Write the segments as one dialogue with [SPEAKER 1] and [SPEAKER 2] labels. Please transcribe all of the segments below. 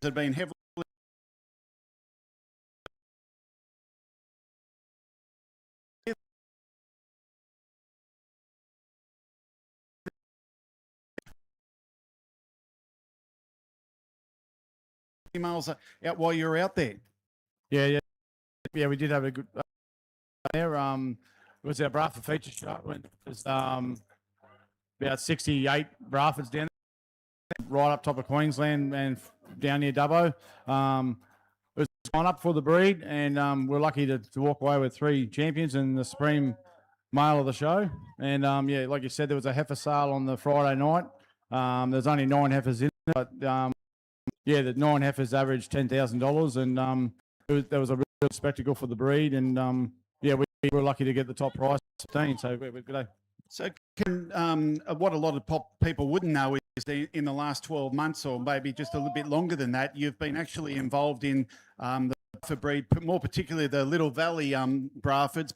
[SPEAKER 1] had been heavily emails out while you were out there.
[SPEAKER 2] Yeah. We did have a good there. It was our Bradford feature show. When it was about 68 Bradfords down there, right up top of Queensland and down near Dubbo. It was on up for the breed, and we're lucky to walk away with 3 champions and the supreme male of the show. And yeah, like you said, there was a heifer sale on the Friday night. There's only 9 heifers in it, but yeah, the 9 heifers averaged $10,000, and there was a real spectacle for the breed. And yeah, we were lucky to get the top price, 15. So we're good.
[SPEAKER 1] So, what a lot of people wouldn't know is in the last 12 months, or maybe just a little bit longer than that, you've been actually involved in the Bradford breed, more particularly the Little Valley Braffords.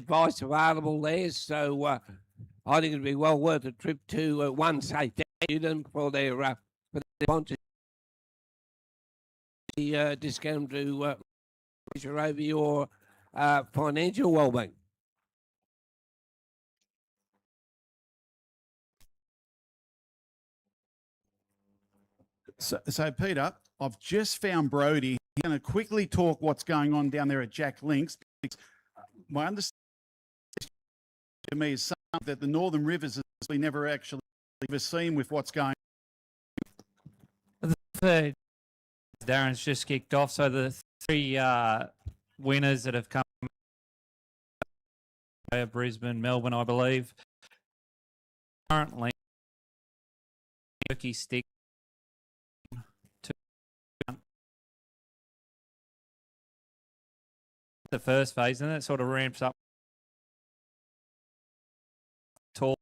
[SPEAKER 3] advice available there. So I think it'd be well worth a trip to one, say thank you to them for their sponsor discount to measure over your financial well-being.
[SPEAKER 1] So Peter, I've just found Brody. He's going to quickly talk what's going on down there at Jack Links. My understanding to me is something that the Northern Rivers has we never actually seen with what's going.
[SPEAKER 4] The Darren's just kicked off, so the three winners that have come Brisbane, Melbourne, I believe. Currently, Turkey stick to the first phase, and it sort of ramps up tall.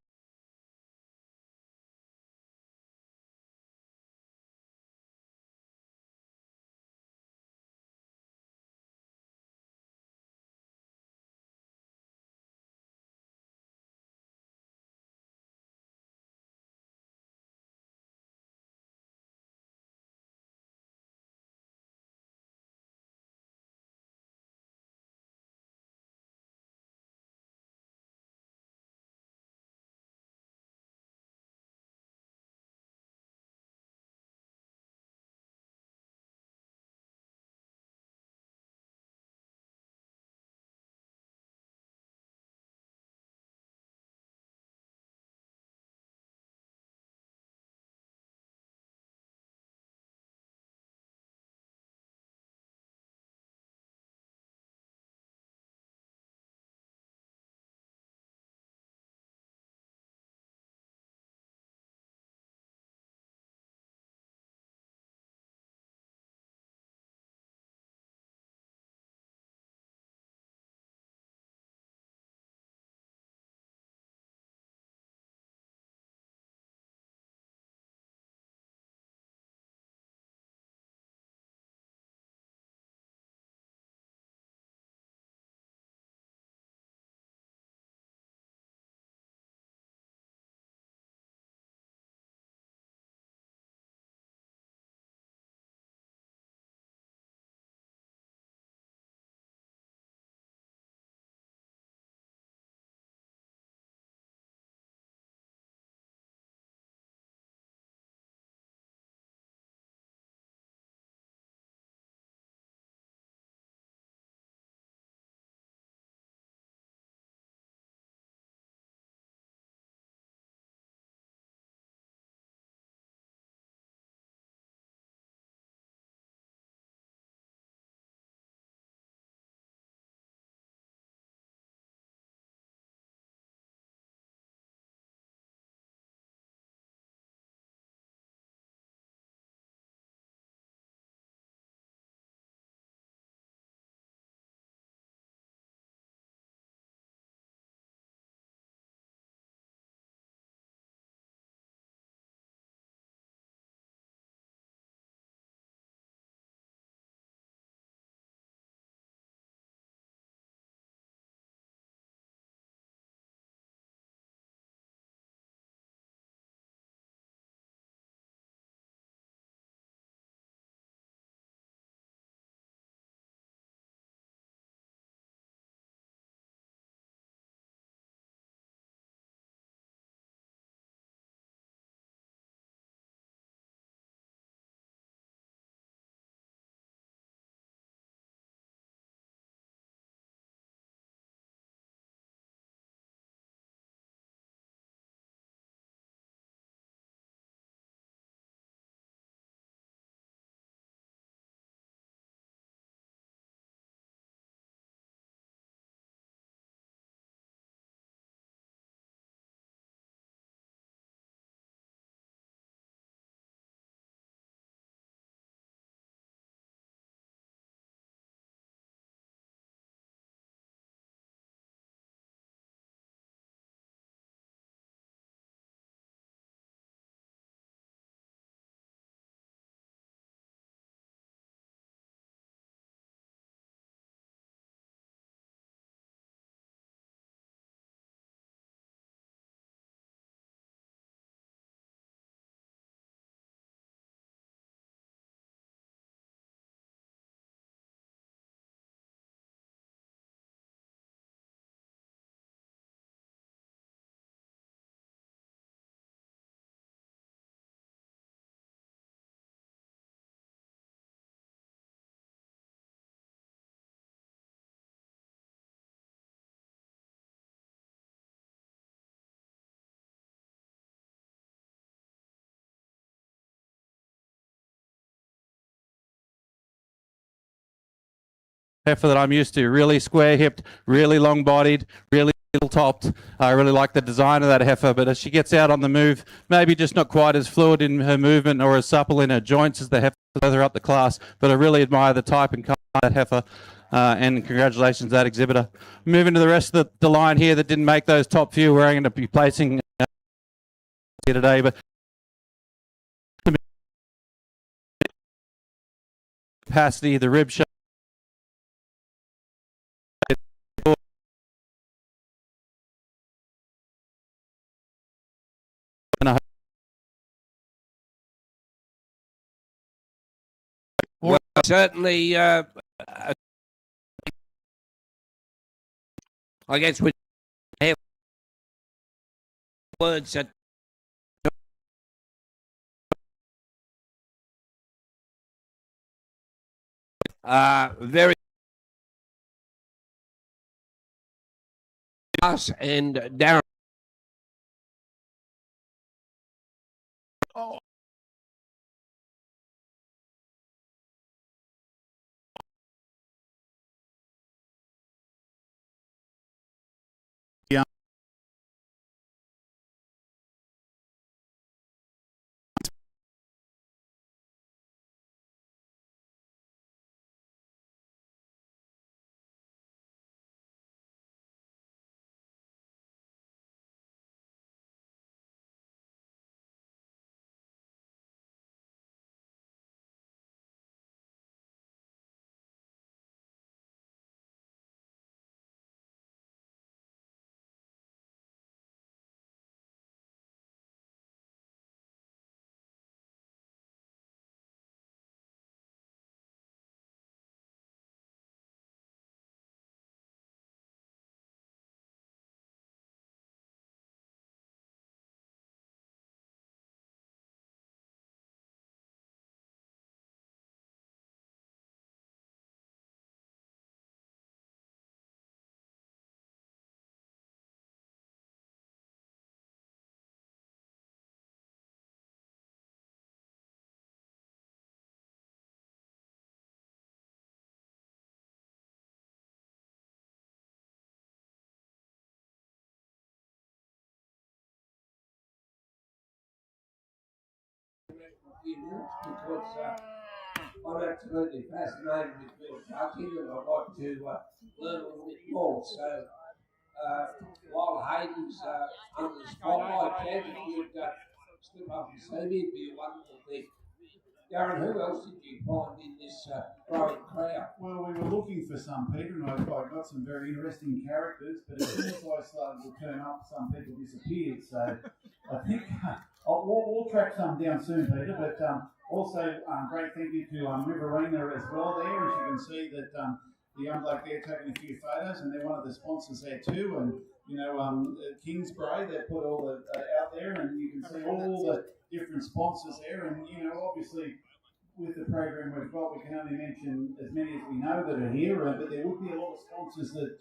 [SPEAKER 5] heifer that I'm used to. Really square hipped, really long bodied, really little topped. I really like the design of that heifer, but as she gets out on the move, maybe just not quite as fluid in her movement or as supple in her joints as the heifer further up the class. But I really admire the type and colour of that heifer. And congratulations to that exhibitor. Moving to the rest of the line here that didn't make those top few, we're going to be placing here today. But capacity, the rib shape,
[SPEAKER 3] Well, certainly, I guess we have words that very us and Darren. Because I'm absolutely fascinated with Bill judging, and I'd like to learn a little bit more. So, while Hayden's under the spotlight, Ted, if you'd step up and see me, it'd be a wonderful thing. Darren, who else did you find in this growing crowd?
[SPEAKER 1] Well, we were looking for some, Peter, and I got some very interesting characters, but as soon as I started to turn up, some people disappeared. So I think we'll track some down soon, Peter, but also great thank you to Riverina as well there. As you can see that the young bloke there taking a few photos, and they're one of the sponsors there too. And, you know, Kingsbury, they put all the out there, and you can see all the different sponsors there. And, you know, obviously, with the program we've got, we can only mention as many as we know that are here, but there would be a lot of sponsors that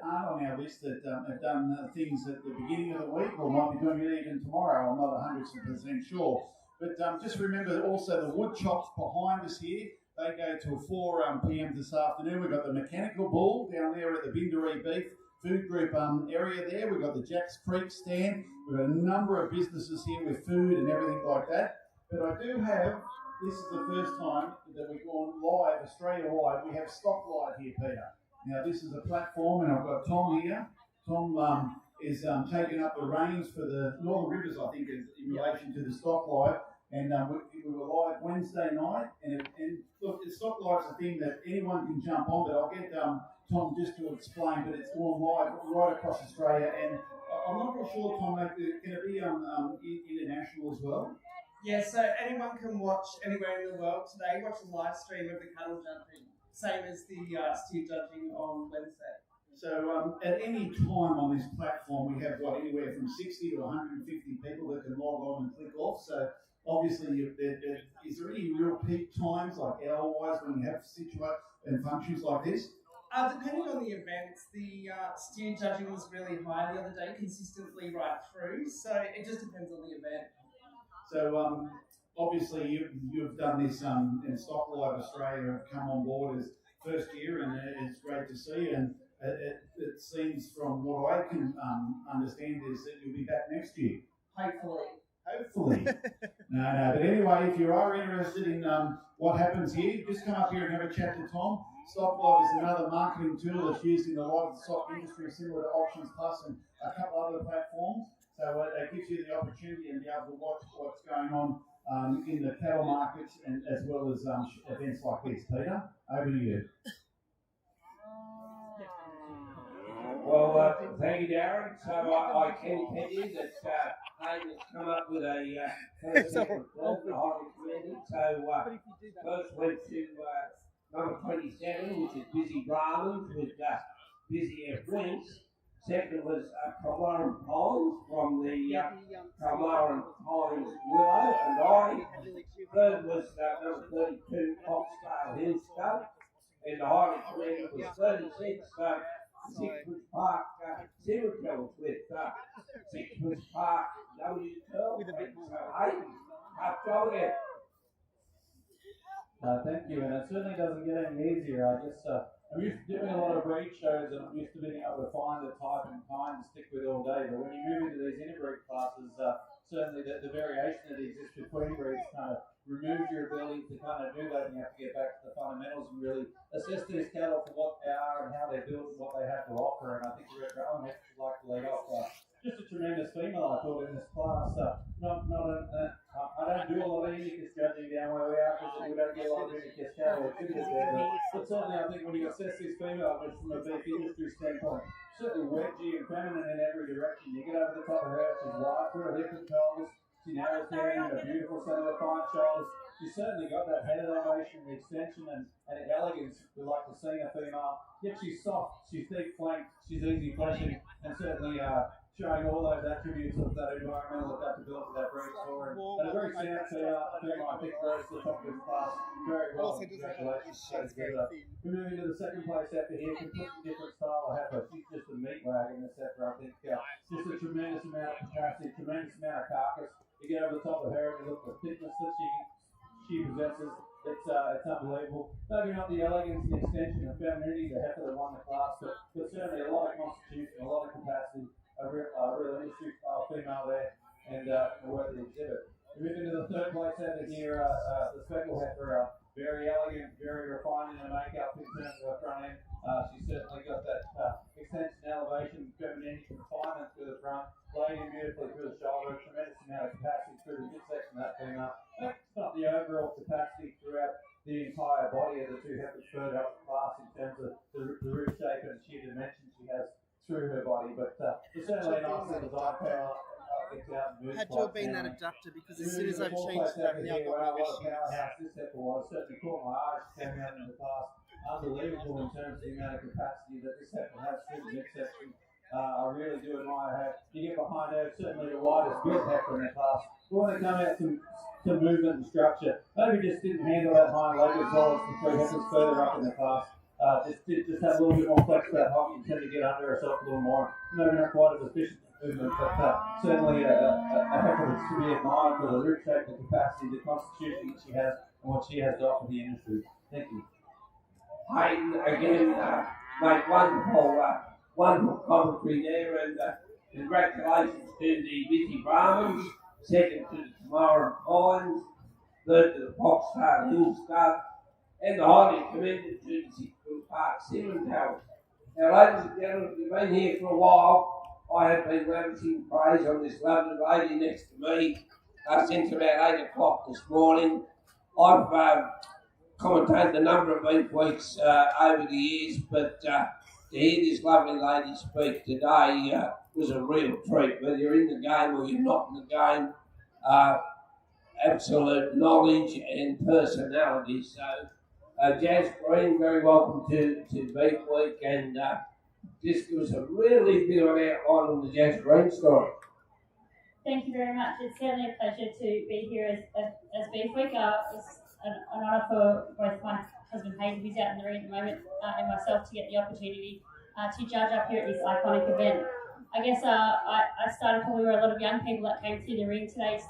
[SPEAKER 1] aren't on our list that have done things at the beginning of the week or might be doing it even tomorrow. I'm not 100% sure. But just remember also the wood chops behind us here. They go till 4 p.m. this afternoon. We've got the Mechanical Bull down there at the Bindaree Beef Food Group area there. We've got the Jacks Creek stand. We've got a number of businesses here with food and everything like that. But I do have, this is the first time that we've gone live, Australia-wide. We have Stock Live here, Peter. Now, this is a platform, and I've got Tom here. Tom is taking up the reins for the Northern Rivers, I think, in relation to the Stock Live. And we were live Wednesday night. And look, the Stock Live's a thing that anyone can jump on, but I'll get Tom just to explain, but it's gone live right across Australia. And I'm not real sure, Tom, can it be on international as well?
[SPEAKER 6] Yeah, so anyone can watch anywhere in the world today, watch a live stream of the cattle judging, same as the steer judging on Wednesday.
[SPEAKER 1] So at any time on this platform, we have anywhere from 60 to 150 people that can log on and click off. So obviously, is there any real peak times, like hour-wise, when you have situations and functions like this?
[SPEAKER 6] Depending on the events, the steer judging was really high the other day, consistently right through. So it just depends on the event.
[SPEAKER 1] So obviously you've done this, and Stock Live Australia have come on board as first year, and it's great to see. And it seems from what I can understand is that you'll be back next year.
[SPEAKER 6] Hopefully.
[SPEAKER 1] Hopefully. No. But anyway, if you are interested in what happens here, just come up here and have a chat to Tom. Stoplight is another marketing tool that's used in the livestock industry, similar to Auctions Plus and a couple other platforms. So it gives you the opportunity and be able to watch what's going on in the cattle markets, and as well as events like this. Peter, over to you.
[SPEAKER 3] Well, thank you, Darren. So I can tell you that Hayden has come up with a first, second, third, the highly commended. So first went to number 27, which is Busy Brahmins with Busy F. Winks. Second was Kilmartin Pines from the Kilmartin Pines Willow and I. Third was number 32, Foxdale Hill Stud. And the highly commended was 36, Sixpence Park Cemeteries with Sixpence Park W. Curl. So Hayden, tough job again.
[SPEAKER 5] Thank you, and it certainly doesn't get any easier. I'm used to doing a lot of breed shows, and I'm used to being able to find the type and kind to stick with all day. But when you move into these interbreed classes, certainly the variation that exists between breeds kind of removes your ability to kind of do that, and you have to get back to the fundamentals and really assess these cattle for what they are and how they're built and what they have to offer. And I think Red Rowan would like to lead off. Just a tremendous female, I thought, in this class. I don't do a lot of Indicus judging down where we are because we don't get a lot of Indicus cattle exhibitors there. But certainly, I think when you assess this female just from a beef industry standpoint, certainly wedgy and feminine in every direction. You get over the top of her, she's wide for her hip and shoulders. She narrows down in a beautiful centre of fine shoulders. She's certainly got that head elevation, the extension, and elegance we like to see in a female. Yet she's soft, she's deep flanked, she's easy fleshing, and certainly showing all those attributes of that environmental adaptability that breed for. And a very sound female, I think, rose to the top of this class very well. Congratulations. We're moving to the second place after here, completely different style of heifer. She's just a meat wagon, this heifer, I think. Just a tremendous amount of capacity, tremendous amount of carcass. You get over the top of her and you look at the thickness that she possesses. It's unbelievable. Maybe not the elegance, the extension, the femininity, the heifer that won the class, but certainly a lot of constitution, a lot of capacity, a real industry style female there, and a worthy exhibit. We move into the third place over here, the speckled heifer, very elegant, very refined in her makeup in terms of her front end. She's certainly got that extension, elevation, femininity, refinement through the front, laying beautifully through the shoulder, a tremendous amount of capacity through the midsection of that female. It's not the overall capacity throughout the entire body of the two heifers further up the class in terms of the root shape and sheer dimension she has through her body, but it's certainly a nice little design panel.
[SPEAKER 6] Had to have been that adapter because as soon as I've changed it over now, I've got no issues.
[SPEAKER 5] This heifer was certainly caught my eye. She came out in the past. Unbelievable in terms of the amount of capacity that this heifer has through the midsection. I really do admire her. You get behind her, certainly the widest built heifer in the class. We want to come out some movement and structure. Maybe just didn't handle that hind leg as well as the three heifers further up in the class. Just have a little bit more flex to that hock and tend to get under herself a little more. Maybe not quite as efficient movement, but certainly a heifer that's to be admired for the root shape, the capacity, the constitution that she has, and what she has to offer the industry. Thank you.
[SPEAKER 3] Hayden, again, made wonderful commentary there, and congratulations to the Busy Brahmins, second to the Kilmartin Pines, third to the Foxdale Hill Stud, and the highly commended to the Sixpence Park Cemeteries. Now, ladies and gentlemen, if you've been here for a while, I have been lavishing praise on this lovely lady next to me since about 8 o'clock this morning. I've commentated a number of beef weeks over the years, but to hear this lovely lady speak today was a real treat. Whether you're in the game or you're not in the game, absolute knowledge and personality. So, Jazz Green, very welcome to Beef Week, and just give us a really bit of an outline on the Jazz Green story.
[SPEAKER 7] Thank you very much. It's certainly a pleasure to be here as Beef Week. It's an honour for both my husband Hayden, who's out in the ring at the moment, and myself to get the opportunity to judge up here at this iconic event. I guess I started when we were a lot of young people that came through the ring today.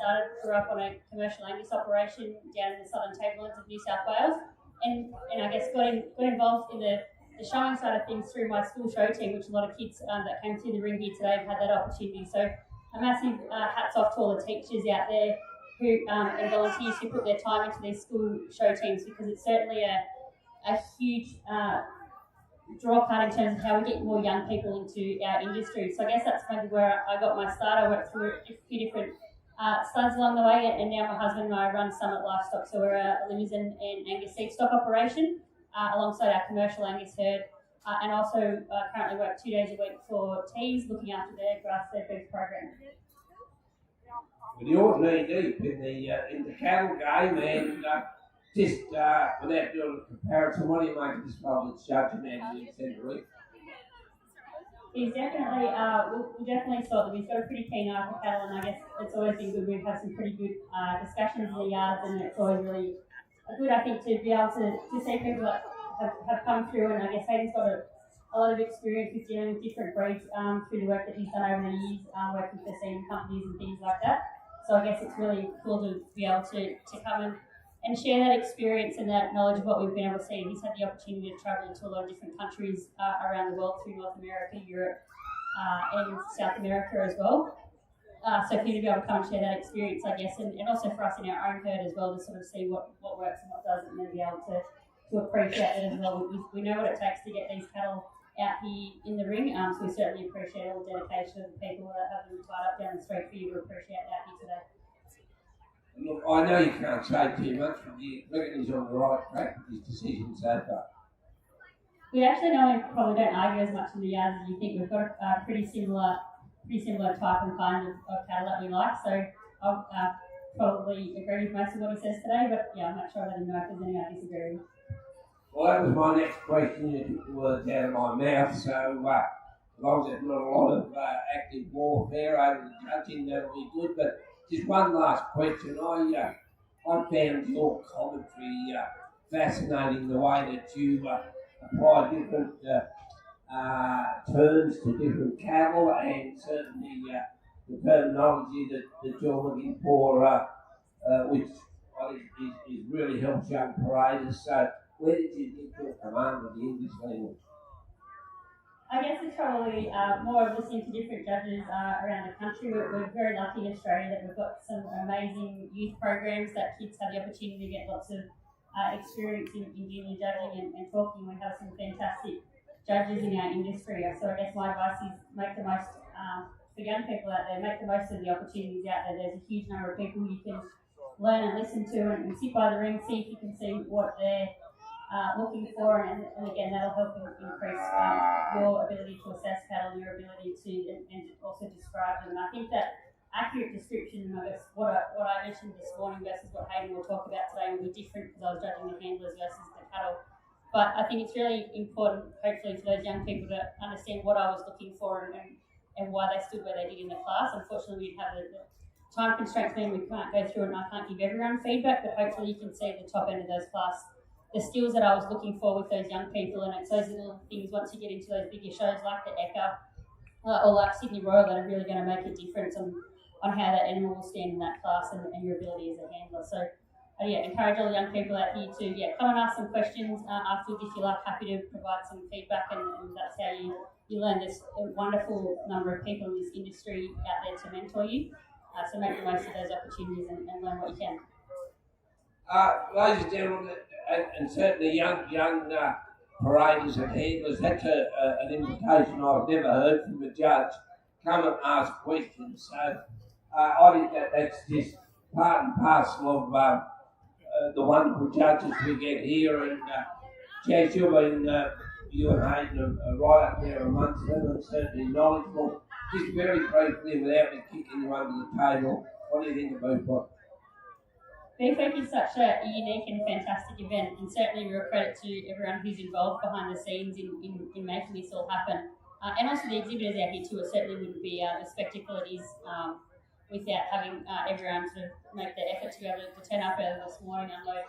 [SPEAKER 7] Grew up on a commercial Angus operation down in the southern tablelands of New South Wales. and I guess got involved in the showing side of things through my school show team, which a lot of kids that came through the ring here today have had that opportunity. So a massive hats off to all the teachers out there who and volunteers who put their time into these school show teams, because it's certainly a huge draw card in terms of how we get more young people into our industry. So I guess that's maybe where I got my start. I worked through a few different studs along the way, and now my husband and I run Summit Livestock. So we're a Limousin and Angus seed stock operation alongside our commercial Angus herd, and also currently work 2 days a week for Tees, looking after their grass-fed beef program.
[SPEAKER 3] Well, you're knee deep in the cattle game, and just without doing a comparison, what do you make of this role that's judging and in Central?
[SPEAKER 7] He's definitely, we definitely saw them. He's got a pretty keen eye for cattle, and I guess it's always been good. We've had some pretty good discussions in the yards, and it's always really good, I think, to be able to see people that have come through. And I guess Hayden's got a lot of experience with dealing with different breeds through the work that he's done over the years, working for semen companies and things like that. So I guess it's really cool to be able to come and share that experience and that knowledge of what we've been able to see. He's had the opportunity to travel to a lot of different countries around the world, through North America, Europe, and South America as well. So for you to be able to come and share that experience, I guess, and also for us in our own herd as well, to sort of see what works and what doesn't, and then be able to appreciate it as well. We know what it takes to get these cattle out here in the ring, so we certainly appreciate all the dedication of the people that have them tied up down the street for you to appreciate that here today.
[SPEAKER 3] Look, I know you can't say too much, but do you reckon he's on the right track with his decision so far?
[SPEAKER 7] We actually know we probably don't argue as much in the yards as you think. We've got a pretty similar type and kind of cattle that we like, so I'll probably agree with most of what he says today, but yeah, I'm not sure I let him know if there's any I disagree with.
[SPEAKER 3] Well, that was my next question. You took the words out of my mouth, so as long as there's not a lot of active warfare over the judging, that'll be good. But just one last question. I found your commentary fascinating, the way that you apply different terms to different cattle, and certainly the terminology that you're looking for, which I think is really helps young paraders. So where did you get your command of the English language?
[SPEAKER 7] I guess it's probably more of listening to different judges around the country. We're very lucky in Australia that we've got some amazing youth programs that kids have the opportunity to get lots of experience in junior judging and talking. We have some fantastic judges in our industry. So I guess my advice is make the most, for young people out there, make the most of the opportunities out there. There's a huge number of people you can learn and listen to, and sit by the ring, see if you can see what they're looking for, and again, that'll help increase your ability to assess cattle, your ability to and also describe them. And I think that accurate description, and I guess what I mentioned this morning versus what Hayden will talk about today will be different, because I was judging the handlers versus the cattle. But I think it's really important, hopefully, for those young people to understand what I was looking for and why they stood where they did in the class. Unfortunately, we have the time constraints mean we can't go through it, and I can't give everyone feedback, but hopefully you can see at the top end of those class the skills that I was looking for with those young people. And it's those little things, once you get into those bigger shows like the Ekka or like Sydney Royal, that are really going to make a difference on how that animal will stand in that class and your ability as a handler. So encourage all the young people out here to come and ask some questions afterwards if you like. Happy to provide some feedback, and that's how you learn. There's a wonderful number of people in this industry out there to mentor you. So make the most of those opportunities and learn what you can.
[SPEAKER 3] Ladies and gentlemen, and certainly young paraders and handlers, that's an invitation I've never heard from a judge. Come and ask questions. So I think that's just part and parcel of the wonderful judges we get here. And Jazz, you and Hayden are right up there amongst them, and certainly knowledgeable. Just very briefly, without me kicking you under the table, what do you think about what?
[SPEAKER 7] Beef Week is such a unique and fantastic event, and certainly we're a credit to everyone who's involved behind the scenes in making this all happen. And also the exhibitors out here too. It certainly wouldn't be the spectacle it is without having everyone sort of make the effort to be able to turn up early this morning, unload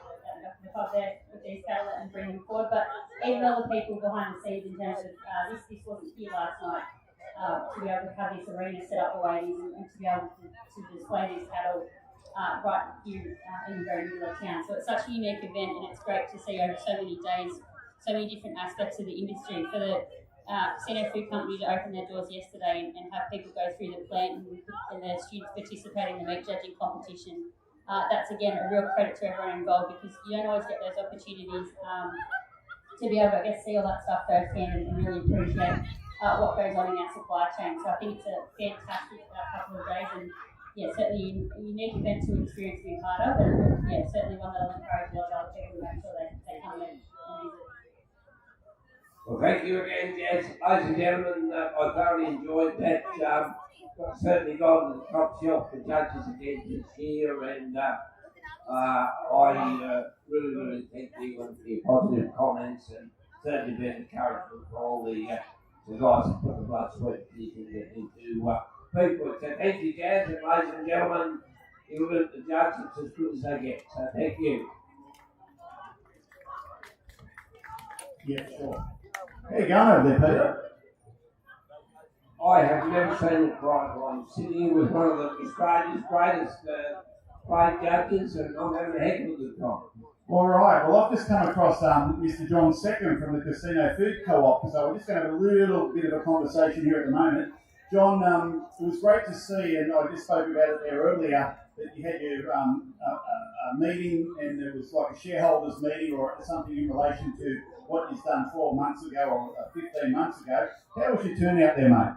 [SPEAKER 7] the pub there with these cattle and bring them forward. But even all the people behind the scenes in terms of this wasn't here last night, to be able to have this arena set up the way it is, and to be able to display these cattle right here in the very middle of town. So it's such a unique event, and it's great to see over so many days, so many different aspects of the industry. For the Casino Food Company to open their doors yesterday and have people go through the plant and the students participating in the meat judging competition, that's again a real credit to everyone involved, because you don't always get those opportunities to be able to, I guess, see all that stuff firsthand and really appreciate what goes on in our supply chain. So I think it's a fantastic couple of days, and yeah, certainly a unique event to experience being part of, and yeah, certainly one that I'll encourage a lot of other people to make sure they come in and visit.
[SPEAKER 3] Well, thank you again, Jess. Ladies and gentlemen, I thoroughly enjoyed that. Certainly gone to the top shelf for judges again this year, and I really thank you for your positive comments, and certainly been encouragement for all the guys that put the blood, sweat, and teeth into people. So thank you, Jazz, and ladies and gentlemen, you look at the judge, it's as good as they get. So thank you.
[SPEAKER 1] Yeah, sure. How you going over there, Peter?
[SPEAKER 3] I have never seen it right. I'm sitting here with one of Australia's greatest trade judges, and I'm having a heck of a good time.
[SPEAKER 1] All right. Well, I've just come across Mr. John Seckham from the Casino Food Co-op, so we're just going to have a little bit of a conversation here at the moment. John, it was great to see, and I just spoke about it there earlier, that you had your a meeting, and there was like a shareholders meeting or something in relation to what you've done 12 months ago or 15 months ago. How was your turnout there, mate?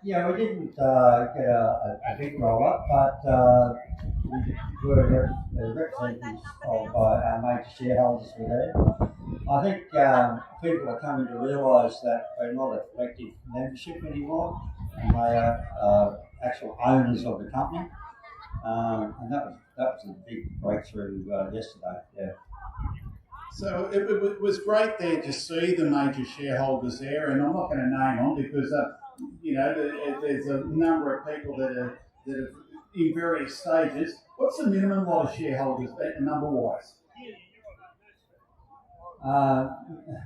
[SPEAKER 8] Yeah, we didn't get a big roll-up, but we were the representatives of our major shareholders were there. I think people are coming to realise that we're not a collective membership anymore, and they are actual owners of the company, and that was a big breakthrough yesterday. Yeah.
[SPEAKER 1] So it was great there to see the major shareholders there, and I'm not going to name them because there's a number of people that are in various stages. What's the minimum lot of shareholders number-wise?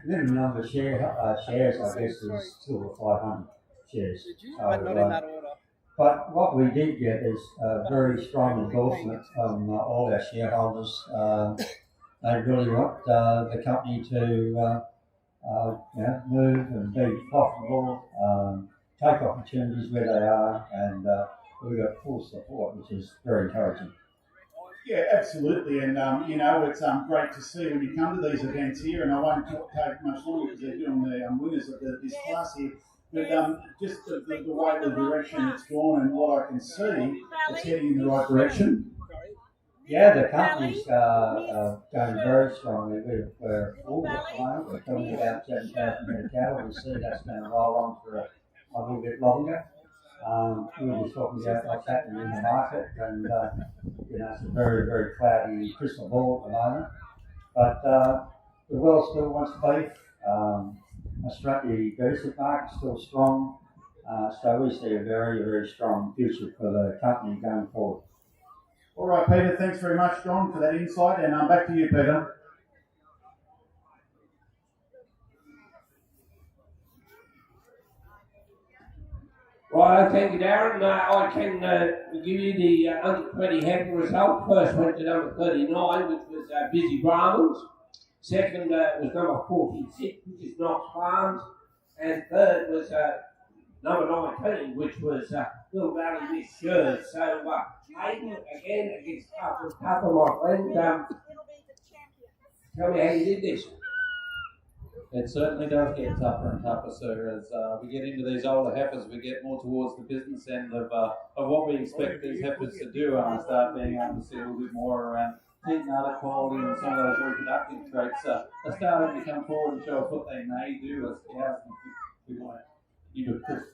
[SPEAKER 8] Minimum number of shares, I guess, is 200 or 500 shares.
[SPEAKER 6] But not in that order.
[SPEAKER 8] But what we did get is a very strong endorsement from all our shareholders. They really want the company to move and be profitable, take opportunities where they are, and we got full support, which is very encouraging.
[SPEAKER 1] Yeah, absolutely, and it's great to see when you come to these events here, and I won't take much longer because they're doing the winners of this class here, but just the way the direction it's gone and what I can see, it's heading in the right direction.
[SPEAKER 8] Yeah, the company's going very strongly. We're full at the moment. We're talking about 7,000 head of cattle. We see that's going to roll on for a little bit longer. We'll be talking about what's happening in the market, and it's a very, very cloudy crystal ball at the moment. But the world still wants beef. The basic market's still strong. So we see a very, very strong future for the company going forward.
[SPEAKER 1] All right, Peter, thanks very much, John, for that insight, and back to you, Peter.
[SPEAKER 3] Right, thank you, Darren. I can give you the under 20 heifer result. First went to number 39, which was Busy Brahmins. Second was number 46, which is Knox Farms. And third was number 19, which was Little Valley Miss Shurs. So, Hayden, again, against Tupper, my friend. Tell me how you did this.
[SPEAKER 5] It certainly does get tougher and tougher, sir. As we get into these older heifers, we get more towards the business end of what we expect these heifers to do, and I start being able to see a little bit more around teat and other quality and some of those reproductive traits. They're starting to come forward and show us what they may do as cows. We want to give a crisp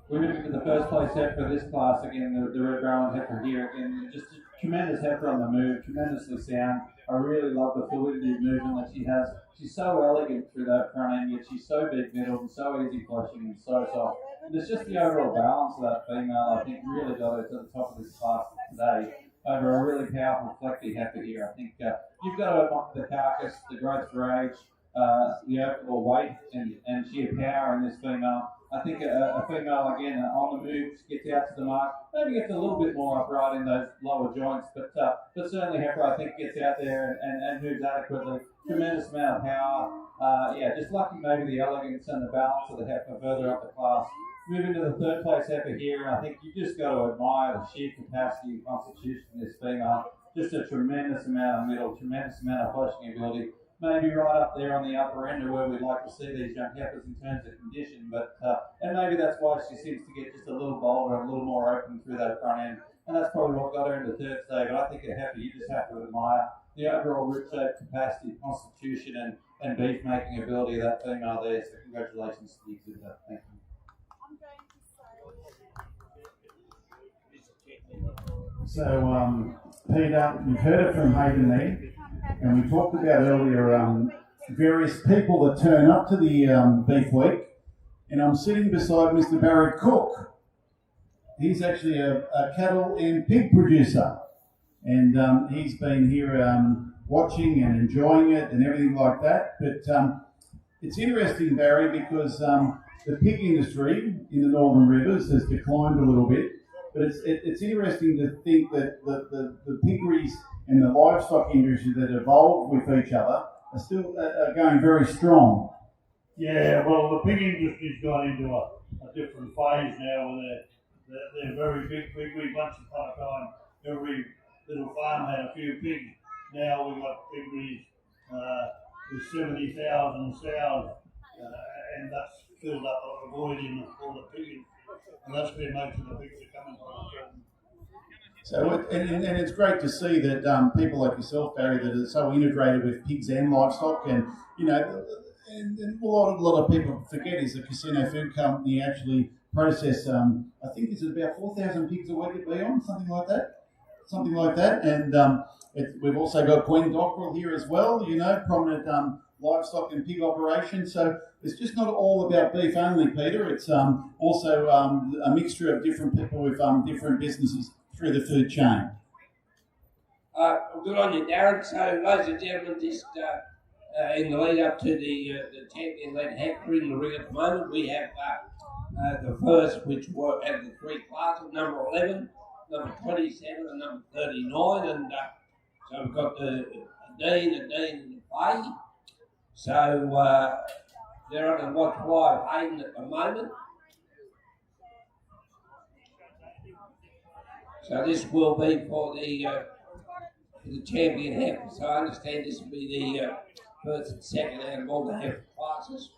[SPEAKER 5] we're moving to the first place heifer this class again, the Red Rowan heifer here again. Just a tremendous heifer on the move, tremendously sound. I really love the fluidity of movement that she has. She's so elegant through that front end, yet she's so big-middled and so easy flushing and so soft. And it's just the overall balance of that female, I think, really got her to the top of this class today over a really powerful flexi heifer here. I think you've got to admire the carcass, the growth for age, the overall weight and sheer power in this female. I think a female, again, on the move, gets out to the mark, maybe gets a little bit more upright in those lower joints, but certainly Heifer, I think, gets out there and moves adequately. Tremendous amount of power. Yeah, just lucky maybe the elegance and the balance of the Heifer further up the class. Moving to the third place Heifer here, and I think you just got to admire the sheer capacity and constitution of this female. Just a tremendous amount of middle, tremendous amount of flushing ability. Maybe right up there on the upper end of where we'd like to see these young heifers in terms of condition, but and maybe that's why she seems to get just a little bolder and a little more open through that front end, and that's probably what got her into third today. But I think a heifer, you just have to admire the overall root shape, capacity, constitution, and beef making ability of that female there. So congratulations to the exhibitor. Thank you.
[SPEAKER 1] So, Peter, you've heard it from Hayden there, and we talked about earlier various people that turn up to the Beef Week, and I'm sitting beside Mr. Barry Cook. He's actually a cattle and pig producer, and he's been here watching and enjoying it and everything like that. But it's interesting, Barry, because the pig industry in the Northern Rivers has declined a little bit. But it's interesting to think that the piggeries and the livestock industry that evolved with each other are still going very strong.
[SPEAKER 9] Yeah, well, the pig industry's gone into a different phase now where they're very big piggery. Once upon a time, every little farm had a few pigs. Now we've got piggeries with 70,000 sows, and that's filled up a void in all the pigging. And that's where most of the pigs are coming from.
[SPEAKER 1] So, and it's great to see that people like yourself, Barry, that are so integrated with pigs and livestock, and you know, and a lot of people forget is the Casino Food Company actually process. I think it's about 4,000 pigs a week at Beyond, something like that. And we've also got Gwen Dockrell here as well. You know, prominent livestock and pig operation. So it's just not all about beef only, Peter. It's also a mixture of different people with different businesses through the food chain.
[SPEAKER 3] Good on you, Darren. So, ladies and gentlemen, just in the lead up to the champion-led Heifer in the ring at the moment, we have the first, which were out of the three classes, number 11, number 27, and number 39, and so we've got the Dean, and the Bay. So they're on the watch fly of Hayden at the moment. So this will be for the champion heifer. So I understand this will be the first and second out of all the heifer classes.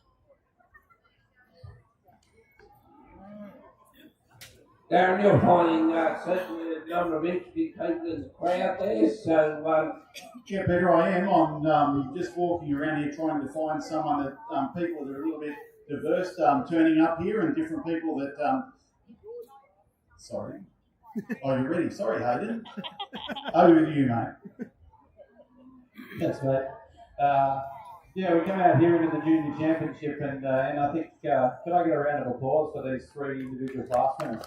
[SPEAKER 3] Darren, you're finding certainly a number of interesting people in the crowd there. So,
[SPEAKER 1] yeah, Peter, I am. I'm just walking around here trying to find someone that people that are a little bit diverse turning up here, and different people that. Sorry. Oh, you're ready. Sorry, Hayden. Over to you, mate.
[SPEAKER 5] Thanks, mate. Yeah, we come out here into the junior championship, and I think could I get a round of applause for these three individual class winners?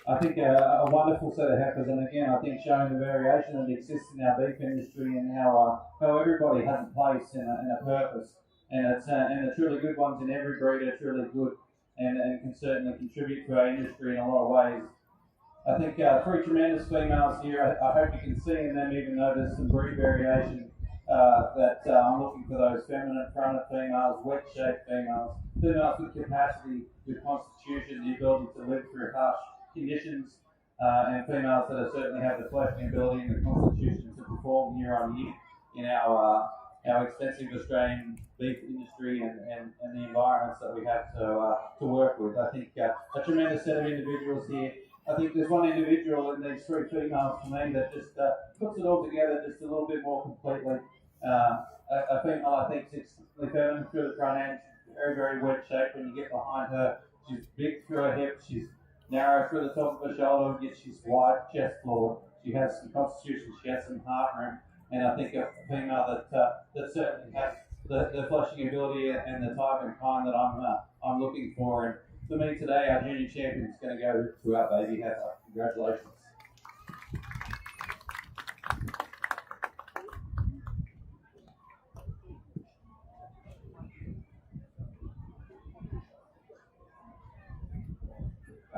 [SPEAKER 5] I think a wonderful set of heifers, and again, I think showing the variation that exists in our beef industry and how everybody has a place and a purpose, and the truly good ones in every breed are truly good and can certainly contribute to our industry in a lot of ways. I think three tremendous females here. I hope you can see in them, even though there's some breed variation, that I'm looking for those feminine fronted females, wet shaped females with capacity, with constitution, the ability to live through harsh conditions, and females that certainly have the fleshing ability and the constitution to perform year on year in our extensive Australian beef industry and the environments that we have to work with. I think a tremendous set of individuals here. I think there's one individual in these three females for me that just puts it all together just a little bit more completely. A female, I think, sits feminine through the front end, very, very wet shaped. When you get behind her, she's big through her hips, she's narrow through the top of her shoulder, yet she's wide chest floor. She has some constitution, she has some heart room, and I think a female that certainly has the flushing ability and the type and kind that I'm looking for. And for me today, our junior champion is going to go to our baby heifer. Congratulations.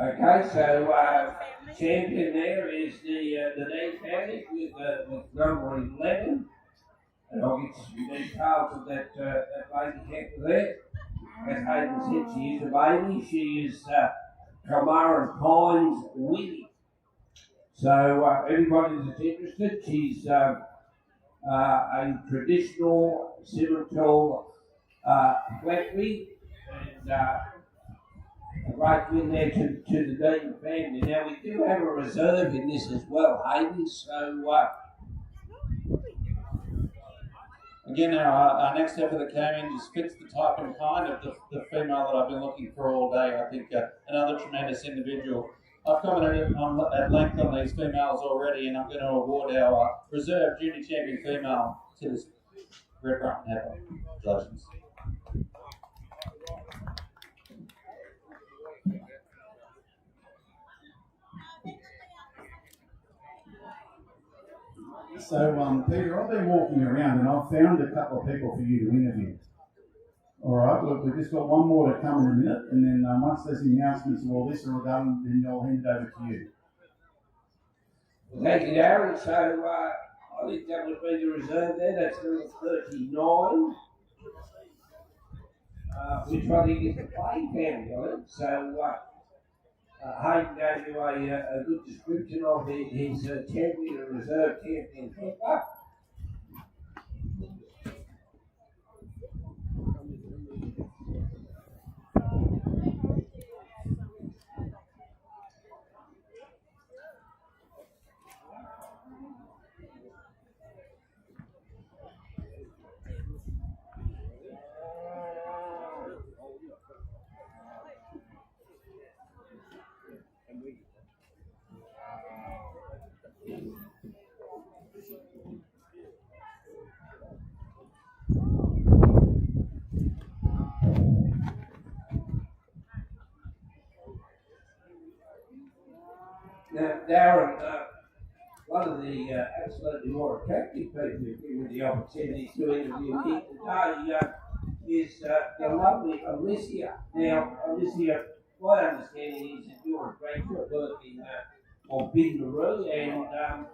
[SPEAKER 3] Okay, so champion there is the Dean family with number 11. And I'll get some details of that lady hecker there. As Hayden said, she is a baby. She is Kamara Pines Winnie. So everybody that's interested, she's a traditional Simmental flattery and a great win there to the Dean family. Now we do have a reserve in this as well, Hayden. So
[SPEAKER 5] Again, our next step of the came just fits the type and kind of the female that I've been looking for all day. I think another tremendous individual. I've commented at length on these females already, and I'm going to award our reserve junior champion female to this Red Rock heifer. Congratulations.
[SPEAKER 1] So, Peter, I've been walking around and I've found a couple of people for you to interview. All right, look, we've just got one more to come in a minute, and then once there's the announcements of all this are all done, then I'll hand it over to you.
[SPEAKER 3] thank you, Darren. So I think that would be the reserve there. That's number 39. Which I think is the play family, I think. So Hayden gave you a good description of his champion and reserve champion heifer. Now, Darren, one of the absolutely more attractive people who've given the opportunity to interview here today is the lovely Alicia. Now, Alicia, my understanding is that you're a graduate working on Bindaroo, and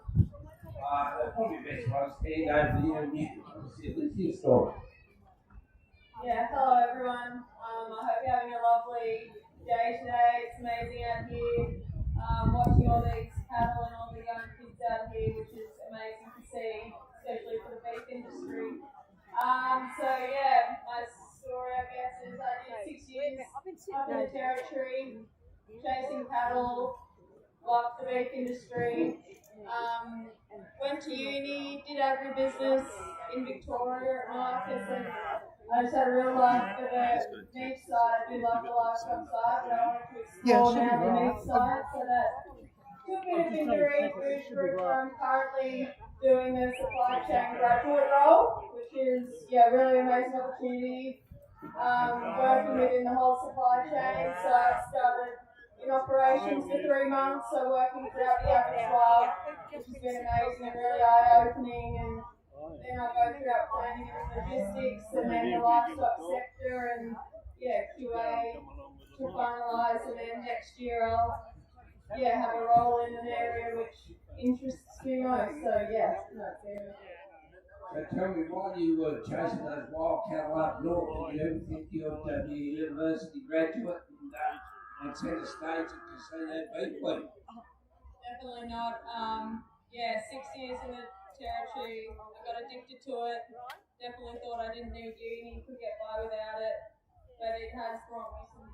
[SPEAKER 3] probably best for us to stand over the interview to see Alicia's story.
[SPEAKER 10] Yeah, hello everyone. I hope you're having a lovely day today. It's amazing out here. Watching all these cattle and all the young kids out here, which is amazing to see, especially for the beef industry. So yeah, my story I guess is I did 6 years up in the territory, chasing cattle, loved the beef industry. Went to uni, did agribusiness in Victoria at Marcus, and I just had a real love for the meat side. I do love the livestock side, but I wanted to explore now the meat side, so that took me to Bindaroo Food Group, where I'm currently doing the supply chain graduate role, which is really amazing opportunity. Working within the whole supply chain, so I started in operations for 3 months, so working throughout the abattoir, which has been amazing and really eye-opening, and then I go throughout planning and logistics, and then the livestock sector, and QA to finalise, and then next year I'll have a role in an area which interests me most. So that's it.
[SPEAKER 3] So tell me, while you were chasing those wild cattle up north, did you ever think you'd be a university graduate and set a stage at Casino Beef Week?
[SPEAKER 10] Definitely not. 6 years in the territory, I got addicted to it. Definitely thought I didn't need uni, could get by without it, but it has brought me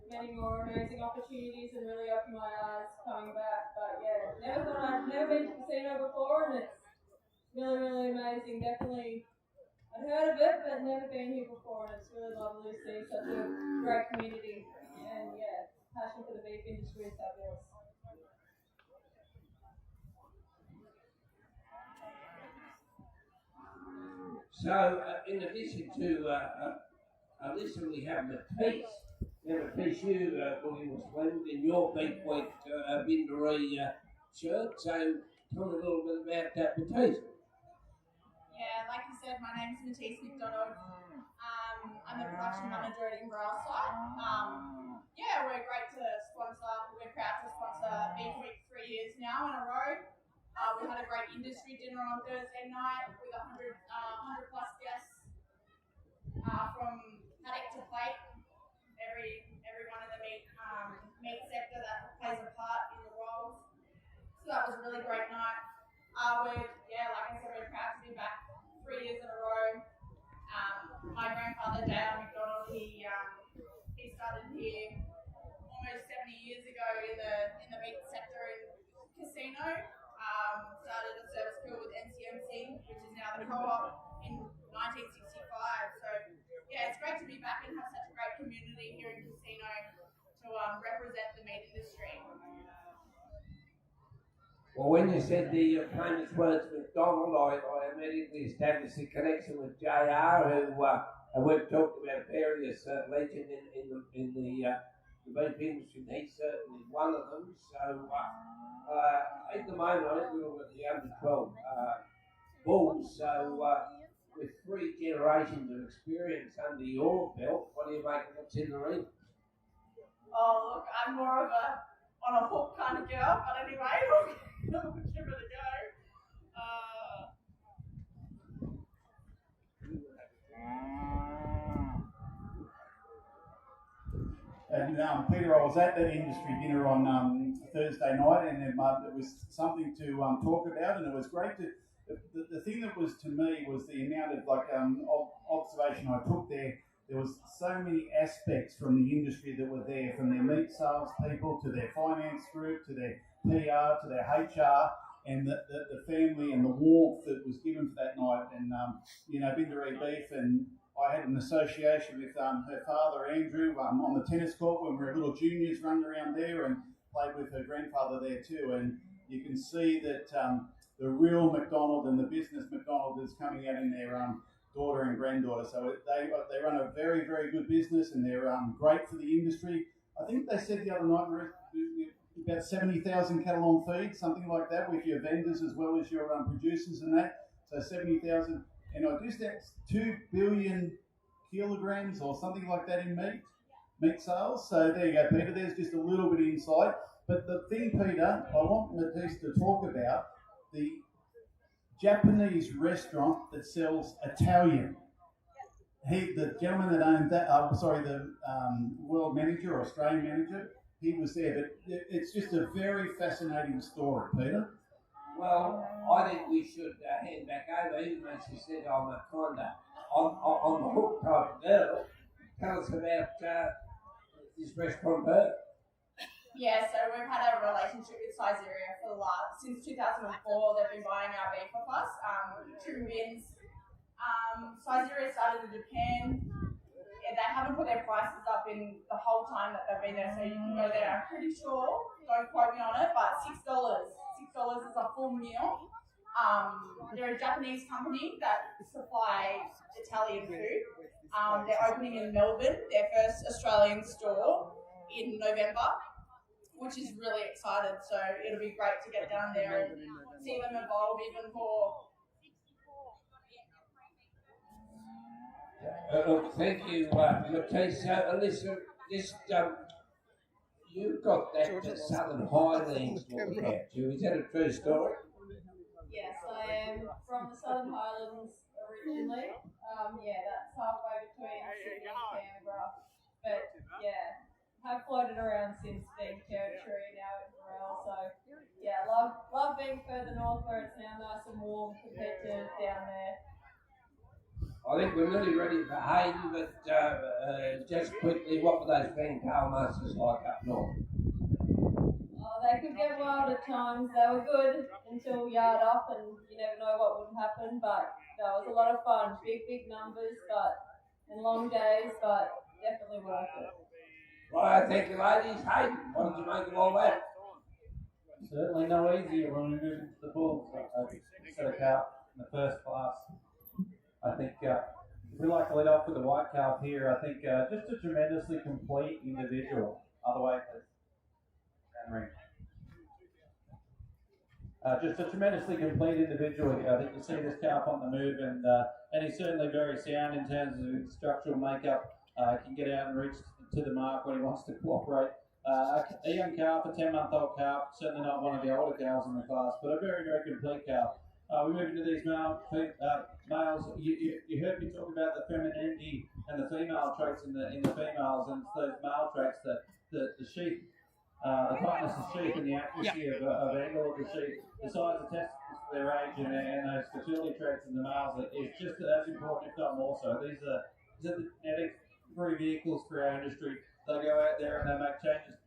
[SPEAKER 10] many more amazing opportunities and really opened my eyes coming back. But I'd never been to casino before, and it's really, really amazing. Definitely, I'd heard of it, but never been here before, and it's really lovely to see such a great community. And passion for the beef industry is fabulous.
[SPEAKER 3] So, in addition to Alyssa, we have Matisse. Now, Matisse, you was splendid in your Beef Week Bindaroo shirt. So, tell me a little bit about that, Matisse.
[SPEAKER 10] Yeah, like you said, my name's Matisse McDonald. I'm the production manager at Inverell site. Yeah, we're great to sponsor. We're proud to sponsor Beef Week 3 years now in a row. We had a great industry dinner on Thursday night with 100 plus guests from paddock to plate. Everyone in the meat sector that plays a part in the rolls. So that was a really great night. Like I said, we're proud to be back 3 years in a row. My grandfather, Dale McDonald, he started here almost 70 years ago in the meat sector in Casino. Started a service crew with NCMC, which is now the co-op, in 1965. So yeah, it's great to be back and have such a great community here in Casino to represent the meat industry.
[SPEAKER 3] Well, when you said the famous words McDonald, I immediately established a connection with JR, and we've talked about various legends in the beef industry, and he's certainly one of them. So at the moment, I think we're at the under 12 Bulls. So with 3 generations of experience under your belt, what do you make of what's in the ring?
[SPEAKER 10] Oh, look, I'm more of a on a hook kind of girl, but anyway, we'll give it a go.
[SPEAKER 1] And Peter, I was at that industry dinner on Thursday night, and it was something to talk about, and it was great to. The thing that was to me was the amount of observation I took there. There was so many aspects from the industry that were there, from their meat sales people to their finance group to their PR to their HR, and the family and the warmth that was given for that night. And Bindaree Beef, and I had an association with her father Andrew on the tennis court when we were little juniors, running around there, and played with her grandfather there too. And you can see that the real McDonald and the business McDonald is coming out in their daughter and granddaughter. So they run a very, very good business, and they're great for the industry. I think they said the other night, Ruth, about 70,000 cattle on feed, something like that, with your vendors as well as your producers and that. So 70,000, and I guess that's 2 billion kilograms or something like that in meat sales. So there you go, Peter. There's just a little bit of insight. But the thing, Peter, I want Matisse to talk about the Japanese restaurant that sells Italian. The gentleman that owned that, the world manager or Australian manager, he was there. But it's just a very fascinating story, Peter.
[SPEAKER 3] Well, I think we should hand back over, even though she said I'm a kind of on the hook type of girl. Tell us about this restaurant, Bert.
[SPEAKER 10] Yeah, so we've had a relationship with Sizeria since 2004. They've been buying our beef off us, 2 bins. Sizeria started in Japan. Yeah, they haven't put their prices up in the whole time that they've been there, so you can go there. I'm pretty sure, don't quote me on it, but $6. $6 is a full meal. They're a Japanese company that supply Italian food. They're opening in Melbourne, their first Australian store in November, which is really excited. So it'll be great to get down there and see them evolve even more.
[SPEAKER 3] Thank you, Matisse. Listen, you've got that Southern Highlands to look at you. Is that a true story?
[SPEAKER 10] Yes, I am from the Southern Highlands originally. That's halfway between Sydney and Canberra. But yeah, have floated around since being territory now in Inverell. So yeah, love being further north where it's now nice and warm compared to down there.
[SPEAKER 3] I think we're nearly ready for Hayden, but just quickly, what were those fantail masters like up north?
[SPEAKER 10] Oh, they could get wild at times. They were good until yard up, and you never know what would happen. But it was a lot of fun. Big numbers, and long days, but definitely worth it.
[SPEAKER 3] Right, thank you, ladies. Hayden, what did you make of all that?
[SPEAKER 11] Certainly no easier when we move into the Bulls. Set a cow in the first class. I think we like to lead off with the white calf here. I think just a tremendously complete individual. Other way, just a tremendously complete individual. I think you see this calf on the move, and he's certainly very sound in terms of his structural makeup. Can get out and reach to the mark when he wants to cooperate. A young calf, a 10-month-old calf, certainly not one of the older calves in the class, but a very, very complete calf. We move into these males. You heard me talk about the femininity and the female traits in the females, and it's those male traits that the sheath, the tightness of sheath and the accuracy of angle of the sheath, the size of testicles for their age, and those fertility traits in the males is just as important, if not more so. These are the genetic free vehicles for our industry. They go out there and they make changes.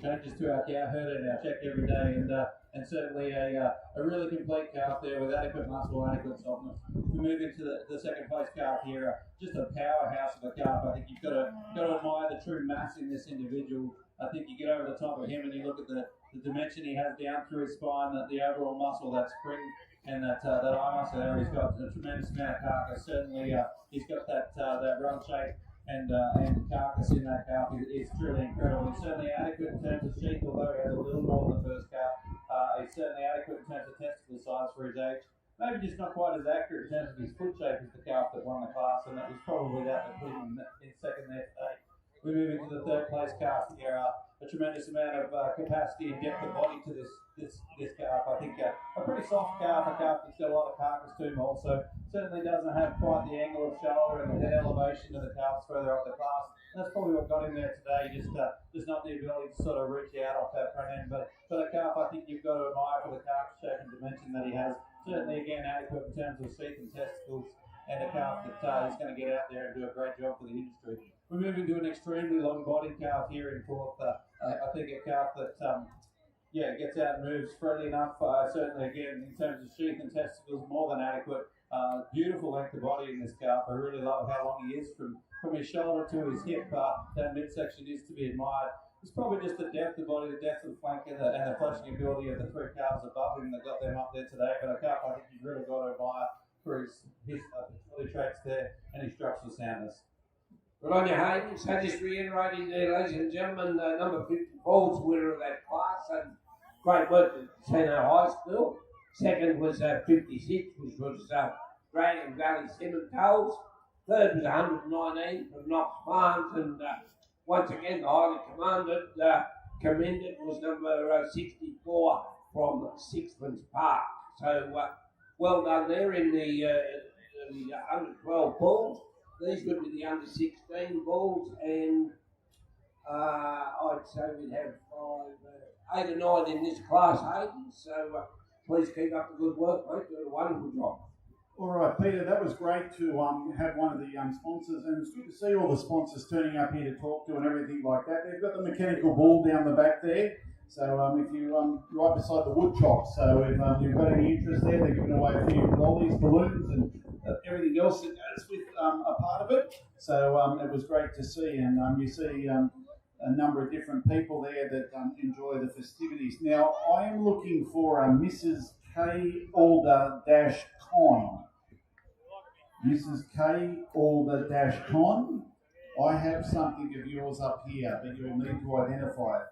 [SPEAKER 11] Changes to our cow herd and our check every day, and certainly a really complete calf there with adequate muscle, adequate softness. We move into the second place calf here, just a powerhouse of a calf. I think you've got to admire the true mass in this individual. I think you get over the top of him and you look at the dimension he has down through his spine, the overall muscle, that spring and that eye muscle there. He's got a tremendous amount of carcass. Certainly, he's got that run shape. And carcass in that calf is truly incredible. He's certainly adequate in terms of sheath, although he has a little more than the first calf. He's certainly adequate in terms of testicle size for his age. Maybe just not quite as accurate in terms of his foot shape as the calf that won the class, and that was probably that put him in second there today. We move into the third place calf here. A tremendous amount of capacity and depth of body to this calf. I think a pretty soft calf, a calf that's got a lot of carcass to him also. Certainly doesn't have quite the angle of shoulder and the head elevation of the calves further up the class. And that's probably what got him there today, just not the ability to sort of reach out off that front end. But a calf, I think you've got to admire for the calf shape and dimension that he has. Certainly, again, adequate in terms of sheath and testicles, and a calf that is going to get out there and do a great job for the industry. We're moving to an extremely long-bodied calf here in fourth. I think a calf that gets out and moves freely enough. Certainly, again, in terms of sheath and testicles, more than adequate. Beautiful length of body in this calf. I really love how long he is from his shoulder to his hip. That midsection is to be admired. It's probably just the depth of body, the depth of the flank, and the fleshing ability of the three calves above him that got them up there today. But a calf I think you've really got to admire for his fertility traits there and his structural soundness.
[SPEAKER 3] Good on you, Hayden. So just reiterating there, ladies and gentlemen, number 54 was the winner of that class, and great work at Tino High School. Second was 56, which was Dragon Valley Cementals. Third was 119 from Knox Farms, and once again, the highly commended was number 64 from Sixpence Park. So well done there in the under 12 bulls. These would be the under 16 bulls, and I'd say we'd have 8 or 9 in this class, Hayden. So please keep up the good work, mate. Doing a wonderful job.
[SPEAKER 1] All right, Peter, that was great to have one of the sponsors, and it's good to see all the sponsors turning up here to talk to and everything like that. They've got the mechanical bull down the back there, so if you right beside the wood chop, so if you've got any interest there, they're giving away a few lollies, balloons, and everything else that goes with a part of it. So it was great to see, and you see a number of different people there that enjoy the festivities. Now, I am looking for Mrs. K. Alder-Con. Mrs. K. Alder-Con. I have something of yours up here, but you'll need to identify it.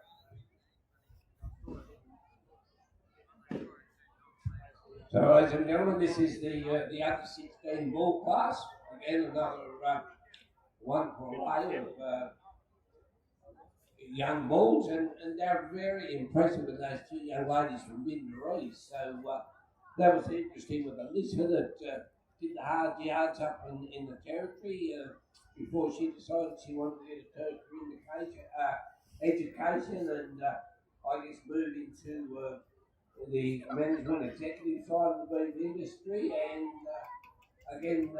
[SPEAKER 3] So, ladies and gentlemen, this is the under 16 bull class. Again, another wonderful array of young bulls, and they're very impressive with those two young ladies from Minderee. So that was interesting with Alyssa that did the hard yards up in the territory before she decided she wanted to get a tertiary education and I guess move into the management executive side of the beef industry. And again,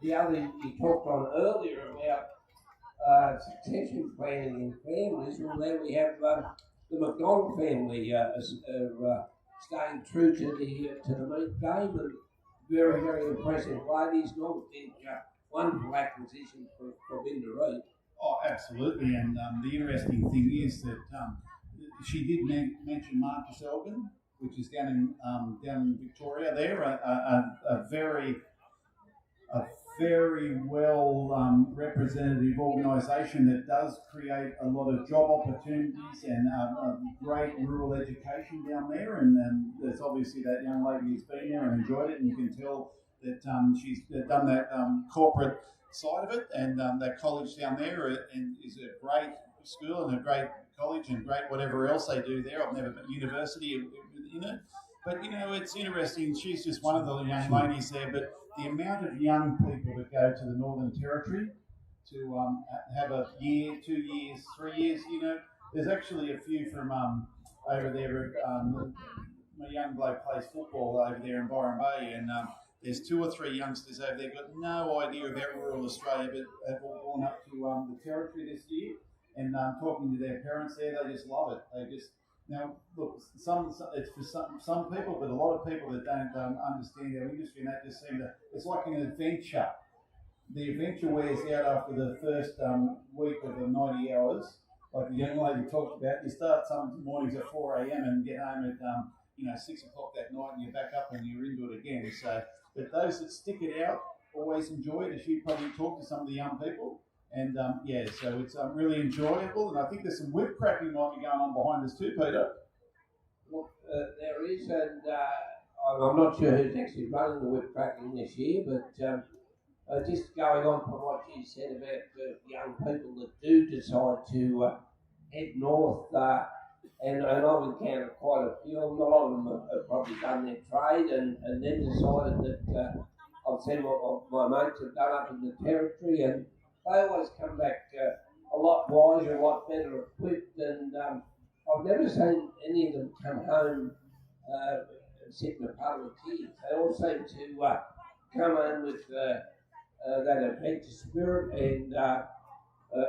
[SPEAKER 3] the other you talked on earlier about succession planning in families. Well, there we have the McDonald family staying true to the meat game, and very, very impressive ladies. And I think wonderful acquisition for Binderee.
[SPEAKER 1] Oh, absolutely. And the interesting thing is that she did mention Marcus Elgin, which is down in Victoria. There, a very well representative organisation that does create a lot of job opportunities and great rural education down there. And there's obviously that young lady who's been there and enjoyed it, and you can tell that she's done that corporate side of it. And that college down there is a great school and a great college and great whatever else they do there. I've never been university in it. But, you know, it's interesting. She's just one of the young ladies there. But the amount of young people that go to the Northern Territory to have a year, 2 years, 3 years, you know, there's actually a few from over there. My young bloke plays football over there in Byron Bay, and there's 2 or 3 youngsters over there got no idea about rural Australia, but have all gone up to the Territory this year. And talking to their parents there, they just love it. They just now look. It's for some people, but a lot of people that don't understand our industry, and that just seem to. It's like an adventure. The adventure wears out after the first week of the 90 hours. Like the young lady talked about, you start some mornings at 4 a.m. and get home at 6 o'clock that night, and you're back up and you're into it again. So, but those that stick it out always enjoy it. As you probably talk to some of the young people. And so it's really enjoyable, and I think there's some whip cracking might be going on behind us too, Peter.
[SPEAKER 3] Look, there is, and I'm not sure who's actually running the whip cracking this year, but just going on from what you said about young people that do decide to head north, and I've encountered quite a few. A lot of them have probably done their trade and then decided that I've seen what my mates have done up in the Territory, and they always come back a lot wiser, a lot better equipped, and I've never seen any of them come home and sit in a puddle of tears. They all seem to come home with that adventure spirit, and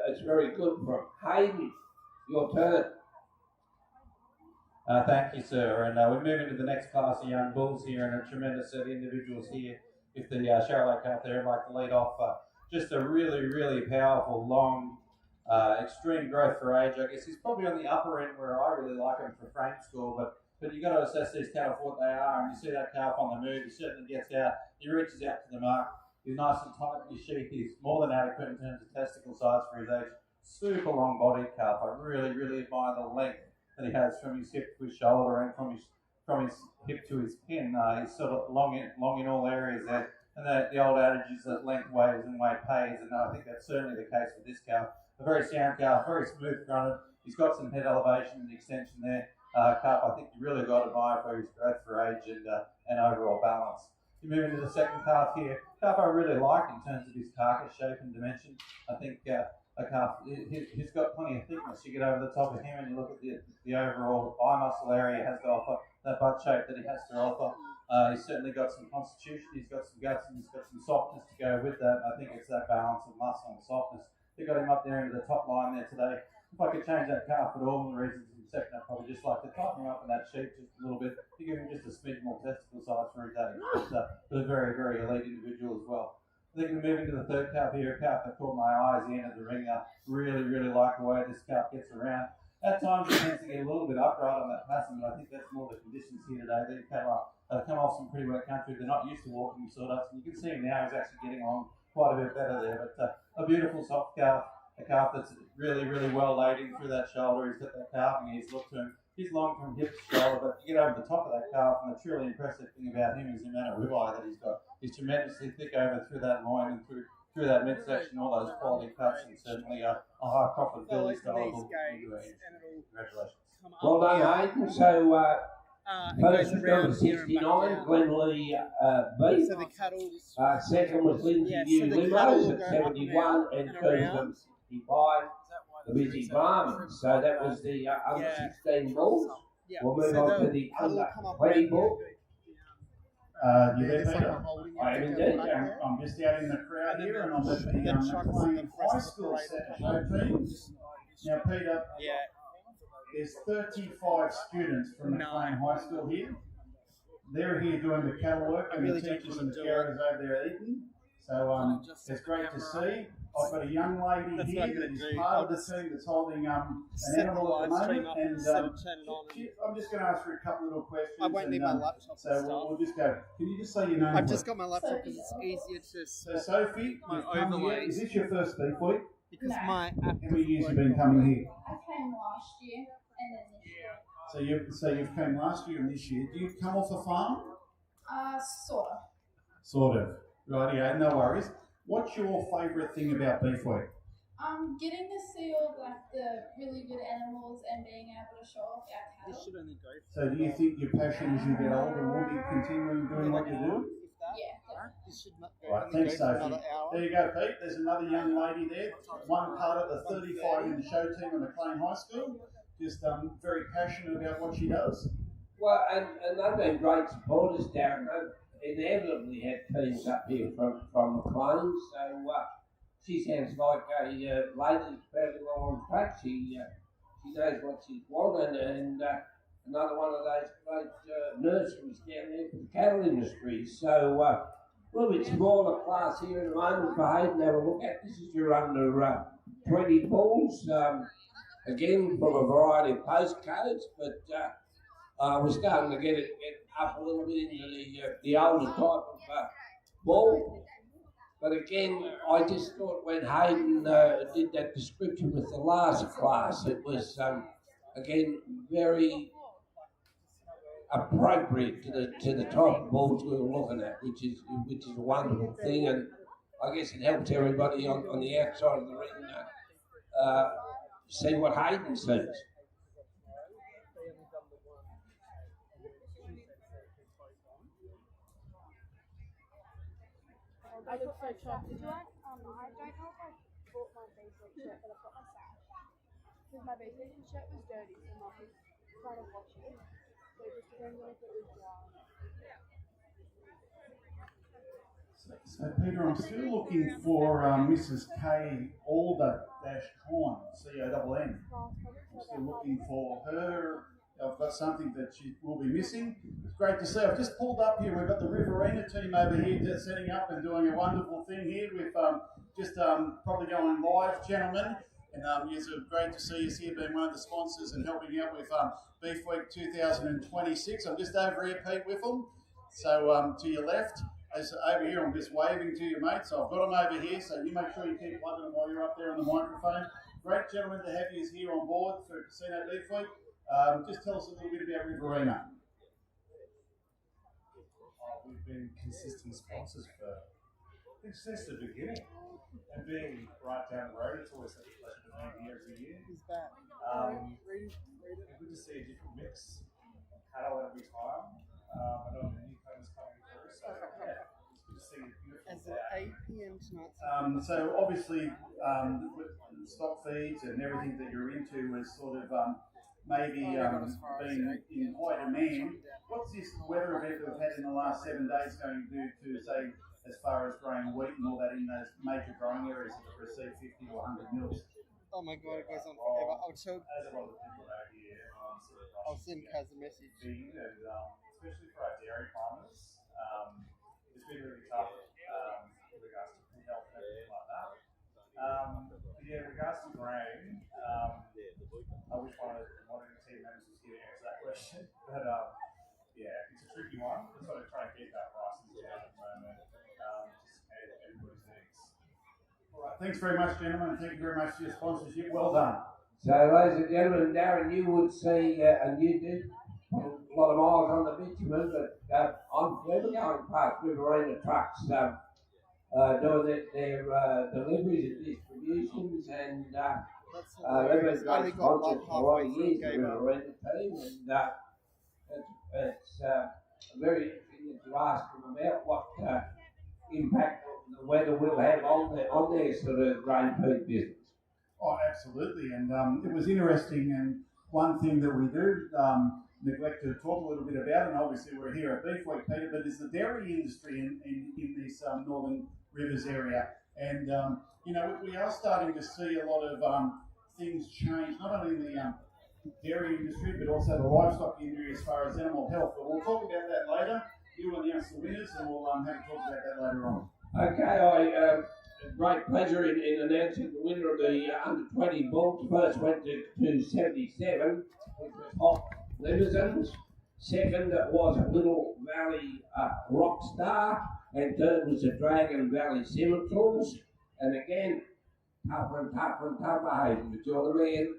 [SPEAKER 3] it's very good for them. Hayden, your turn.
[SPEAKER 11] Thank you, sir. And we're moving to the next class of young bulls here, and a tremendous set of individuals here. If the Charolais Cup there, I'd like to lead off. Just a really, really powerful, long, extreme growth for age. I guess he's probably on the upper end where I really like him for frame score, but you got to assess these cattle for what they are, and you see that calf on the move. He certainly gets out. He reaches out to the mark. He's nice and tight in his sheath. He's more than adequate in terms of testicle size for his age. Super long-bodied calf. I really, really admire the length that he has from his hip to his shoulder and from his hip to his pin. He's sort of long in all areas there. And the old adage is that length weighs and weight pays, and I think that's certainly the case with this calf. A very sound calf, very smooth fronted. He's got some head elevation and extension there. Calf, I think you really got to admire for his growth for age and overall balance. You move into the second calf here. Calf I really like in terms of his carcass shape and dimension. I think a calf, he's got plenty of thickness. You get over the top of him and you look at the overall eye muscle area he has to offer, that butt shape that he has to offer. He's certainly got some constitution, he's got some guts, and he's got some softness to go with that. I think it's that balance of muscle and softness. They got him up there into the top line there today. If I could change that calf at all, the reasons in a second, I'd probably just like to tighten him up in that sheep just a little bit to give him just a smidge more testicle size for his age. But a very, very elite individual as well. I think we're moving to the third calf here, a calf that caught my eyes in at the ringer. Really, really like the way this calf gets around. At times it tends to get a little bit upright on that passing, but I think that's more the conditions here today. They've come off some pretty wet country. They're not used to walking sawdust, and you can see him now. He's actually getting along quite a bit better there. But a beautiful soft calf, a calf that's really, really well laid in through that shoulder. He's got that calving ease look to him. He's long from hip to shoulder, but you get over the top of that calf, and the truly impressive thing about him is the amount of ribeye that he's got. He's tremendously thick over through that loin and through that midsection, all those quality cuts, and certainly a high profitability style. Congratulations.
[SPEAKER 3] Well done, Hayden. So, first was number 69, Glenn Lee Beef. Second was Lindsay New Limos at 71, and third was 65, the Busy Barman. So that was the under 16 bulls. We'll move on to the under 20 bull.
[SPEAKER 1] You there, Peter? I am indeed. I'm just out in the crowd here, and I'm at the McLean High School show team. Now, Peter, there's 35 students from McLean High School here. They're here doing the cattle work, and the teachers and the carers over there at Eton. So it's great to see. I've got a young lady here that is part of the team that's holding an animal at the moment, and I'm just going to ask her a couple little questions.
[SPEAKER 6] I won't need my laptop.
[SPEAKER 1] So we'll just go. Can you just say your name?
[SPEAKER 6] I've
[SPEAKER 1] please?
[SPEAKER 6] just got my laptop because it's easier to
[SPEAKER 1] So Sophie,
[SPEAKER 6] my
[SPEAKER 1] you've come here.
[SPEAKER 6] overlays.
[SPEAKER 1] Is this your first beef week?
[SPEAKER 6] because
[SPEAKER 7] No.
[SPEAKER 6] my app
[SPEAKER 1] How many
[SPEAKER 6] doesn't
[SPEAKER 1] years
[SPEAKER 6] work
[SPEAKER 1] have you been coming here?
[SPEAKER 7] I came last year and then this year.
[SPEAKER 1] So you've come last year and this year. Do you come off a farm?
[SPEAKER 7] Sort of.
[SPEAKER 1] Sort of. Right, yeah, no worries. What's your favourite thing about beef week?
[SPEAKER 7] Getting to see all the really good animals and being able to show off our
[SPEAKER 6] This
[SPEAKER 7] cattle.
[SPEAKER 6] should only go.
[SPEAKER 1] So do you think your passion as you get older will be continuing doing what you do?
[SPEAKER 7] Yeah.
[SPEAKER 6] This should not go.
[SPEAKER 1] Right,
[SPEAKER 6] only
[SPEAKER 1] thanks,
[SPEAKER 6] go for
[SPEAKER 1] Sophie.
[SPEAKER 6] another hour.
[SPEAKER 1] There you go, Pete. There's another young lady there. One part of the 35 in the show team at McLean High School. Just very passionate about what she does.
[SPEAKER 3] Well, and they've been great supporters, Darren. They've inevitably had teams up here from McLean, so she sounds like a lady that's fairly well on track. She knows what she's wanting, and another one of those great nurseries down there for the cattle industry. So a little bit smaller class here at the moment for Hayden to have a look at. This is your under 20 bulls, again from a variety of postcodes, but we're starting to get up a little bit into the older type of bull. But again, I just thought when Hayden did that description with the last class, it was again very appropriate to the type of bulls we were looking at, which is a wonderful thing, and I guess it helps everybody on the outside of the ring see what Hayden sees.
[SPEAKER 10] I look so chuffed. Did you like, I don't know if I bought my basic shirt, but I've got my sash. Because my basic shirt was dirty, so Mum was trying to wash it. So just wondering if it was dry.
[SPEAKER 1] So Peter, I'm still looking for Mrs. K Alder-Corn, C-O-N-N. I'm still looking for her. I've got something that she will be missing. It's great to see. I've just pulled up here. We've got the Riverina team over here just setting up and doing a wonderful thing here with probably going live, gentlemen. And it's great to see us here being one of the sponsors and helping out with Beef Week 2026. I'm just over here, Pete, with them. So to your left, as over here, I'm just waving to you, mate. So I've got them over here. So you make sure you keep plugging them while you're up there on the microphone. Great, gentlemen, to have you here on board for Casino Beef Week. Just tell us a little bit about Riverina.
[SPEAKER 12] We've been consistent sponsors since the beginning, and being right down the road, it's always such a pleasure to be here every year.
[SPEAKER 6] Is that?
[SPEAKER 12] Good to see a different mix of cattle every time. I know the newcomers coming through, so yeah, it's good to see a beautiful
[SPEAKER 6] As at 8 p.m. tonight.
[SPEAKER 1] So obviously, stock feeds and everything that you're into is sort of maybe been in high demand. What's this weather event that we've had in the last 7 days going to do to, say, as far as growing wheat and all that in those major growing areas that have received 50 to 100 mils?
[SPEAKER 6] Oh my god, it goes on forever. I'll tell.
[SPEAKER 12] As a lot of people out here,
[SPEAKER 6] I'll send Kaz a message.
[SPEAKER 12] And, especially for our dairy farmers, it's been really tough in regards to food health and everything like that. But yeah, in regards to grain, I wish one of the team members was here to answer that question. But yeah, it's a tricky one. We're sort of trying to keep our prices down at the moment, just to meet everybody's needs.
[SPEAKER 1] All right, thanks very much, gentlemen. Thank you very much for your sponsorship. Well done.
[SPEAKER 3] So, ladies and gentlemen, Darren, you would see, and you did, a lot of miles on the bitumen, but I'm never going past Riverina trucks doing their deliveries and distributions, and they've been great sponsors for a lot of years, the Riverina team, and it's very interesting to ask them about what impact the weather will have on their sort of grain feed business.
[SPEAKER 1] Oh, absolutely. And it was interesting. And one thing that we do neglect to talk a little bit about, and obviously we're here at Beef Week, Peter, but is the dairy industry in this Northern Rivers area. And, we are starting to see a lot of things change, not only in the dairy industry, but also the livestock industry as far as animal health. But we'll talk about that later. You will announce the winners, and we'll have to talk about that later on.
[SPEAKER 3] Okay, I great pleasure in announcing the winner of the under 20 bulls. First went to 77, which was Hot Limousines. Second was a Little Valley Rockstar, and third was the Dragon Valley Scimitars. And again, tougher and tougher and tougher, Hayden, but you're the man.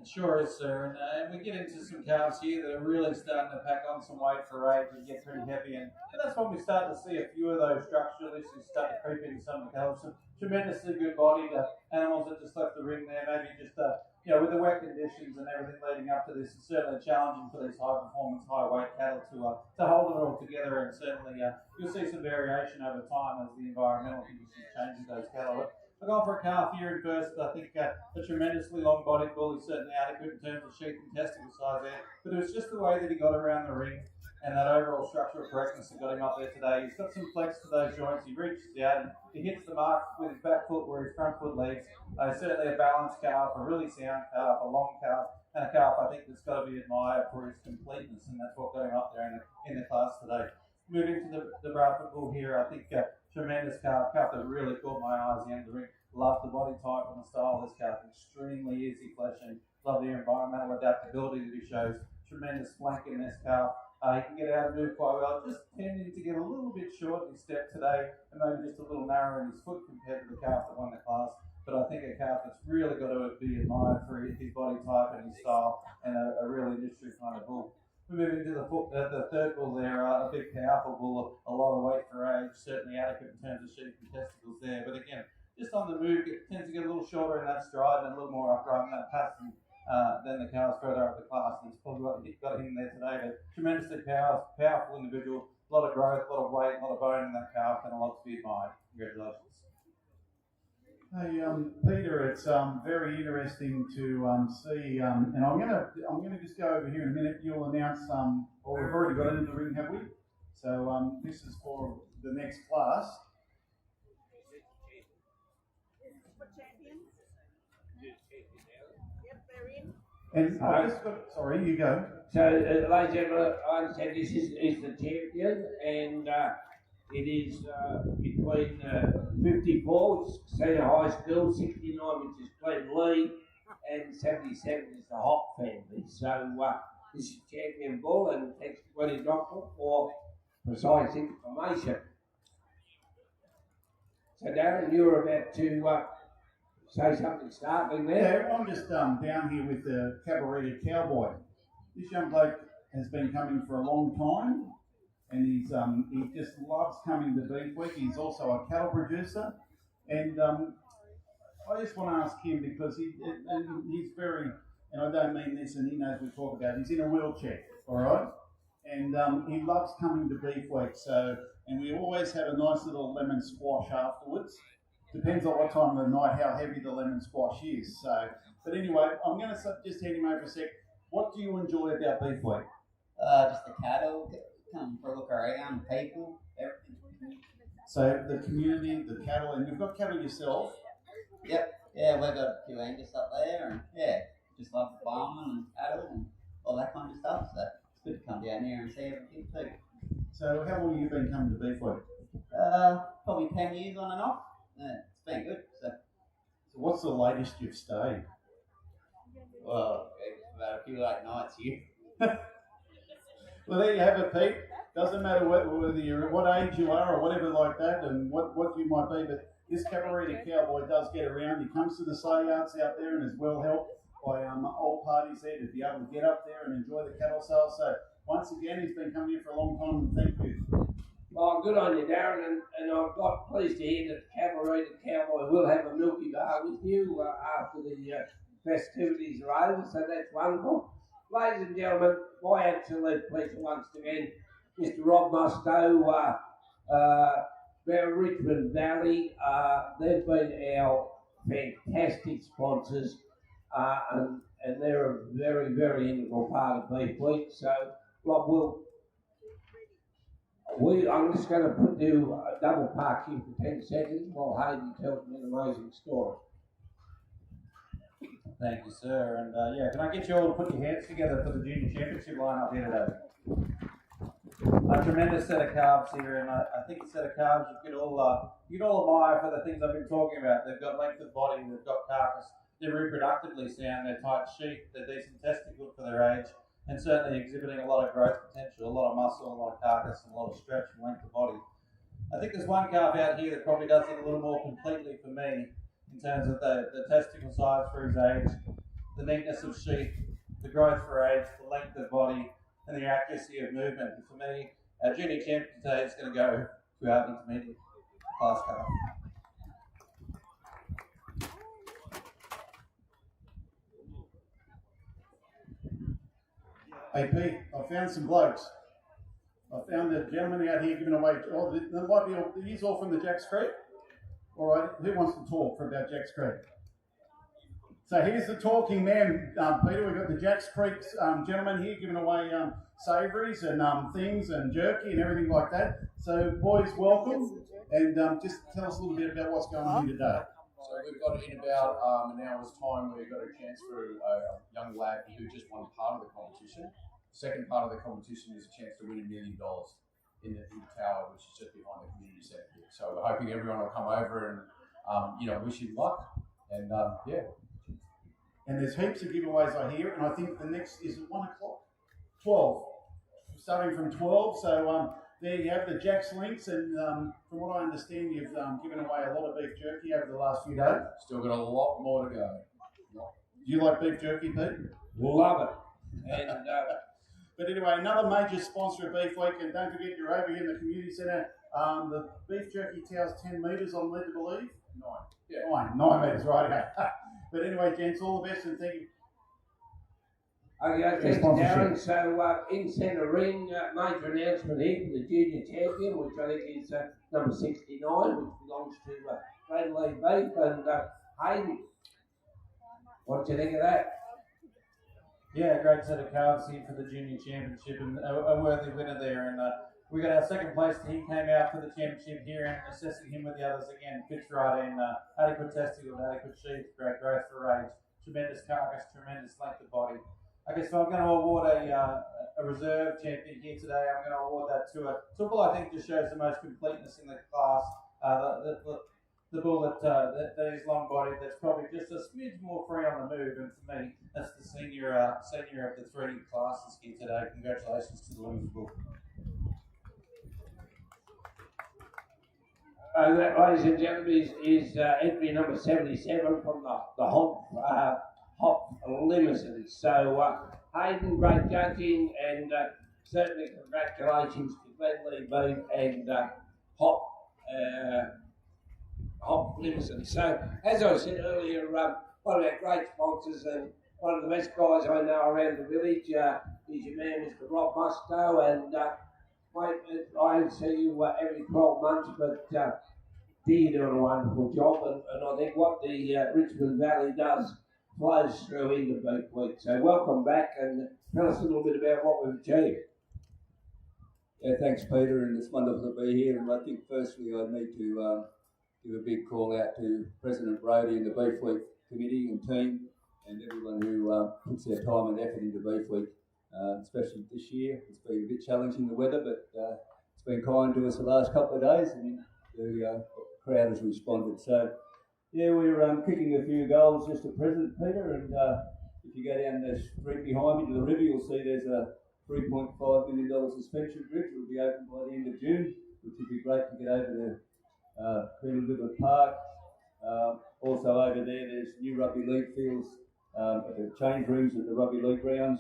[SPEAKER 11] It sure is, sir. And we get into some calves here that are really starting to pack on some weight for age and get pretty heavy. And that's when we start to see a few of those structural issues start to creep into some of the calves. Some tremendously good bodied animals that just left the ring there, maybe just, with the wet conditions and everything leading up to this, it's certainly challenging for these high performance, high weight cattle to hold it all together. And certainly you'll see some variation over time as the environmental conditions change with those cattle. I've gone for a calf here in first. I think a tremendously long-bodied bull is certainly adequate in terms of sheath and testicle size there. But it was just the way that he got around the ring and that overall structural correctness that got him up there today. He's got some flex to those joints. He reaches out and he hits the mark with his back foot where his front foot leads. Certainly a balanced calf, a really sound calf, a long calf, and a calf I think that's got to be admired for his completeness, and that's what got him up there in the class today. Moving to the Bradford bull here, I think tremendous calf that really caught my eye as the end of the ring. Love the body type and the style of this calf. Extremely easy fleshing. Love the environmental adaptability that he shows. Tremendous flank in this calf. He can get out and move quite well. Just tending to get a little bit short in his step today and maybe just a little narrow in his foot compared to the calf that won the class. But I think a calf that's really got to be admired for his body type and his style, and a real industry kind of bull. We're moving to the third bull there, a big powerful bull, a lot of weight for age, certainly adequate in terms of sheath and testicles there. But again, just on the move, it tends to get a little shorter in that stride and a little more upright in that pattern than the cows further up the class. And it's probably what got him there today. But tremendously powerful individual, a lot of growth, a lot of weight, a lot of bone in that calf, and a lot to be admired. Congratulations.
[SPEAKER 1] Hey, Peter, it's very interesting to see, and I'm gonna just go over here in a minute. You'll announce, or we've already got it in the ring, have we? So this is for the next class. And I just got, sorry, you go.
[SPEAKER 3] So, ladies and gentlemen, I understand this is the champion, and it is between 54, which is Senior High School, 69, which is Glen Lee, and 77 is the Hop family. So, this is champion bull, and thanks to Glennie Doctor for precise information. So, Darren, you were about to say something startling there.
[SPEAKER 1] Yeah, I'm just down here with the Cabarita Cowboy. This young bloke has been coming for a long time, and he just loves coming to Beef Week. He's also a cattle producer, and I just want to ask him because he's very, and I don't mean this, and he knows we talk about. He's in a wheelchair, all right, and he loves coming to Beef Week. So, and we always have a nice little lemon squash afterwards. Depends on what time of the night, how heavy the lemon squash is. So, but anyway, I'm going to just hand him over a sec. What do you enjoy about Beef Week?
[SPEAKER 13] Just the cattle, come for a look around, people, everything.
[SPEAKER 1] So the community, the cattle, and you've got cattle yourself.
[SPEAKER 13] Yep, yeah, we've got a few Angus up there, and yeah, just love the farming and cattle and all that kind of stuff. So it's good to come down here and see everything too.
[SPEAKER 1] So how long have you been coming to Beef Week?
[SPEAKER 13] Probably 10 years on and off. Yeah, it's been good. So
[SPEAKER 1] what's the latest you've stayed?
[SPEAKER 13] Well, it's about a few late nights here.
[SPEAKER 1] Well, there you have it, Pete. Doesn't matter whether you're what age you are or whatever like that, and what you might be, but this Cabarita Cowboy does get around. He comes to the sale yards out there and is well helped by all parties there to be able to get up there and enjoy the cattle sales. So once again, he's been coming here for a long time, and thank you.
[SPEAKER 3] Well, good on you, Darren, and I'm quite pleased to hear that Cabarita Cowboy will have a milky bar with you after the festivities are over, so that's wonderful. Ladies and gentlemen, my absolute pleasure once again, Mr. Rob Mustoe, Richmond Valley, they've been our fantastic sponsors, and they're a very, very integral part of Beef Week. So, Rob, I'm just going to do a double park here for 10 seconds while Hayden tells me an amazing story.
[SPEAKER 11] Thank you, sir. And yeah, can I get you all to put your hands together for the Junior Championship lineup here today? A tremendous set of calves here, and I think a set of calves you can all admire for the things I've been talking about. They've got length of body, they've got carcass, they're reproductively sound, they're tight sheep, they're decent testicle for their age, and certainly exhibiting a lot of growth potential, a lot of muscle, a lot of carcass, and a lot of stretch and length of body. I think there's one calf out here that probably does it a little more completely for me in terms of the testicle size for his age, the neatness of sheep, the growth for age, the length of body, and the accuracy of movement. And for me, our junior champion today is going to go to our intermediate class calf.
[SPEAKER 1] Hey Pete, I found some blokes. I found the gentleman out here giving away. Oh, there might be. He's all from the Jacks Creek. All right, who wants to talk for about Jacks Creek? So here's the talking man, Peter. We've got the Jacks Creek gentleman here giving away savouries and things and jerky and everything like that. So boys, welcome, and just tell us a little bit about what's going on here today.
[SPEAKER 14] So we've got in about an hour's time, we've got a chance for a young lad who just won part of the competition. Second part of the competition is a chance to win $1 million in the tower, which is just behind the community centre here. So we're hoping everyone will come over and wish him luck. And yeah.
[SPEAKER 1] And there's heaps of giveaways I hear, and I think the next is at 1 o'clock, 12, starting from 12. So there you have the Jacks links, and from what I understand, you've given away a lot of beef jerky over the last few days.
[SPEAKER 14] Still got a lot more to go.
[SPEAKER 1] Do you like beef jerky, Pete?
[SPEAKER 3] Love it. And
[SPEAKER 1] but anyway, another major sponsor of Beef Week, and don't forget you're over here in the community centre. The beef jerky tower's 10 metres, I'm led to believe.
[SPEAKER 14] 9. Yeah.
[SPEAKER 1] 9 metres, right? Okay. But anyway, gents, all the best, and thank you.
[SPEAKER 3] Okay, thanks, Darren. So, in centre ring, major announcement here for the junior champion, which I think is number 69, which belongs to Bradley Beef. And Hayden, what do you think of that?
[SPEAKER 11] Yeah, great set of calves here for the junior championship, and a worthy winner there. And we got our second place. He came out for the championship here, and assessing him with the others again, fits right in. Adequate testicle, adequate sheath, great growth for age, tremendous carcass, tremendous length of body. Okay, so I'm going to award a reserve champion here today. I'm going to award that to a bull I think just shows the most completeness in the class. The bull that is long bodied, that's probably just a smidge more free on the move, and for me, that's the senior of the 3 classes here today. Congratulations to the Lewis bull.
[SPEAKER 3] That, ladies and gentlemen, is entry number 77 from the Hop Limousine. So, Hayden, great judging, and certainly congratulations to Glenlee Beef and Hop Limousine. So, as I said earlier, one of our great sponsors and one of the best guys I know around the village is your man, Mr. Rob Musto, and mate, I see you every 12 months, but you're doing a wonderful job, and I think what the Richmond Valley does flows through into Beef Week. So welcome back, and tell us a little bit about what we've achieved.
[SPEAKER 15] Yeah, thanks Peter, and it's wonderful to be here. And I think firstly I need to give a big call out to President Brody and the Beef Week committee and team, and everyone who puts their time and effort into Beef Week, especially this year. It's been a bit challenging, the weather, but it's been kind to us the last couple of days, and the crowd has responded. So yeah, we're kicking a few goals just at present, Peter, and if you go down the street behind me to the river, you'll see there's a $3.5 million suspension bridge. It will be open by the end of June, which would be great to get over to Queen River Park. Also over there's new rugby league fields at the change rooms at the rugby league grounds.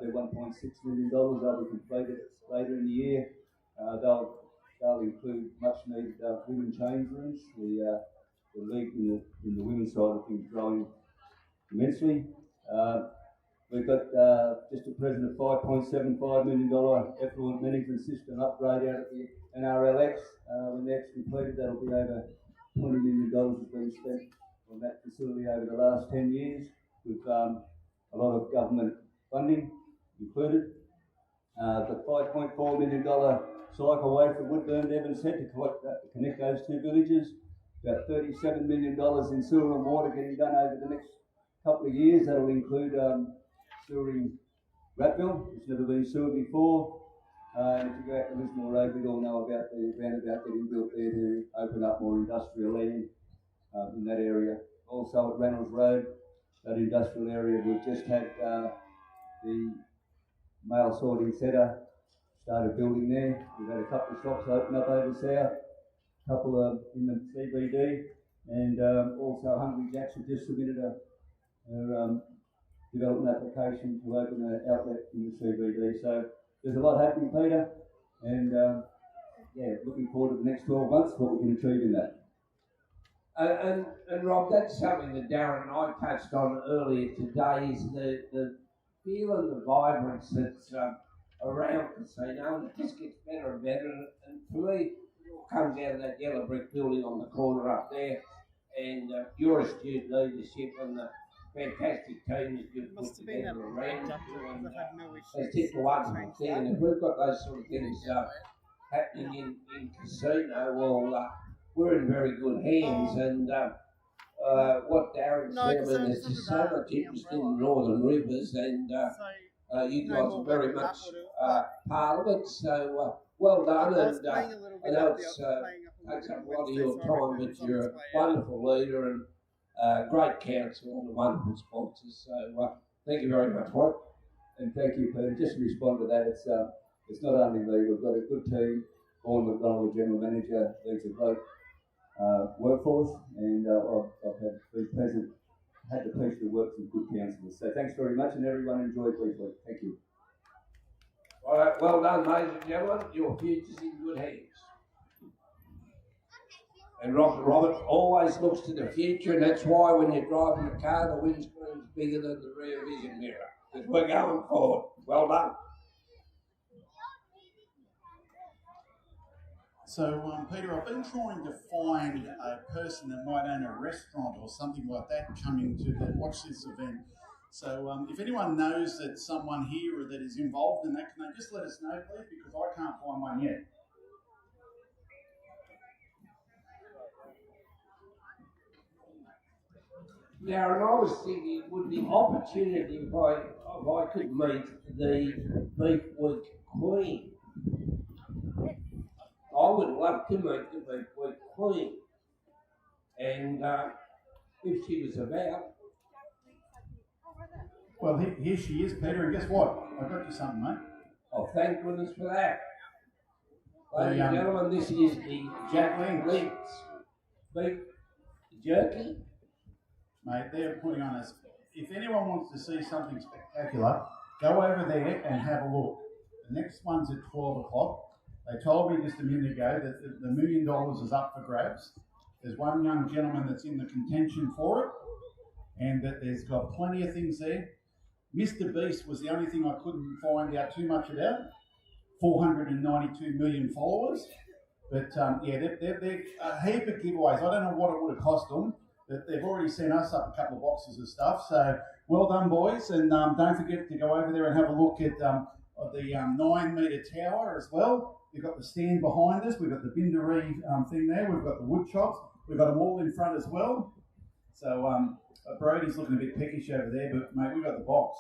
[SPEAKER 15] They're $1.6 million. They'll be completed later in the year. They'll include much needed women change rooms. The league in the women's side of things growing immensely. We've got just a present of $5.75 million effluent management system upgrade out at the NRLX. When that's completed, that'll be over $20 million has been spent on that facility over the last 10 years, with a lot of government funding included. The $5.4 million cycleway from Woodburn to Evans Head to connect those two villages. About $37 million in sewer and water getting done over the next couple of years. That'll include sewering Ratville, it's never been sewered before. And if you go out to Lismore Road, we all know about the roundabout getting built there to open up more industrial land in that area. Also at Reynolds Road, that industrial area, we've just had the mail sorting centre started building there. We've had a couple of shops open up over south, a couple of in the CBD, and also Hungry Jack's have just submitted a development application to open an outlet in the CBD. So there's a lot happening, Peter, and yeah, looking forward to the next 12 months, what we can achieve in that.
[SPEAKER 3] And Rob, that's something that Darren and I touched on earlier today, is the feel and the vibrance that's around casino, and it just gets better and better. And for me, it all comes out of that yellow brick building on the corner up there, and your astute leadership and the fantastic team that you've put together around you, and it's just a wonderful thing. And if we've got those sort of things happening in casino, well, we're in very good hands. And what Darren said, I mean, there's just so much interest in Northern Rivers, and you guys are very much part of it. So well done, and I know it's takes up a lot of your time, but you're a wonderful leader and great counsel and a wonderful sponsor. So thank you very much, Mike.
[SPEAKER 15] And thank you, Peter. Just to respond to that, it's not only me. We've got a good team. Vaughan McDonald, the general manager, leads a great workforce, and I've had the pleasure to work with good counsellors. So thanks very much, and everyone enjoyed briefly. Thank you.
[SPEAKER 3] All right, well done, ladies and gentlemen. Your future's in good hands. And Robert always looks to the future, and that's why when you're driving a car, the windscreen's bigger than the rear vision mirror, because we're going forward. Well done.
[SPEAKER 1] So, Peter, I've been trying to find a person that might own a restaurant or something like that coming to watch this event. So, if anyone knows that someone here or that is involved in that, can they just let us know, please? Because I can't find one yet.
[SPEAKER 3] Now, and I was thinking it would be an opportunity if I could meet the Beef Week Queen. I would love to meet the Beef Week Queen. And if she was about.
[SPEAKER 1] Well, here she is, Peter, and guess what? I got you something, mate.
[SPEAKER 3] Oh, thank goodness for that. Ladies and gentlemen, this is the Jack Links beef jerky.
[SPEAKER 1] Mate, they're putting on us. If anyone wants to see something spectacular, go over there and have a look. The next one's at 12 o'clock. They told me just a minute ago that the $1 million is up for grabs. There's one young gentleman that's in the contention for it, and that there's got plenty of things there. Mr. Beast was the only thing I couldn't find out too much about. 492 million followers. But yeah, they're a heap of giveaways. I don't know what it would have cost them, but they've already sent us up a couple of boxes of stuff. So well done, boys. And don't forget to go over there and have a look at the 9-metre tower as well. We've got the stand behind us. We've got the Bindaree thing there. We've got the wood chops. We've got them all in front as well. So Brody's looking a bit peckish over there, but mate, we've got the box.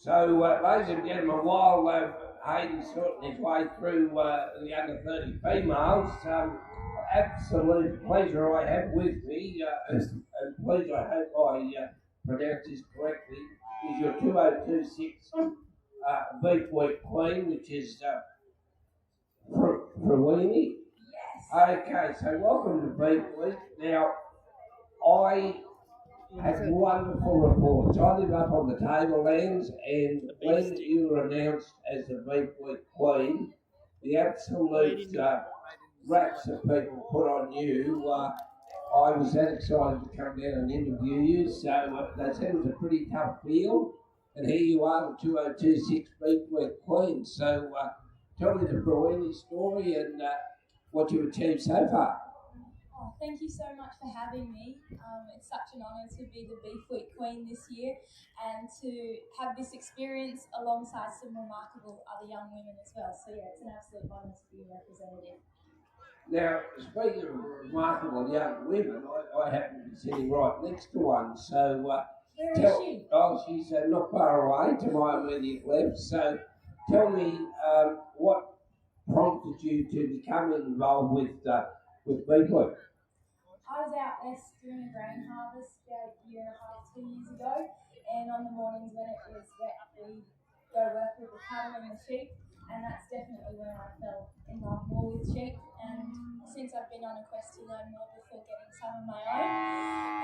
[SPEAKER 3] So, ladies and gentlemen, while Hayden's sorting his way through the under 30 females, absolute pleasure I have with me, and please, I hope I pronounce this correctly, is your 2026 Beef Week Queen, which is Prawini. Yes. Okay, so welcome to Beef Week. Now, I had wonderful reports. I live up on the Tablelands, and when you were announced as the Beef Week Queen, the absolute raps that people put on you, I was that excited to come down and interview you, so they said it was a pretty tough field, and here you are, the 2026 Beef Week Queen. So tell me the Brawini story and what you've achieved so far.
[SPEAKER 10] Oh, thank you so much for having me. It's such an honour to be the Beef Week Queen this year and to have this experience alongside some remarkable other young women as well. So yeah, it's an absolute honour to be representative.
[SPEAKER 3] Now, speaking of remarkable young women, I happen to be sitting right next to one. So
[SPEAKER 10] where is she?
[SPEAKER 3] Oh, she's not far away, to my immediate left. So tell me what prompted you to become involved with Beef Week?
[SPEAKER 10] I was out west doing a grain harvest about a year and a half, 2 years ago, and on the mornings when it was wet, we go work with the cattle and the sheep, and that's definitely when I fell in love more with sheep. And since I've been on a quest to learn more before getting some of my own,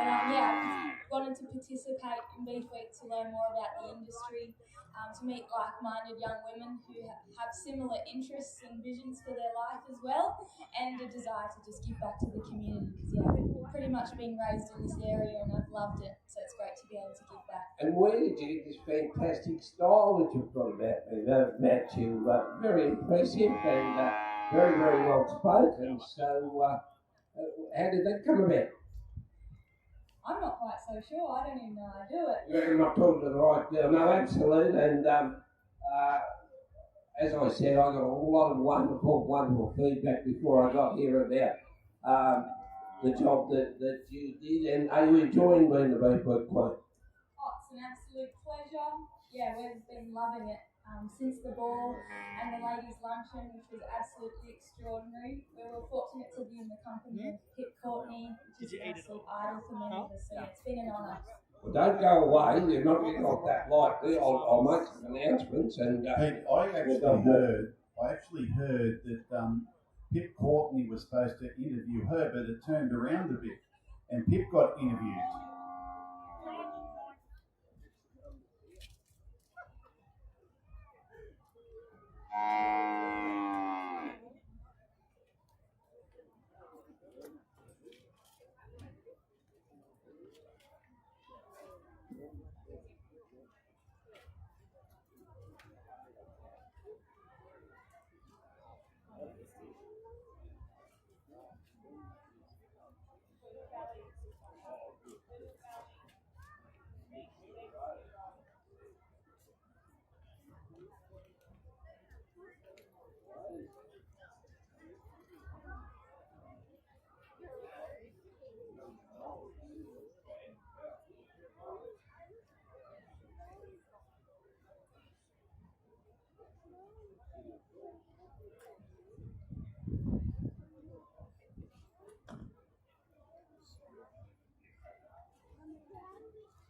[SPEAKER 10] but yeah, I wanted to participate in Beef Week to learn more about the industry, to meet like-minded young women who have similar interests and visions for their life as well, and a desire to just give back to the community, because yeah, I've pretty much been raised in this area and I've loved it, so it's great to be able to give back.
[SPEAKER 3] And where did you get this fantastic style that you've got about you? Very impressive and very, very well spoken. So how did that come about?
[SPEAKER 10] I'm not quite so sure. I don't even know how to do it.
[SPEAKER 3] You're not talking to the right girl. No, absolutely. And as I said, I got a lot of wonderful feedback before I got here about the job that you did. And are you enjoying being the Beef Week Queen?
[SPEAKER 10] Oh, it's an absolute pleasure. Yeah, we've been loving it since the ball and the ladies' luncheon, which was absolutely extraordinary. We were fortunate to be in the company of Pip Courtney, which is an absolute idol for many of us, so it's been an honour.
[SPEAKER 3] Well, don't go away. You're not getting off that lightly. I'll make some announcements. And
[SPEAKER 1] Pete, I actually heard that Pip Courtney was supposed to interview her, but it turned around a bit, and Pip got interviewed.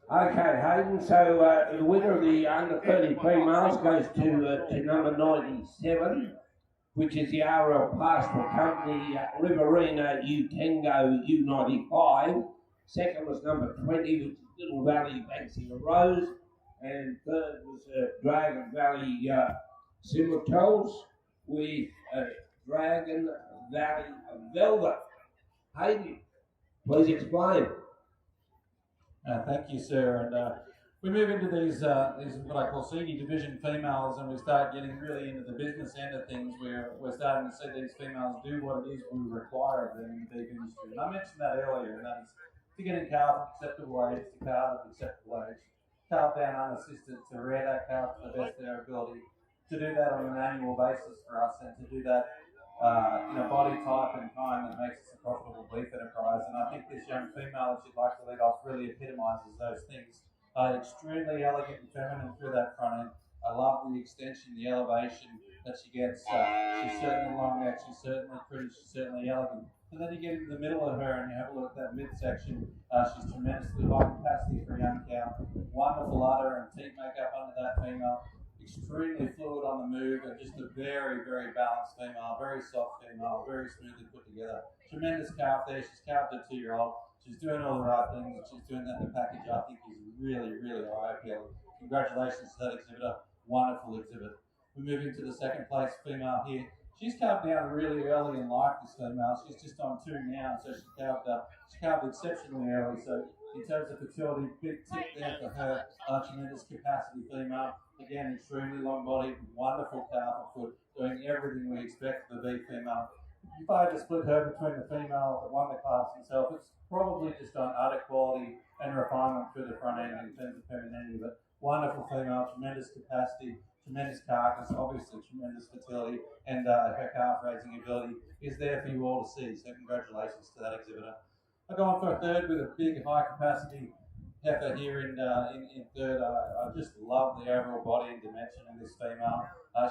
[SPEAKER 3] Okay, Hayden, so the winner of the under 30 females goes to number 97, which is the RL Pastoral Company Riverina U Tango U95. Second was number 20, which is Little Valley Banksia Rose. And third was Dragon Valley Simultols with Dragon Valley Velvet. Hayden, please explain.
[SPEAKER 5] Thank you, sir. And we move into these what I call senior division females, and we start getting really into the business end of things. We're starting to see these females do what it is we require of them in the beef industry. And I mentioned that earlier, and that is to get in calf at acceptable age, to calf at acceptable age, calf down unassisted, to rear that calf to the best of their ability, to do that on an annual basis for us, and to do that in a body type and kind that makes us a profitable beef enterprise. And I think this young female that you'd like to lead off really epitomises those things. Extremely elegant and feminine through that front end. I love the extension, the elevation that she gets. She's certainly long neck, she's certainly pretty, she's certainly elegant. And then you get into the middle of her and you have a look at that midsection. She's tremendously high capacity for a young cow. Wonderful udder and teeth makeup under that female. Extremely fluid on the
[SPEAKER 11] on the move, and just a very, very balanced female, very soft female, very smoothly put together. Tremendous calf there. She's calved a 2-year-old. She's doing all the right things. She's doing that in the package. I think is really, really eye-appealing. Congratulations to that exhibitor. Wonderful exhibit. We're moving to the second place female here. She's calved down really early in life, this female. She's just on 2 now, so she calved exceptionally early. So in terms of fertility, big tip there for her. Tremendous capacity female. Again, extremely long body, wonderful calf and foot, doing everything we expect of the B female. If I had to split her between the female that won the class himself, it's probably just on udder quality and refinement through the front end in terms of femininity, but wonderful female, tremendous capacity, tremendous carcass, obviously tremendous fertility, and her calf raising ability is there for you all to see. So congratulations to that exhibitor. I go on for a third with a big high capacity heifer here in third. I just love the overall body and dimension of this female.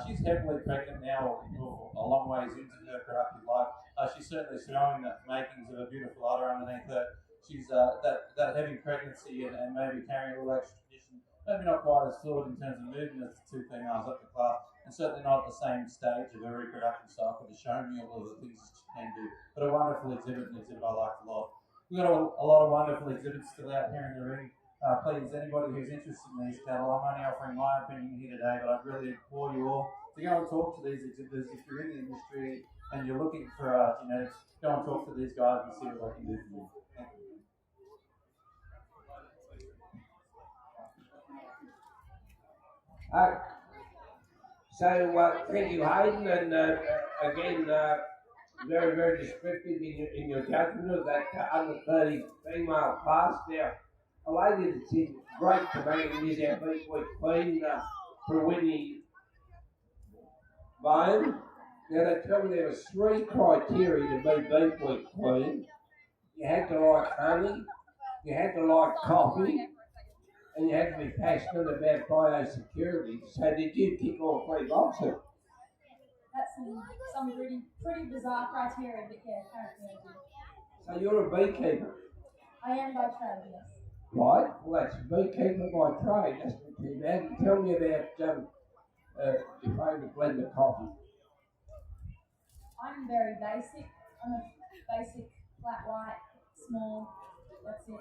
[SPEAKER 11] She's heavily pregnant now, or a long ways into her productive life. She's certainly showing the makings of a beautiful udder underneath her. She's that heavy pregnancy and maybe carrying a little extra tradition. Maybe not quite as fluid in terms of movement as the 2 females up the class, and certainly not at the same stage of her reproductive cycle to show me all of the things that she can do. But a wonderful exhibit, an exhibit I like a lot. We've got a lot of wonderful exhibits still out here in the ring. Please, anybody who's interested in these cattle, I'm only offering my opinion here today, but I'd really implore you all to go and talk to these exhibitors. If you're in the industry and you're looking for genetics, go and talk to these guys and see what they can do for you. Thank you.
[SPEAKER 3] So thank you, Hayden, and again, very, very descriptive in your judgment of that under 30 female class. Now, a lady that's in great command is our Beefweek Queen, Prawini Bone. Now, they tell me there were 3 criteria to be Beefweek Queen. You had to like honey, you had to like coffee, and you had to be passionate about biosecurity. So did you tick all 3 boxes?
[SPEAKER 10] That's some pretty bizarre criteria, but yeah, apparently I do.
[SPEAKER 3] So you're a beekeeper?
[SPEAKER 10] I am by trade, yes.
[SPEAKER 3] Right, well that's beekeeper by trade, that's not too bad. Tell me about your favourite blend of coffee.
[SPEAKER 10] I'm very basic. I'm a basic, flat white, small, that's it.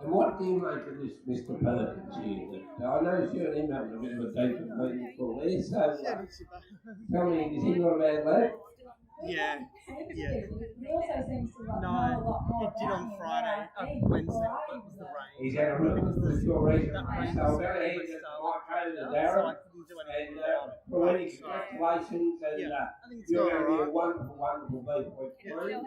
[SPEAKER 3] And what do you make of this Mr. Perkins here? I know you're in having a bit of a deeper meeting for there, so tell me, is he not a bad lad?
[SPEAKER 6] Yeah.
[SPEAKER 10] He also seems to know a lot more.
[SPEAKER 6] It did on Friday, Wednesday, but it was the rain.
[SPEAKER 3] He's had a real your reason. So I'm going to hand it to Darren. And Prawini, congratulations, and you're going to be a wonderful, wonderful beef.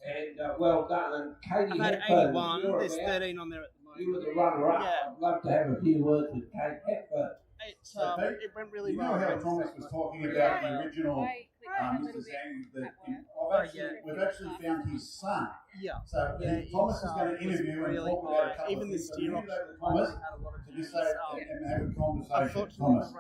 [SPEAKER 3] And well done. And Katie
[SPEAKER 6] I've had
[SPEAKER 3] Hepburn,
[SPEAKER 6] 81,
[SPEAKER 3] you're
[SPEAKER 6] there's
[SPEAKER 3] about,
[SPEAKER 6] 13 on there at the moment.
[SPEAKER 3] You were the runner-up.
[SPEAKER 6] Yeah.
[SPEAKER 3] I'd love to have a few words with Kate Hepburn.
[SPEAKER 6] It went really
[SPEAKER 1] You
[SPEAKER 6] well.
[SPEAKER 1] know how Thomas was talking about the original Mr. Zhang, we've actually found his son.
[SPEAKER 6] Yeah.
[SPEAKER 1] So Thomas is going to interview and talk about a couple
[SPEAKER 6] even
[SPEAKER 1] of
[SPEAKER 6] the
[SPEAKER 1] things. So
[SPEAKER 6] steer
[SPEAKER 1] you
[SPEAKER 6] option.
[SPEAKER 1] go to Thomas to just say and have a conversation. Thomas.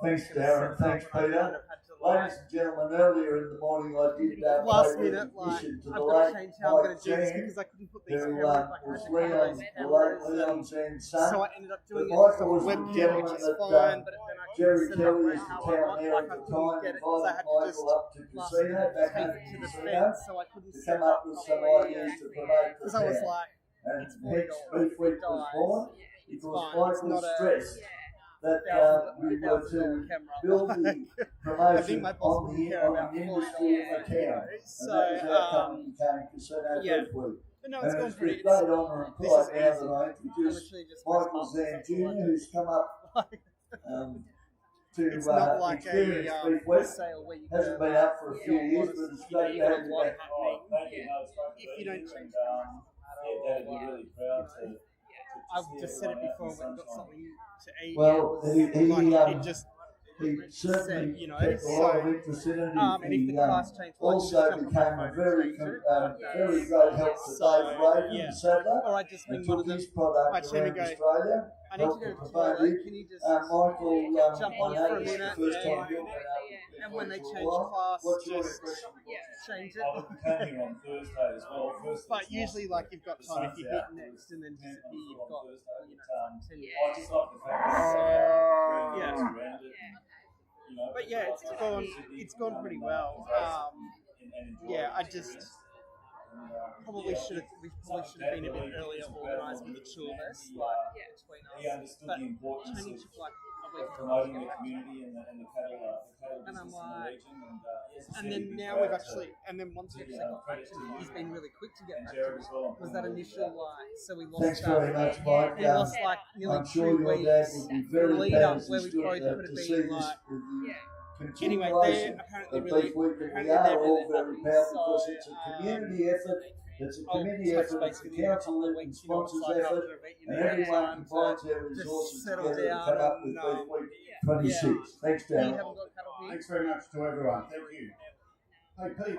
[SPEAKER 16] Thanks, Darren. Thanks, Peter. Ladies and gentlemen, earlier in the morning I did
[SPEAKER 6] Last
[SPEAKER 16] pay
[SPEAKER 6] minute, like,
[SPEAKER 16] recognition to
[SPEAKER 6] I've
[SPEAKER 16] the
[SPEAKER 6] got to
[SPEAKER 16] late
[SPEAKER 6] change how I'm going
[SPEAKER 16] Mike
[SPEAKER 6] to do this
[SPEAKER 16] Jan,
[SPEAKER 6] because I couldn't put these
[SPEAKER 16] who
[SPEAKER 6] cameras, like, I
[SPEAKER 16] was
[SPEAKER 6] had to cover those
[SPEAKER 16] the
[SPEAKER 6] cameras,
[SPEAKER 16] late Leon Jan's son.
[SPEAKER 6] So I ended up doing
[SPEAKER 16] But
[SPEAKER 6] it
[SPEAKER 16] Michael was
[SPEAKER 6] web
[SPEAKER 16] the
[SPEAKER 6] cam,
[SPEAKER 16] gentleman
[SPEAKER 6] which is
[SPEAKER 16] that
[SPEAKER 6] fine, but then I
[SPEAKER 16] Jerry
[SPEAKER 6] set it up
[SPEAKER 16] Kelly
[SPEAKER 6] right
[SPEAKER 16] is the
[SPEAKER 6] how I
[SPEAKER 16] town
[SPEAKER 6] want,
[SPEAKER 16] mayor
[SPEAKER 6] like
[SPEAKER 16] at
[SPEAKER 6] I
[SPEAKER 16] the
[SPEAKER 6] couldn't
[SPEAKER 16] time,
[SPEAKER 6] get it because I
[SPEAKER 16] invited
[SPEAKER 6] had to just
[SPEAKER 16] Michael up to
[SPEAKER 6] last
[SPEAKER 16] Casino,
[SPEAKER 6] minute
[SPEAKER 16] back
[SPEAKER 6] take
[SPEAKER 16] home
[SPEAKER 6] it to
[SPEAKER 16] in
[SPEAKER 6] the
[SPEAKER 16] Casino,
[SPEAKER 6] fence, so I couldn't
[SPEAKER 16] to
[SPEAKER 6] set
[SPEAKER 16] come
[SPEAKER 6] it
[SPEAKER 16] up with some ideas to promote the
[SPEAKER 6] because I was
[SPEAKER 16] town.
[SPEAKER 6] like,
[SPEAKER 16] And
[SPEAKER 6] it's
[SPEAKER 16] hence
[SPEAKER 6] $40.
[SPEAKER 16] Beef Week
[SPEAKER 6] It
[SPEAKER 16] was
[SPEAKER 6] dies.
[SPEAKER 16] born
[SPEAKER 6] It's
[SPEAKER 16] because
[SPEAKER 6] fine. It's
[SPEAKER 16] Michael
[SPEAKER 6] not a
[SPEAKER 16] stressed that we were to build the promotion on the industry of the town.
[SPEAKER 6] So,
[SPEAKER 16] And that was how come we became Casino
[SPEAKER 6] yeah.
[SPEAKER 16] Beef Week.
[SPEAKER 6] But no, it's
[SPEAKER 16] And
[SPEAKER 6] gone
[SPEAKER 16] it's
[SPEAKER 6] pretty.
[SPEAKER 16] with great honour and
[SPEAKER 6] This
[SPEAKER 16] pride
[SPEAKER 6] is
[SPEAKER 16] now
[SPEAKER 6] easy.
[SPEAKER 16] that I introduce
[SPEAKER 6] literally just
[SPEAKER 16] Michael
[SPEAKER 6] press
[SPEAKER 16] Zan
[SPEAKER 6] buttons.
[SPEAKER 16] Jr., who's come up to
[SPEAKER 6] It's not like
[SPEAKER 16] experience
[SPEAKER 6] a
[SPEAKER 16] Beef Week.
[SPEAKER 6] sale where you
[SPEAKER 16] Hasn't
[SPEAKER 6] go,
[SPEAKER 16] been up for a
[SPEAKER 6] you
[SPEAKER 16] few
[SPEAKER 6] know,
[SPEAKER 16] years,
[SPEAKER 6] what
[SPEAKER 16] but
[SPEAKER 6] is-
[SPEAKER 16] it's
[SPEAKER 6] you know,
[SPEAKER 16] great
[SPEAKER 6] you
[SPEAKER 16] to
[SPEAKER 6] got
[SPEAKER 16] have
[SPEAKER 6] a
[SPEAKER 16] you
[SPEAKER 6] lot
[SPEAKER 16] back.
[SPEAKER 6] happening.
[SPEAKER 9] Thank you. No, it's great to
[SPEAKER 6] If
[SPEAKER 9] be
[SPEAKER 6] you don't
[SPEAKER 9] here,
[SPEAKER 6] change
[SPEAKER 9] and,
[SPEAKER 6] the
[SPEAKER 9] Dad'd be really proud to
[SPEAKER 6] I've
[SPEAKER 9] see
[SPEAKER 6] just said it
[SPEAKER 9] everyone out in
[SPEAKER 6] before,
[SPEAKER 9] the
[SPEAKER 6] but got
[SPEAKER 9] sunshine.
[SPEAKER 6] something to eat.
[SPEAKER 16] Well,
[SPEAKER 6] it just
[SPEAKER 16] he certainly
[SPEAKER 6] you know,
[SPEAKER 16] kept a lot of interest in it.
[SPEAKER 6] and if
[SPEAKER 16] He
[SPEAKER 6] the class changed, like,
[SPEAKER 16] also
[SPEAKER 6] just jump on
[SPEAKER 16] became
[SPEAKER 6] my
[SPEAKER 16] a
[SPEAKER 6] phone
[SPEAKER 16] very,
[SPEAKER 6] and change it.
[SPEAKER 16] very great help to Dave Raven,
[SPEAKER 6] yeah.
[SPEAKER 16] the saddler,
[SPEAKER 6] Or I just
[SPEAKER 16] and
[SPEAKER 6] bring one
[SPEAKER 16] took
[SPEAKER 6] of them.
[SPEAKER 16] his product
[SPEAKER 6] I tell me
[SPEAKER 16] around
[SPEAKER 6] go,
[SPEAKER 16] Australia.
[SPEAKER 6] I need to
[SPEAKER 16] helped
[SPEAKER 6] go to
[SPEAKER 16] to
[SPEAKER 6] the
[SPEAKER 16] promote
[SPEAKER 6] toilet.
[SPEAKER 16] it.
[SPEAKER 6] Can you just
[SPEAKER 16] Michael,
[SPEAKER 6] jump on
[SPEAKER 16] I
[SPEAKER 6] for a
[SPEAKER 16] noticed
[SPEAKER 6] minute?
[SPEAKER 16] the first time
[SPEAKER 6] and-
[SPEAKER 16] you went out
[SPEAKER 6] And when they change
[SPEAKER 9] Well,
[SPEAKER 6] class,
[SPEAKER 9] what's your
[SPEAKER 6] just
[SPEAKER 9] impression?
[SPEAKER 6] change it.
[SPEAKER 12] I will be coming on Thursday as well. First
[SPEAKER 6] But usually, like, you've got time if you hit
[SPEAKER 12] out.
[SPEAKER 6] next and then disappear, you've
[SPEAKER 12] on
[SPEAKER 6] got,
[SPEAKER 12] Thursday,
[SPEAKER 6] you
[SPEAKER 12] but,
[SPEAKER 6] know, 10
[SPEAKER 12] I just like the fact that
[SPEAKER 6] Yeah.
[SPEAKER 12] around it. You know,
[SPEAKER 6] But yeah, it's gone pretty well. Yeah, I just probably should have been a bit earlier organised with the tour list, between us.
[SPEAKER 12] He understood
[SPEAKER 6] But
[SPEAKER 12] the importance
[SPEAKER 6] turning
[SPEAKER 12] of
[SPEAKER 6] to like a week
[SPEAKER 12] promoting the community and the cattle
[SPEAKER 6] and I'm
[SPEAKER 12] business in the
[SPEAKER 6] like,
[SPEAKER 12] region.
[SPEAKER 6] and then now we've actually, and then once we actually got back to him, he's been really quick to get back to us. Was that initial like, so we lost
[SPEAKER 16] Thanks very much, Mike.
[SPEAKER 6] we lost like nearly
[SPEAKER 16] I'm sure
[SPEAKER 6] 2
[SPEAKER 16] your
[SPEAKER 6] weeks
[SPEAKER 16] dad would be very
[SPEAKER 6] lead
[SPEAKER 16] proud
[SPEAKER 6] up
[SPEAKER 16] as
[SPEAKER 6] where
[SPEAKER 16] he
[SPEAKER 6] we
[SPEAKER 16] stood
[SPEAKER 6] both
[SPEAKER 16] there
[SPEAKER 6] could have
[SPEAKER 16] to see
[SPEAKER 6] been
[SPEAKER 16] this
[SPEAKER 6] like, anyway,
[SPEAKER 16] continuation
[SPEAKER 6] they're apparently
[SPEAKER 16] of
[SPEAKER 6] really,
[SPEAKER 16] Beef Week, and we
[SPEAKER 6] apparently
[SPEAKER 16] are
[SPEAKER 6] they're
[SPEAKER 16] all
[SPEAKER 6] really
[SPEAKER 16] very
[SPEAKER 6] happy.
[SPEAKER 16] proud
[SPEAKER 6] So,
[SPEAKER 16] because it's a community effort. It's a community
[SPEAKER 6] touch
[SPEAKER 16] effort.
[SPEAKER 6] base
[SPEAKER 16] It's a
[SPEAKER 6] with you in a
[SPEAKER 16] council
[SPEAKER 6] couple of
[SPEAKER 16] and
[SPEAKER 6] weeks, you know,
[SPEAKER 16] sponsors
[SPEAKER 6] it's like
[SPEAKER 16] effort,
[SPEAKER 6] after a bit, you
[SPEAKER 16] and
[SPEAKER 6] need
[SPEAKER 16] everyone
[SPEAKER 6] time
[SPEAKER 16] combines
[SPEAKER 6] to
[SPEAKER 16] their
[SPEAKER 6] just
[SPEAKER 16] resources
[SPEAKER 6] settle
[SPEAKER 16] together to
[SPEAKER 6] down
[SPEAKER 16] come up with
[SPEAKER 6] and,
[SPEAKER 16] Beef Week
[SPEAKER 6] yeah.
[SPEAKER 16] 26. Thanks,
[SPEAKER 6] We
[SPEAKER 16] Dan.
[SPEAKER 6] haven't got cattle here.
[SPEAKER 1] Thanks very much to everyone. Thank you. Hey Pete,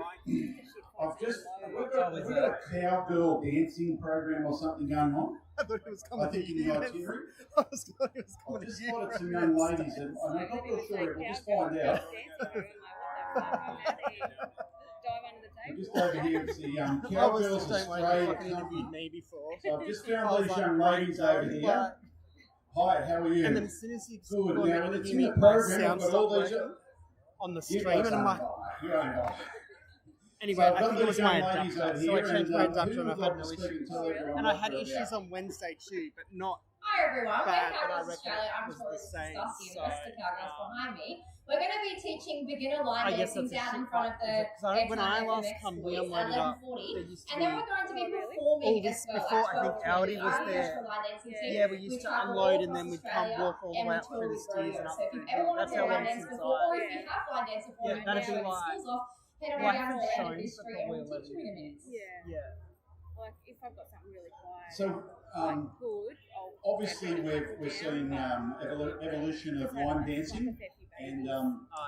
[SPEAKER 1] we've got a cowgirl dancing program or something going on.
[SPEAKER 6] I thought it was
[SPEAKER 1] I
[SPEAKER 6] coming
[SPEAKER 1] think
[SPEAKER 6] to
[SPEAKER 1] in
[SPEAKER 6] you.
[SPEAKER 1] the
[SPEAKER 6] I
[SPEAKER 1] itinerary.
[SPEAKER 6] thought it was
[SPEAKER 1] I've
[SPEAKER 6] coming to
[SPEAKER 1] just
[SPEAKER 6] you.
[SPEAKER 1] spotted some young ladies, and I'm not real sure. We'll just find out. We're just over here. It's the Cowgirls Australia
[SPEAKER 6] fucking interviewed
[SPEAKER 1] Company.
[SPEAKER 6] me before.
[SPEAKER 1] So I've just
[SPEAKER 6] I
[SPEAKER 1] found
[SPEAKER 6] was
[SPEAKER 1] these
[SPEAKER 6] like,
[SPEAKER 1] young
[SPEAKER 6] great,
[SPEAKER 1] ladies over
[SPEAKER 6] though,
[SPEAKER 1] here. Hi, how are you?
[SPEAKER 6] And then as soon as you
[SPEAKER 1] Good.
[SPEAKER 6] go
[SPEAKER 1] Now,
[SPEAKER 6] into
[SPEAKER 1] it's
[SPEAKER 6] the
[SPEAKER 1] in the
[SPEAKER 6] meeting, my
[SPEAKER 1] program.
[SPEAKER 6] sound
[SPEAKER 1] I've got all
[SPEAKER 6] stopped
[SPEAKER 1] these.
[SPEAKER 6] working on the
[SPEAKER 1] You
[SPEAKER 6] stream,
[SPEAKER 1] guys
[SPEAKER 6] and I'm
[SPEAKER 1] aren't
[SPEAKER 6] like,
[SPEAKER 1] involved. You aren't involved.
[SPEAKER 6] anyway,
[SPEAKER 1] So I've
[SPEAKER 6] I
[SPEAKER 1] got
[SPEAKER 6] think it was
[SPEAKER 1] these
[SPEAKER 6] my
[SPEAKER 1] young ladies
[SPEAKER 6] adapter,
[SPEAKER 1] over
[SPEAKER 6] so I
[SPEAKER 1] here,
[SPEAKER 6] changed
[SPEAKER 1] and,
[SPEAKER 6] my
[SPEAKER 1] who
[SPEAKER 6] adapter and
[SPEAKER 1] would
[SPEAKER 6] I had
[SPEAKER 1] like
[SPEAKER 6] no
[SPEAKER 1] to speak
[SPEAKER 6] issues.
[SPEAKER 1] and tell everyone
[SPEAKER 6] And I
[SPEAKER 1] what
[SPEAKER 6] had
[SPEAKER 1] they're
[SPEAKER 6] issues
[SPEAKER 1] about?
[SPEAKER 6] on Wednesday too, but not
[SPEAKER 17] Hi everyone,
[SPEAKER 6] bad,
[SPEAKER 17] we're
[SPEAKER 6] but I
[SPEAKER 17] Cowgirls
[SPEAKER 6] reckon
[SPEAKER 17] Australia.
[SPEAKER 6] it
[SPEAKER 17] I'm
[SPEAKER 6] was the
[SPEAKER 17] Tori
[SPEAKER 6] same.
[SPEAKER 17] Stassi,
[SPEAKER 6] So,
[SPEAKER 17] and that's the Cowgirls behind me. We're going to be teaching beginner
[SPEAKER 6] I
[SPEAKER 17] line
[SPEAKER 6] guess
[SPEAKER 17] dancing
[SPEAKER 6] that's a
[SPEAKER 17] down in
[SPEAKER 6] shit
[SPEAKER 17] front of the
[SPEAKER 6] because when I
[SPEAKER 17] Airtime
[SPEAKER 6] last
[SPEAKER 17] FMX
[SPEAKER 6] come, we
[SPEAKER 17] boys at
[SPEAKER 6] unloaded up.
[SPEAKER 17] 11:40,
[SPEAKER 6] There used to
[SPEAKER 17] and
[SPEAKER 6] be
[SPEAKER 17] then we're going to be
[SPEAKER 6] all
[SPEAKER 17] performing
[SPEAKER 6] this
[SPEAKER 17] as well
[SPEAKER 6] before.
[SPEAKER 17] at
[SPEAKER 6] I think
[SPEAKER 17] 12:20.
[SPEAKER 6] Audi was
[SPEAKER 17] I'm
[SPEAKER 6] there.
[SPEAKER 17] National Line Dancing team.
[SPEAKER 6] Yeah, we used to
[SPEAKER 17] travel
[SPEAKER 6] unload
[SPEAKER 17] all
[SPEAKER 6] and then
[SPEAKER 17] across
[SPEAKER 6] we'd come
[SPEAKER 17] Australia,
[SPEAKER 6] walk all the
[SPEAKER 17] and
[SPEAKER 6] way
[SPEAKER 17] we
[SPEAKER 6] up
[SPEAKER 17] tour
[SPEAKER 6] through the
[SPEAKER 17] with
[SPEAKER 6] stairs
[SPEAKER 17] rodeo.
[SPEAKER 6] and up
[SPEAKER 17] So if
[SPEAKER 6] through
[SPEAKER 17] you've ever wanted
[SPEAKER 6] That's
[SPEAKER 17] to
[SPEAKER 6] how
[SPEAKER 17] line
[SPEAKER 6] long
[SPEAKER 17] dance
[SPEAKER 6] since
[SPEAKER 17] before,
[SPEAKER 6] I.
[SPEAKER 17] or if you have line danced before
[SPEAKER 6] Yeah,
[SPEAKER 17] and
[SPEAKER 6] that'd
[SPEAKER 17] now
[SPEAKER 6] be
[SPEAKER 17] your
[SPEAKER 6] like
[SPEAKER 17] skills off, head on
[SPEAKER 6] like
[SPEAKER 17] down to the end of
[SPEAKER 6] showing
[SPEAKER 17] this
[SPEAKER 6] for
[SPEAKER 17] street and we'll
[SPEAKER 6] probably
[SPEAKER 17] teach you in a
[SPEAKER 6] 11
[SPEAKER 17] minute.
[SPEAKER 6] Yeah.
[SPEAKER 18] Like if I've got something really quiet,
[SPEAKER 1] So,
[SPEAKER 18] good.
[SPEAKER 1] obviously we're seeing evolution of line dancing, and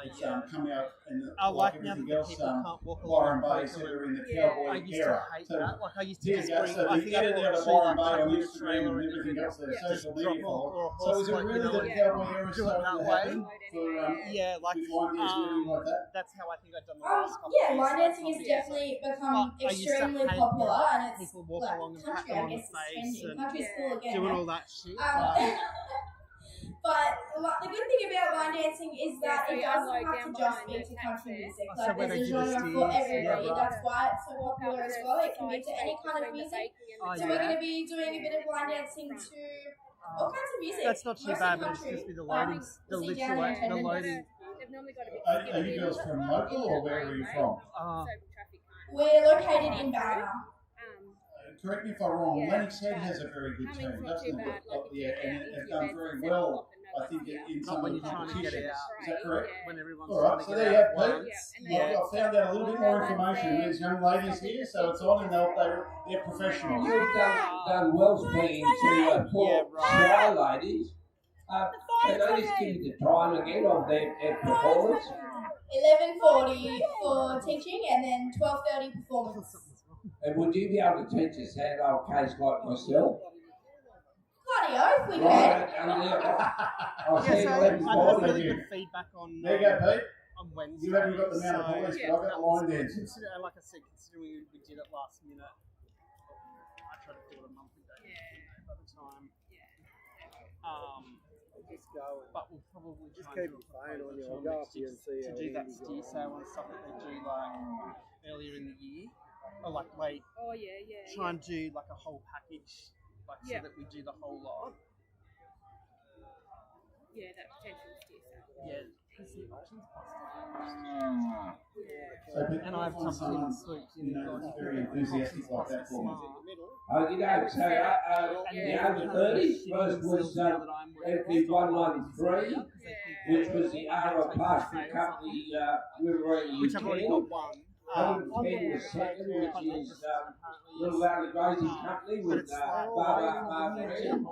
[SPEAKER 1] it's come out and
[SPEAKER 6] I
[SPEAKER 1] like
[SPEAKER 6] like now that
[SPEAKER 1] everything
[SPEAKER 6] the
[SPEAKER 1] else,
[SPEAKER 6] people can't walk
[SPEAKER 1] Byron
[SPEAKER 6] along
[SPEAKER 1] Bay
[SPEAKER 6] the
[SPEAKER 1] said are in the
[SPEAKER 6] I
[SPEAKER 1] cowboy
[SPEAKER 6] used
[SPEAKER 1] era.
[SPEAKER 6] to hate
[SPEAKER 1] So,
[SPEAKER 6] that. Like I used to
[SPEAKER 1] yeah,
[SPEAKER 6] just
[SPEAKER 1] yeah,
[SPEAKER 6] bring.
[SPEAKER 1] so
[SPEAKER 6] I
[SPEAKER 1] the
[SPEAKER 6] think I
[SPEAKER 1] in and out of
[SPEAKER 6] brought
[SPEAKER 1] Byron Bay on
[SPEAKER 6] two
[SPEAKER 1] Instagram
[SPEAKER 6] trailer
[SPEAKER 1] and everything else, their
[SPEAKER 6] just
[SPEAKER 1] social
[SPEAKER 6] drop
[SPEAKER 1] media
[SPEAKER 6] off or a
[SPEAKER 1] followers. So
[SPEAKER 6] horse
[SPEAKER 1] is it
[SPEAKER 6] like,
[SPEAKER 1] really
[SPEAKER 6] you know,
[SPEAKER 1] the cowboy era
[SPEAKER 6] do it
[SPEAKER 1] starting
[SPEAKER 6] that
[SPEAKER 1] to
[SPEAKER 6] way.
[SPEAKER 1] happen for
[SPEAKER 6] Yeah, like
[SPEAKER 1] with line dancing and like that?
[SPEAKER 6] that's how I think I've done the last couple
[SPEAKER 17] Yeah,
[SPEAKER 6] of years.
[SPEAKER 17] line dancing has definitely become
[SPEAKER 6] I used to
[SPEAKER 17] extremely
[SPEAKER 6] hate
[SPEAKER 17] popular,
[SPEAKER 6] when
[SPEAKER 17] and it's
[SPEAKER 6] people walk
[SPEAKER 17] like
[SPEAKER 6] along and pat
[SPEAKER 17] country,
[SPEAKER 6] them
[SPEAKER 17] I
[SPEAKER 6] on the
[SPEAKER 17] guess, it's
[SPEAKER 6] face
[SPEAKER 17] trending.
[SPEAKER 6] and
[SPEAKER 17] Country's cool again.
[SPEAKER 6] doing all that shit.
[SPEAKER 17] But the good thing about line dancing is that
[SPEAKER 18] so
[SPEAKER 17] it
[SPEAKER 18] you
[SPEAKER 17] doesn't
[SPEAKER 18] unload
[SPEAKER 17] have to
[SPEAKER 18] down
[SPEAKER 17] just
[SPEAKER 18] behind
[SPEAKER 17] be
[SPEAKER 18] the
[SPEAKER 17] to
[SPEAKER 18] taxi.
[SPEAKER 17] country music.
[SPEAKER 6] Oh, so
[SPEAKER 17] Like
[SPEAKER 6] when
[SPEAKER 17] there's
[SPEAKER 6] they
[SPEAKER 17] a
[SPEAKER 6] do the
[SPEAKER 17] genre
[SPEAKER 6] steers,
[SPEAKER 17] for
[SPEAKER 6] yeah,
[SPEAKER 17] everybody.
[SPEAKER 6] right.
[SPEAKER 17] That's why it's so popular as well. It can be to any kind of music.
[SPEAKER 6] Oh,
[SPEAKER 17] So we're going to be doing a bit of line dancing to all kinds of music.
[SPEAKER 6] That's not too
[SPEAKER 17] mostly
[SPEAKER 6] bad, but it's
[SPEAKER 17] country.
[SPEAKER 6] just be the loading, the
[SPEAKER 17] we'll see
[SPEAKER 6] literal,
[SPEAKER 17] down in
[SPEAKER 6] the
[SPEAKER 17] attendance.
[SPEAKER 6] loading.
[SPEAKER 18] They've normally got a bit
[SPEAKER 1] Are you girls from local or where are you from?
[SPEAKER 17] We're located in Ballina.
[SPEAKER 1] Correct me if I'm wrong,
[SPEAKER 18] Yeah,
[SPEAKER 1] Lennox Head has a very good
[SPEAKER 18] I mean,
[SPEAKER 1] team,
[SPEAKER 18] it's not
[SPEAKER 1] doesn't
[SPEAKER 18] too
[SPEAKER 1] it?
[SPEAKER 18] bad, like,
[SPEAKER 1] Yeah,
[SPEAKER 18] if
[SPEAKER 1] and
[SPEAKER 18] you
[SPEAKER 1] have
[SPEAKER 18] get
[SPEAKER 1] done
[SPEAKER 18] into
[SPEAKER 1] very
[SPEAKER 18] events,
[SPEAKER 1] well,
[SPEAKER 18] set up
[SPEAKER 1] I think, in
[SPEAKER 6] Not
[SPEAKER 1] some
[SPEAKER 6] when
[SPEAKER 1] of
[SPEAKER 6] you're
[SPEAKER 1] the
[SPEAKER 6] trying to get it
[SPEAKER 1] competitions.
[SPEAKER 6] out.
[SPEAKER 1] Is that correct?
[SPEAKER 6] When everyone's
[SPEAKER 1] All right,
[SPEAKER 6] trying
[SPEAKER 1] so
[SPEAKER 6] to
[SPEAKER 1] there
[SPEAKER 6] get
[SPEAKER 1] you
[SPEAKER 6] out
[SPEAKER 1] have
[SPEAKER 6] at
[SPEAKER 1] it.
[SPEAKER 6] once.
[SPEAKER 1] Yeah. I found out a little bit more information. There's young ladies here, so it's on, and they're professionals.
[SPEAKER 3] You've done well speaking to poor shower ladies. Can I just give you the time again of their performance?
[SPEAKER 17] 11:40 for teaching, and then 12:30 performance.
[SPEAKER 3] And would you be able to teach us how to have a case like myself?
[SPEAKER 17] Cardio, if we
[SPEAKER 3] Right,
[SPEAKER 17] can.
[SPEAKER 3] and I'll see
[SPEAKER 6] Yeah,
[SPEAKER 3] you
[SPEAKER 6] so
[SPEAKER 3] at
[SPEAKER 6] I had
[SPEAKER 3] 11:40.
[SPEAKER 6] really good feedback on.
[SPEAKER 1] There you go, Pete.
[SPEAKER 6] On Wednesday.
[SPEAKER 1] You haven't got the amount of police, but I've got the line dancing.
[SPEAKER 6] Like I said, considering we did it last minute, I tried to do it a monthly day by the time. Just go. But we'll probably
[SPEAKER 19] Just
[SPEAKER 6] try and
[SPEAKER 19] keep
[SPEAKER 6] do
[SPEAKER 19] your phone on you. I'll
[SPEAKER 6] next
[SPEAKER 19] go
[SPEAKER 6] year
[SPEAKER 19] up here and see
[SPEAKER 6] to
[SPEAKER 19] how
[SPEAKER 6] do that
[SPEAKER 19] Andy's
[SPEAKER 6] steer
[SPEAKER 19] going.
[SPEAKER 6] sale and stuff that they do like earlier in the year, or like late.
[SPEAKER 18] Oh yeah.
[SPEAKER 6] Try and do like a whole package, like
[SPEAKER 18] Yeah.
[SPEAKER 6] so that we do the whole lot.
[SPEAKER 18] Yeah, that potential steer sale.
[SPEAKER 6] Yeah, because the auction's
[SPEAKER 1] So people
[SPEAKER 6] and I have
[SPEAKER 1] find
[SPEAKER 6] some in
[SPEAKER 1] someone,
[SPEAKER 6] swoops in
[SPEAKER 1] you know,
[SPEAKER 6] the
[SPEAKER 1] very enthusiastic like that for me.
[SPEAKER 3] Okay, so the over 30 first was FD193, which was the Ara Pastoral Company Riverina
[SPEAKER 6] which I've already got one.
[SPEAKER 3] 110 was second, which is Little Valley Grazing Company with Barbara Margarine.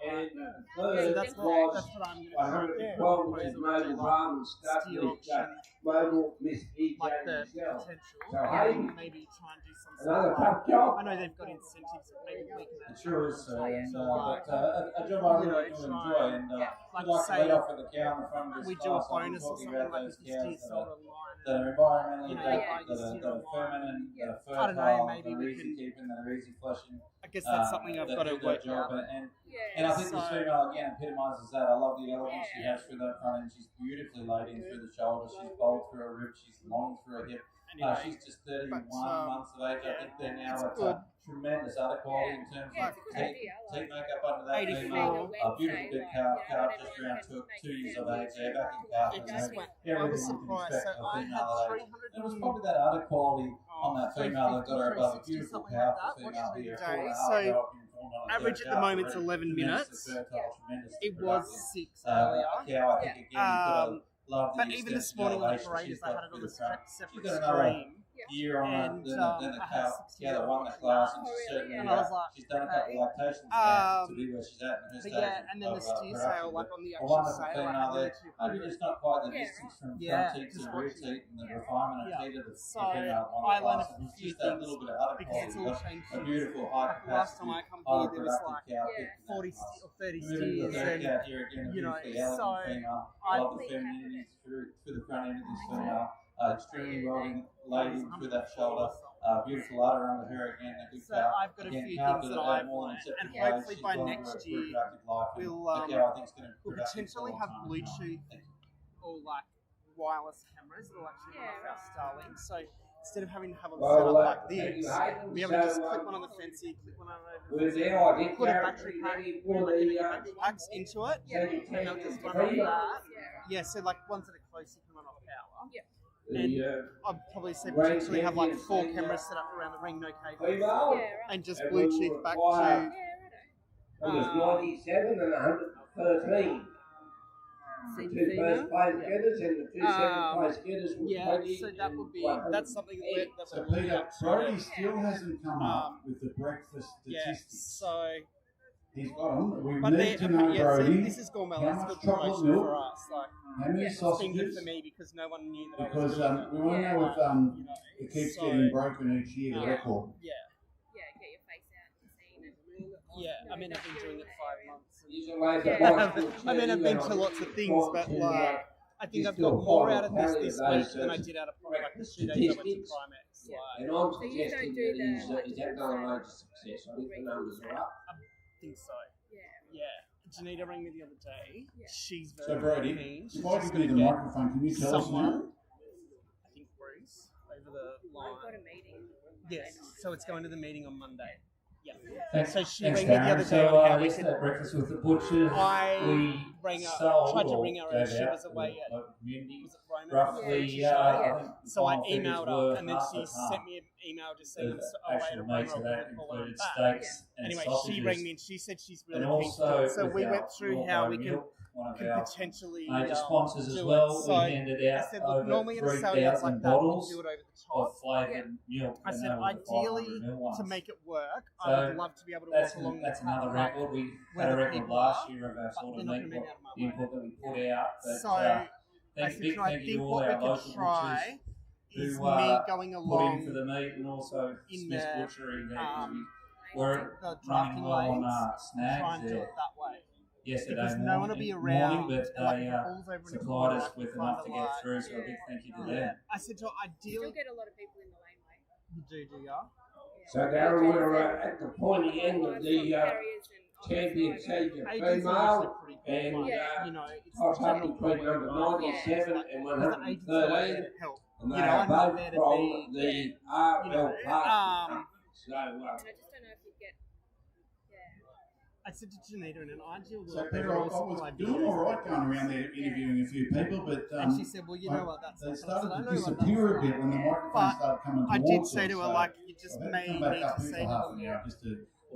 [SPEAKER 3] And
[SPEAKER 6] So
[SPEAKER 3] third
[SPEAKER 6] that's
[SPEAKER 3] was
[SPEAKER 6] what I'm going to
[SPEAKER 3] 112, which is Mobile Brahman stuff
[SPEAKER 6] Steel
[SPEAKER 3] with
[SPEAKER 6] auction,
[SPEAKER 3] Mobile Miss EJ
[SPEAKER 6] like the
[SPEAKER 3] himself.
[SPEAKER 6] potential.
[SPEAKER 3] So,
[SPEAKER 6] and
[SPEAKER 3] hey,
[SPEAKER 6] then maybe try and do some
[SPEAKER 3] another
[SPEAKER 6] sort of
[SPEAKER 3] tough job.
[SPEAKER 6] I know they've got incentives that maybe we can
[SPEAKER 11] It sure is, and,
[SPEAKER 6] So,
[SPEAKER 11] but a job I really do enjoy, and I'd like to
[SPEAKER 6] say
[SPEAKER 11] lead off with the cow on the front of this
[SPEAKER 6] we do a
[SPEAKER 11] class. I've been
[SPEAKER 6] bonus or
[SPEAKER 11] talking
[SPEAKER 6] something
[SPEAKER 11] about
[SPEAKER 6] like
[SPEAKER 11] those
[SPEAKER 6] a steer
[SPEAKER 11] cows
[SPEAKER 6] sort of line.
[SPEAKER 11] that are environmentally
[SPEAKER 6] You know,
[SPEAKER 11] that
[SPEAKER 6] you
[SPEAKER 11] are
[SPEAKER 6] steer
[SPEAKER 11] feminine, that are
[SPEAKER 6] I don't know,
[SPEAKER 11] fertile,
[SPEAKER 6] maybe
[SPEAKER 11] that are
[SPEAKER 6] we
[SPEAKER 11] easy
[SPEAKER 6] can-
[SPEAKER 11] keeping, that are easy flushing.
[SPEAKER 6] I guess that's something I've
[SPEAKER 11] that
[SPEAKER 6] got to
[SPEAKER 11] do their
[SPEAKER 6] work
[SPEAKER 11] job,
[SPEAKER 6] out.
[SPEAKER 11] and I think this female again epitomises that. I love the elegance she has through that front end. She's beautifully laid in through the shoulder. She's bold through her rib. She's long through her hip. She's just 31 months of age. I think they're now at tremendous other quality in terms of teeth makeup under that
[SPEAKER 6] 84.
[SPEAKER 11] female. A beautiful big calf just around 2 years of age. They're back in calf.
[SPEAKER 6] It just went. I
[SPEAKER 11] Everything
[SPEAKER 6] was
[SPEAKER 11] you can
[SPEAKER 6] surprised.
[SPEAKER 11] expect
[SPEAKER 6] So
[SPEAKER 11] of a
[SPEAKER 6] I
[SPEAKER 11] female
[SPEAKER 6] had
[SPEAKER 11] that age. It was probably that other quality on that female that got her above a beautiful powerful female here.
[SPEAKER 6] So average at the moment is 11 minutes. It was 6 earlier.
[SPEAKER 11] Yeah, I think again,
[SPEAKER 6] But even this morning on the parade, I had it on a separate stream.
[SPEAKER 11] Year on
[SPEAKER 6] And,
[SPEAKER 11] than the
[SPEAKER 6] I had
[SPEAKER 11] cow. Yeah, that won the class, and she's certainly
[SPEAKER 6] And I was like,
[SPEAKER 11] she's done a couple of lactations to be where she's at in her
[SPEAKER 6] But
[SPEAKER 11] stage.
[SPEAKER 6] yeah, and then the steer sale, like on the
[SPEAKER 11] A
[SPEAKER 6] actual
[SPEAKER 11] wonderful
[SPEAKER 6] sale,
[SPEAKER 11] female there. Maybe just not quite the
[SPEAKER 6] Yeah,
[SPEAKER 11] distance from
[SPEAKER 6] Yeah,
[SPEAKER 11] front teeth
[SPEAKER 6] just
[SPEAKER 11] to rear
[SPEAKER 6] watching
[SPEAKER 11] teeth and the refinement of
[SPEAKER 6] Yeah.
[SPEAKER 11] teeth of the
[SPEAKER 6] So
[SPEAKER 11] female
[SPEAKER 6] I
[SPEAKER 11] one
[SPEAKER 6] learned
[SPEAKER 11] class.
[SPEAKER 6] a
[SPEAKER 11] It was
[SPEAKER 6] few
[SPEAKER 11] just that
[SPEAKER 6] things
[SPEAKER 11] little bit of other
[SPEAKER 6] because it's
[SPEAKER 11] quality.
[SPEAKER 6] all
[SPEAKER 11] Got
[SPEAKER 6] changed.
[SPEAKER 11] a beautiful high
[SPEAKER 6] Like last time
[SPEAKER 11] capacity,
[SPEAKER 6] I come
[SPEAKER 11] highly
[SPEAKER 6] here, there was
[SPEAKER 11] productive
[SPEAKER 6] like
[SPEAKER 11] cow picked in that
[SPEAKER 6] 40
[SPEAKER 11] class.
[SPEAKER 6] or 30
[SPEAKER 11] Moving to the
[SPEAKER 6] steers,
[SPEAKER 11] third
[SPEAKER 6] and
[SPEAKER 11] cow here again, a
[SPEAKER 6] you know,
[SPEAKER 11] beautifully elegant
[SPEAKER 6] so
[SPEAKER 11] female.
[SPEAKER 6] I
[SPEAKER 11] Love the femininity through the front end of this female. Extremely well laid in through that shoulder. Beautiful udder under her again. A good
[SPEAKER 6] So
[SPEAKER 11] cow.
[SPEAKER 6] I've got a
[SPEAKER 11] Again,
[SPEAKER 6] few
[SPEAKER 11] cow
[SPEAKER 6] things
[SPEAKER 11] did
[SPEAKER 6] that
[SPEAKER 11] it
[SPEAKER 6] I've
[SPEAKER 11] more than
[SPEAKER 6] learned,
[SPEAKER 11] acceptable
[SPEAKER 6] and
[SPEAKER 11] age.
[SPEAKER 6] hopefully
[SPEAKER 11] She's
[SPEAKER 6] by
[SPEAKER 11] gone
[SPEAKER 6] next
[SPEAKER 11] through a
[SPEAKER 6] year
[SPEAKER 11] reproductive life, and
[SPEAKER 6] we'll
[SPEAKER 11] the cow, I think, is gonna be
[SPEAKER 6] we'll
[SPEAKER 11] productive
[SPEAKER 6] potentially
[SPEAKER 11] for a
[SPEAKER 6] have
[SPEAKER 11] long time.
[SPEAKER 6] Bluetooth or like wireless cameras that'll actually run off our Starlink. So instead of having to have them set up like this, we have to just click one on the fence here, click one on over
[SPEAKER 3] We're
[SPEAKER 6] the
[SPEAKER 3] there, I think,
[SPEAKER 6] put a
[SPEAKER 3] Gary,
[SPEAKER 6] battery pack,
[SPEAKER 3] ready
[SPEAKER 6] put
[SPEAKER 3] for
[SPEAKER 6] like
[SPEAKER 3] the,
[SPEAKER 6] battery packs into it,
[SPEAKER 3] Yeah.
[SPEAKER 6] and they'll just run off that. Yeah, so like ones that are close, you can run off power. Yeah. And I'd probably say potentially have like 4 cameras set up around the ring, no cables, and just Bluetooth back to.
[SPEAKER 3] It was 97 and 113. The 2 first place getters and the 2 second place getters were
[SPEAKER 6] Yeah,
[SPEAKER 3] 20.
[SPEAKER 6] so that would be that's something that
[SPEAKER 1] So
[SPEAKER 6] we're
[SPEAKER 1] Peter, Brody still hasn't come up with the breakfast
[SPEAKER 6] yeah,
[SPEAKER 1] statistics.
[SPEAKER 6] so.
[SPEAKER 1] He's got them. We
[SPEAKER 6] But
[SPEAKER 1] need to know,
[SPEAKER 6] yeah,
[SPEAKER 1] Brody,
[SPEAKER 6] so this has gone well.
[SPEAKER 1] how
[SPEAKER 6] That's
[SPEAKER 1] much
[SPEAKER 6] good
[SPEAKER 1] chocolate
[SPEAKER 6] promotion
[SPEAKER 1] milk,
[SPEAKER 6] for us. Like,
[SPEAKER 1] how many
[SPEAKER 6] it's been good
[SPEAKER 1] sausages,
[SPEAKER 6] for me because no one knew that I was
[SPEAKER 1] because
[SPEAKER 6] doing it.
[SPEAKER 1] we want to know if
[SPEAKER 6] you know,
[SPEAKER 1] it keeps
[SPEAKER 6] so,
[SPEAKER 1] getting broken each year, the record.
[SPEAKER 6] Yeah.
[SPEAKER 18] Yeah, get your face out and seen and
[SPEAKER 6] Yeah, I mean, I've been doing it 5 months.
[SPEAKER 3] Yeah.
[SPEAKER 6] I mean, I've been to lots of things, but like, I think I've got more out of this week than I did out of like the 2 days I went to Primex. Like,
[SPEAKER 3] And I'm suggesting that he's had done a major success. I think the numbers are up.
[SPEAKER 6] I think so. Yeah. Janita rang me the other day. She's very,
[SPEAKER 1] So
[SPEAKER 6] very
[SPEAKER 1] Brody,
[SPEAKER 6] keen.
[SPEAKER 1] if I give you the microphone, can you tell us
[SPEAKER 6] someone,
[SPEAKER 1] now?
[SPEAKER 6] I think Bruce, over the line.
[SPEAKER 18] I've got a meeting.
[SPEAKER 6] Yes, so it's going to the meeting on Monday. Yeah.
[SPEAKER 14] Thanks,
[SPEAKER 6] So she
[SPEAKER 14] thanks
[SPEAKER 6] rang me the
[SPEAKER 14] Darren.
[SPEAKER 6] other day
[SPEAKER 14] So
[SPEAKER 6] on how we
[SPEAKER 14] yesterday
[SPEAKER 6] could.
[SPEAKER 14] at breakfast with the butchers,
[SPEAKER 6] I
[SPEAKER 14] we
[SPEAKER 6] rang her,
[SPEAKER 14] sold
[SPEAKER 6] tried to
[SPEAKER 14] or
[SPEAKER 6] ring her,
[SPEAKER 14] gave
[SPEAKER 6] and she
[SPEAKER 14] out
[SPEAKER 6] was
[SPEAKER 14] to
[SPEAKER 6] away
[SPEAKER 14] the
[SPEAKER 6] at
[SPEAKER 14] local community.
[SPEAKER 6] was it Roman?
[SPEAKER 14] Roughly,
[SPEAKER 6] Yeah.
[SPEAKER 14] I think the
[SPEAKER 6] So I
[SPEAKER 14] final figures
[SPEAKER 6] emailed
[SPEAKER 14] were
[SPEAKER 6] her, and then
[SPEAKER 14] half
[SPEAKER 6] she
[SPEAKER 14] and half.
[SPEAKER 6] sent me an email just saying
[SPEAKER 14] The
[SPEAKER 6] it's away at
[SPEAKER 14] actual
[SPEAKER 6] a
[SPEAKER 14] meat of
[SPEAKER 6] Roman.
[SPEAKER 14] that included steaks and
[SPEAKER 6] Anyway,
[SPEAKER 14] sausages.
[SPEAKER 6] she rang me and she said she's really
[SPEAKER 14] and
[SPEAKER 6] keen to
[SPEAKER 14] also
[SPEAKER 6] do it. So
[SPEAKER 14] with
[SPEAKER 6] we
[SPEAKER 14] our
[SPEAKER 6] went through
[SPEAKER 14] Raw
[SPEAKER 6] how
[SPEAKER 14] Bow
[SPEAKER 6] we can
[SPEAKER 14] milk, one of
[SPEAKER 6] could
[SPEAKER 14] our
[SPEAKER 6] potentially
[SPEAKER 14] major sponsors as
[SPEAKER 6] do
[SPEAKER 14] well.
[SPEAKER 6] it. So
[SPEAKER 14] we handed
[SPEAKER 6] I
[SPEAKER 14] out
[SPEAKER 6] said, look,
[SPEAKER 14] over
[SPEAKER 6] normally at a sale like
[SPEAKER 14] 3,000
[SPEAKER 6] that, we
[SPEAKER 14] bottles
[SPEAKER 6] do it over the top.
[SPEAKER 14] of flavoured milk.
[SPEAKER 6] I
[SPEAKER 14] and
[SPEAKER 6] said,
[SPEAKER 14] they were the 500
[SPEAKER 6] ideally,
[SPEAKER 14] ml ones.
[SPEAKER 6] to make it work,
[SPEAKER 14] So
[SPEAKER 6] I would love to be able to walk along
[SPEAKER 14] that's
[SPEAKER 6] the
[SPEAKER 14] another
[SPEAKER 6] track
[SPEAKER 14] record. We
[SPEAKER 6] where
[SPEAKER 14] had a
[SPEAKER 6] the
[SPEAKER 14] record
[SPEAKER 6] people
[SPEAKER 14] last
[SPEAKER 6] are,
[SPEAKER 14] year of our
[SPEAKER 6] but
[SPEAKER 14] sort
[SPEAKER 6] they're
[SPEAKER 14] of
[SPEAKER 6] not
[SPEAKER 14] meat,
[SPEAKER 6] gonna be out of my
[SPEAKER 14] the input that we put out. But,
[SPEAKER 6] So
[SPEAKER 14] thanks, big
[SPEAKER 6] I
[SPEAKER 14] thank you
[SPEAKER 6] think
[SPEAKER 14] to all
[SPEAKER 6] what we
[SPEAKER 14] our
[SPEAKER 6] could
[SPEAKER 14] local
[SPEAKER 6] try
[SPEAKER 14] butchers
[SPEAKER 6] is
[SPEAKER 14] who
[SPEAKER 6] me going
[SPEAKER 14] put in
[SPEAKER 6] along
[SPEAKER 14] for the meat, and also
[SPEAKER 6] in
[SPEAKER 14] Smith's
[SPEAKER 6] the,
[SPEAKER 14] Butchery there. 'Cause we were
[SPEAKER 6] the
[SPEAKER 14] running
[SPEAKER 6] drafting
[SPEAKER 14] low on
[SPEAKER 6] lanes, try
[SPEAKER 14] snags
[SPEAKER 6] and do
[SPEAKER 14] there
[SPEAKER 6] it that way.
[SPEAKER 14] yesterday
[SPEAKER 6] Because no one will be
[SPEAKER 14] morning,
[SPEAKER 6] around,
[SPEAKER 14] but
[SPEAKER 6] like,
[SPEAKER 14] they
[SPEAKER 6] if it falls over in the
[SPEAKER 14] supplied
[SPEAKER 6] corner,
[SPEAKER 14] us
[SPEAKER 6] I can
[SPEAKER 14] with
[SPEAKER 6] find
[SPEAKER 14] enough
[SPEAKER 6] a
[SPEAKER 14] to get
[SPEAKER 6] light.
[SPEAKER 14] through, so a big thank you to
[SPEAKER 6] Yeah.
[SPEAKER 14] them.
[SPEAKER 6] I said to her,
[SPEAKER 18] Still
[SPEAKER 6] ideally,
[SPEAKER 18] get a lot of people in the laneway.
[SPEAKER 6] you do ya?
[SPEAKER 3] So Darren, we're at the pointy end of the champion senior female, and
[SPEAKER 6] you know, it's
[SPEAKER 3] toss up between number 97 and 113, and they are both from the RL Park. So,
[SPEAKER 18] And I just don't know if you get.
[SPEAKER 6] I said to Janita, in an ideal
[SPEAKER 1] So
[SPEAKER 6] world,
[SPEAKER 1] Peter,
[SPEAKER 6] there
[SPEAKER 1] I
[SPEAKER 6] are also
[SPEAKER 1] was
[SPEAKER 6] ideas.
[SPEAKER 1] doing all right going around there interviewing a few people, but
[SPEAKER 6] And she said, well, you know what, that's
[SPEAKER 1] they
[SPEAKER 6] not-
[SPEAKER 1] started
[SPEAKER 6] I
[SPEAKER 1] to
[SPEAKER 6] know what
[SPEAKER 1] disappear a
[SPEAKER 6] that's
[SPEAKER 1] bit when the
[SPEAKER 6] like.
[SPEAKER 1] microphone
[SPEAKER 6] But
[SPEAKER 1] started coming
[SPEAKER 6] I
[SPEAKER 1] towards
[SPEAKER 6] did say
[SPEAKER 1] them,
[SPEAKER 6] to her,
[SPEAKER 1] so
[SPEAKER 6] like, you just
[SPEAKER 1] I had
[SPEAKER 6] may
[SPEAKER 1] to come back
[SPEAKER 6] need
[SPEAKER 1] up
[SPEAKER 6] to
[SPEAKER 1] here
[SPEAKER 6] say
[SPEAKER 1] for
[SPEAKER 6] to
[SPEAKER 1] half
[SPEAKER 6] them
[SPEAKER 1] an hour just to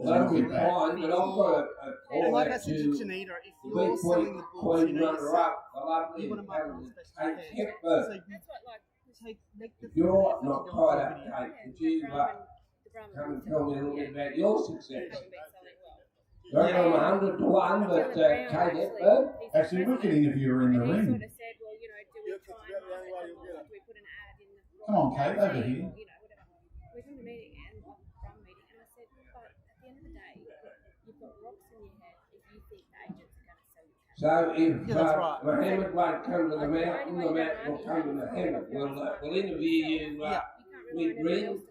[SPEAKER 3] that'll be fine, but I've got a
[SPEAKER 6] And
[SPEAKER 3] call
[SPEAKER 6] like I
[SPEAKER 3] out
[SPEAKER 6] said to
[SPEAKER 3] to
[SPEAKER 6] Janita, if
[SPEAKER 3] the
[SPEAKER 6] you're
[SPEAKER 3] week
[SPEAKER 6] selling the books, you
[SPEAKER 3] Queen
[SPEAKER 6] know,
[SPEAKER 3] runner up, the lovely
[SPEAKER 6] you want to mark them
[SPEAKER 3] talented
[SPEAKER 6] as special
[SPEAKER 3] Kate
[SPEAKER 6] care.
[SPEAKER 3] Hepburn.
[SPEAKER 6] So you
[SPEAKER 18] That's what, like,
[SPEAKER 6] make the
[SPEAKER 3] If you're
[SPEAKER 6] effort to
[SPEAKER 3] not
[SPEAKER 6] go
[SPEAKER 3] tied
[SPEAKER 6] on
[SPEAKER 3] up,
[SPEAKER 6] video.
[SPEAKER 3] Kate, could you come and tell me a little bit about your success? Going on 100 to 1 that Kate Hepburn.
[SPEAKER 1] Actually, we could interview her in the ring.
[SPEAKER 18] Sort of said, well, you know, do we try and market the book? Do we put an ad in the
[SPEAKER 1] Come on, Kate, over
[SPEAKER 18] magazine?
[SPEAKER 1] here.
[SPEAKER 18] Or, you know, whatever. We're having a meeting and from meeting, and I said, but at the end of the day, you've got rocks in your head if you think the agents are going to sell you.
[SPEAKER 3] So if Mohammed won't come to the mountain will come to Mohammed. We'll interview you with Ring.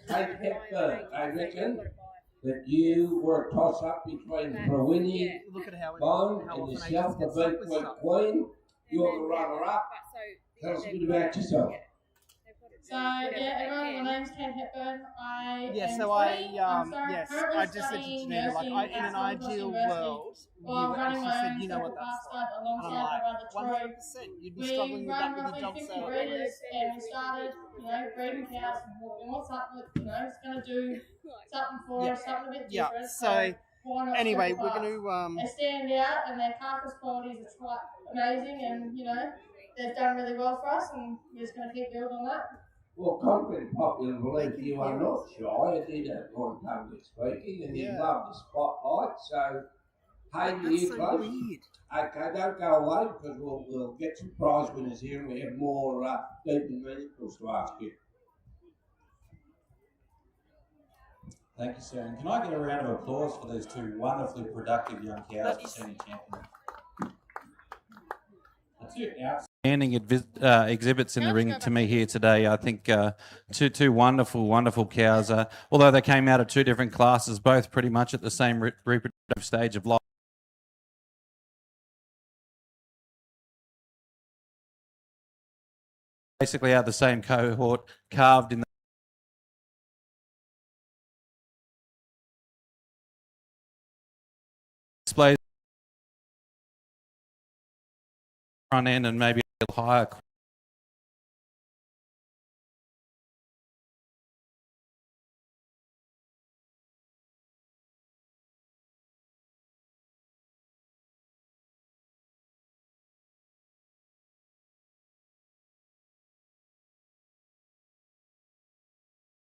[SPEAKER 3] Kate Hepburn, I reckon that you were a toss-up between Prawini, Bond, and yourself, the Beefwheat Queen. You're the runner-up. Tell us a bit about yourself.
[SPEAKER 17] So yeah, everyone, my name's Kate Hepburn. I
[SPEAKER 6] just said to Janina, like, in an ideal world, you actually said, you know what that's like. And I'm like, 100%, you'd be struggling with that with your job sale.
[SPEAKER 17] Breeders, and we started, breeding cows and walking. What's up with, it's going to do something for us, something a bit different.
[SPEAKER 6] So
[SPEAKER 17] why not
[SPEAKER 6] anyway,
[SPEAKER 17] step
[SPEAKER 6] we're
[SPEAKER 17] apart?
[SPEAKER 6] going to
[SPEAKER 17] They stand out, and their carcass qualities are quite amazing, and they've done really well for us, and we're just going to keep building on that.
[SPEAKER 3] Well, contrary to popular belief, you are not shy. You did have one public speaking, and you love the spotlight. So, hey, you close. Okay, don't go away because we'll get some prize winners here, and we have more deep and meaningful to ask you.
[SPEAKER 19] Thank you, sir. And can I get a round of applause for these two wonderfully productive young cows for senior champion? That's it.
[SPEAKER 5] Outstanding exhibits in the ring to me here today. I think two wonderful cows. Although they came out of two different classes, both pretty much at the same reproductive stage of life. Basically out of the same cohort, carved in the displays front end and maybe a little higher.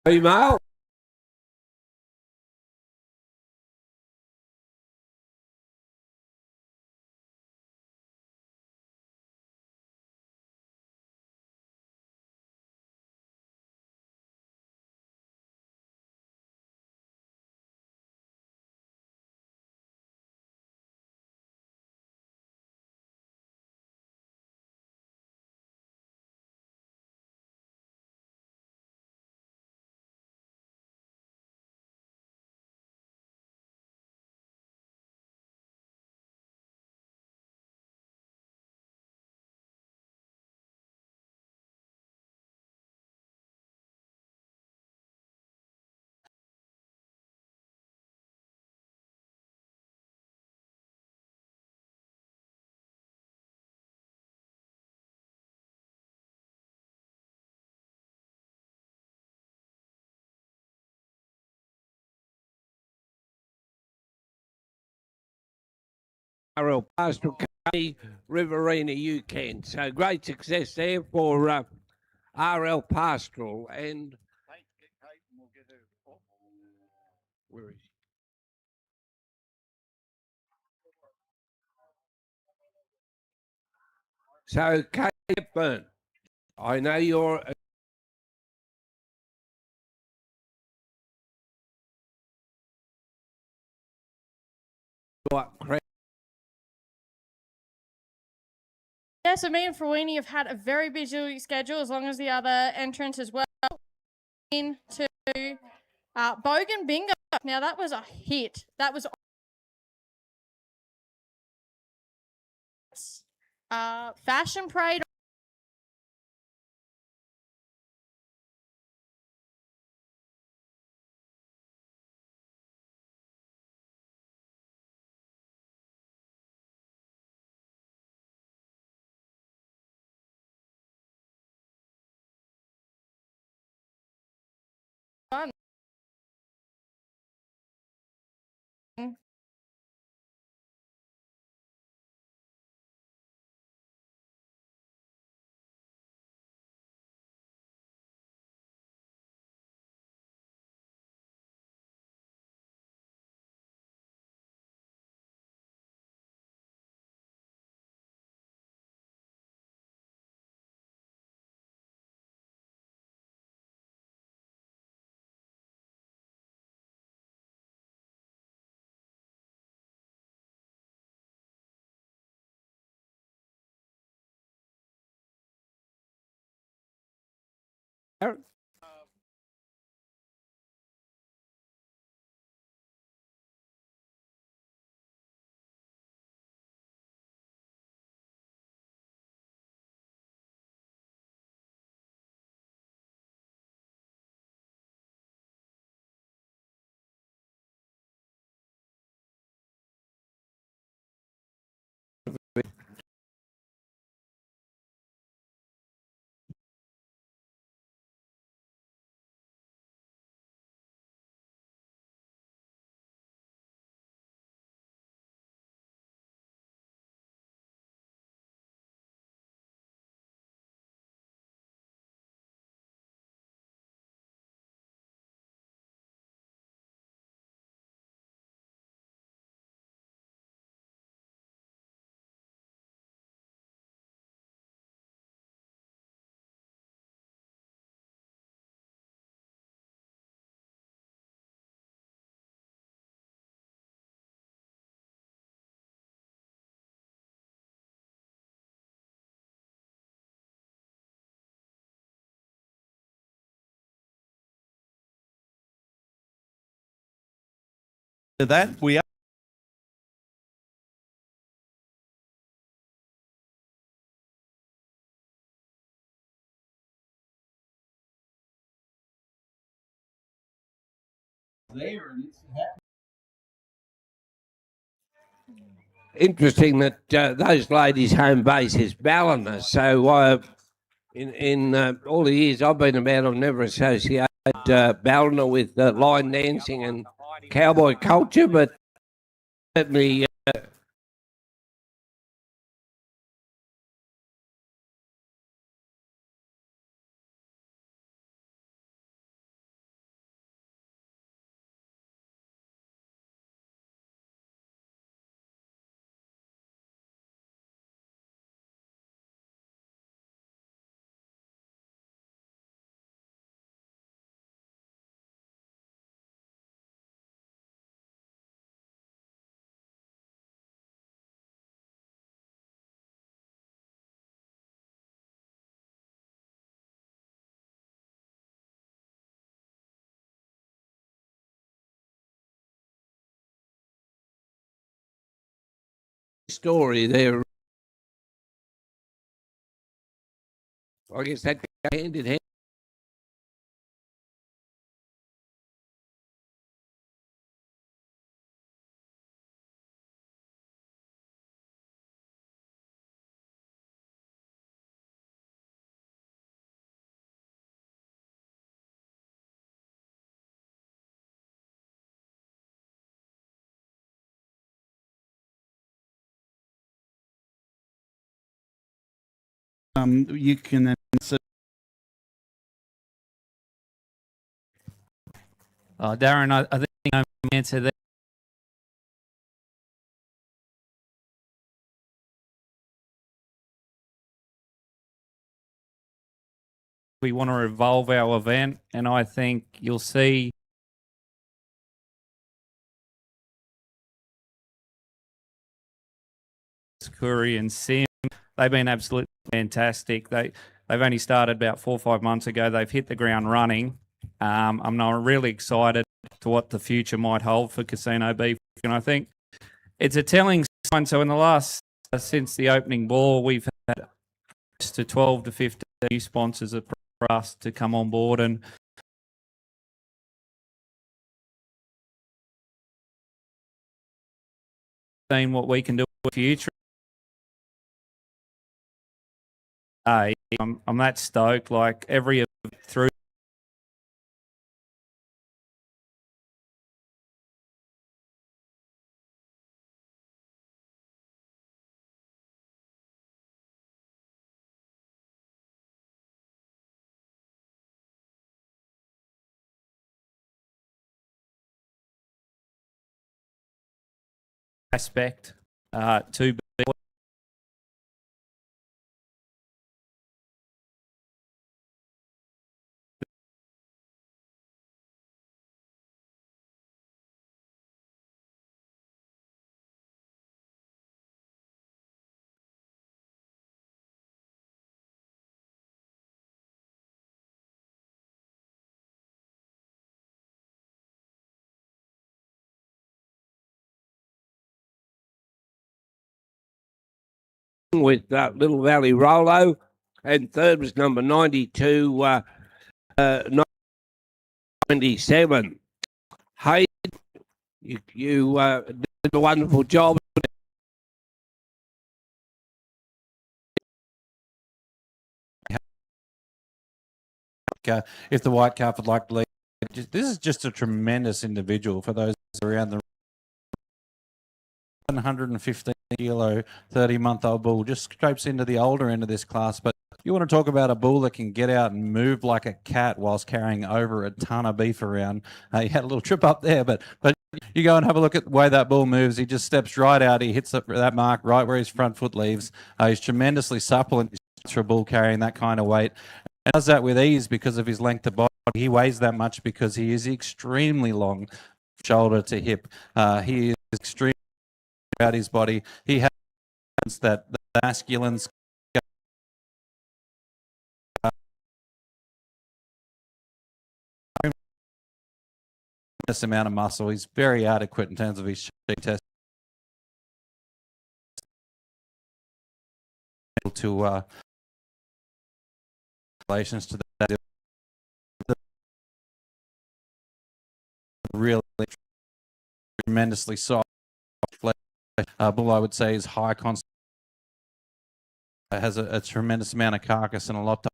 [SPEAKER 3] Female.
[SPEAKER 20] RL Pastoral Company, Riverina, UCAN. So great success there for RL Pastoral. And where is he? So Kate Hepburn, I know you're
[SPEAKER 21] Yeah, so me and Frawini have had a very busy schedule, as long as the other entrants as well. Into Bogan Bingo. Now that was a hit. That was Fashion Parade.
[SPEAKER 2] That we are
[SPEAKER 20] there, and it's interesting that those ladies' home base is Ballina. So in all the years I've been about, I've never associated Ballina with line dancing and cowboy culture, but certainly. Story there. I guess that goes hand in hand.
[SPEAKER 1] you can then
[SPEAKER 4] Darren, I think I know the answer there. We want to evolve our event, and I think you'll see Curry and Sim. They've been absolutely fantastic. They've only started about 4 or 5 months ago. They've hit the ground running. I'm really excited to what the future might hold for Casino Beef, and I think it's a telling sign. So in the last, since the opening ball, we've had to 12 to 15 new sponsors for us to come on board, and seeing what we can do in the future. I'm that stoked. Like every event through. Aspect to be
[SPEAKER 20] with Little Valley Rolo, and third was number 92, 97. Hey, you did a wonderful job.
[SPEAKER 5] If the white calf would like to lead, this is just a tremendous individual for those around the 115 kilo, 30-month-old bull, just scrapes into the older end of this class. But you want to talk about a bull that can get out and move like a cat whilst carrying over a ton of beef around. He had a little trip up there, but you go and have a look at the way that bull moves. He just steps right out. He hits that mark right where his front foot leaves. He's tremendously supple and for a bull carrying that kind of weight. And does that with ease because of his length of body. He weighs that much because he is extremely long, shoulder to hip. He is extremely about his body. He has that the masculine amount of muscle. He's very adequate in terms of his shape test to relations to that really tremendously soft flesh. Bull, I would say, is high constant, has a tremendous amount of carcass and a lot to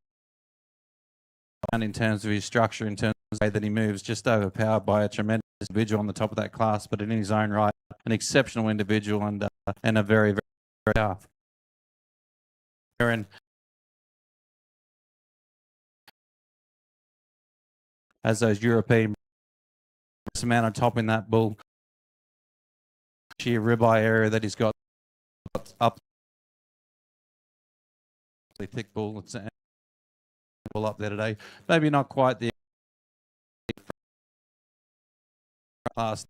[SPEAKER 5] in terms of his structure, in terms of the way that he moves, just overpowered by a tremendous individual on the top of that class, but in his own right, an exceptional individual and a very, very tough. Aaron, as those European amount on top in that bull, sheer ribeye area that he's got up, thick bull. It's bull up there today. Maybe not quite the class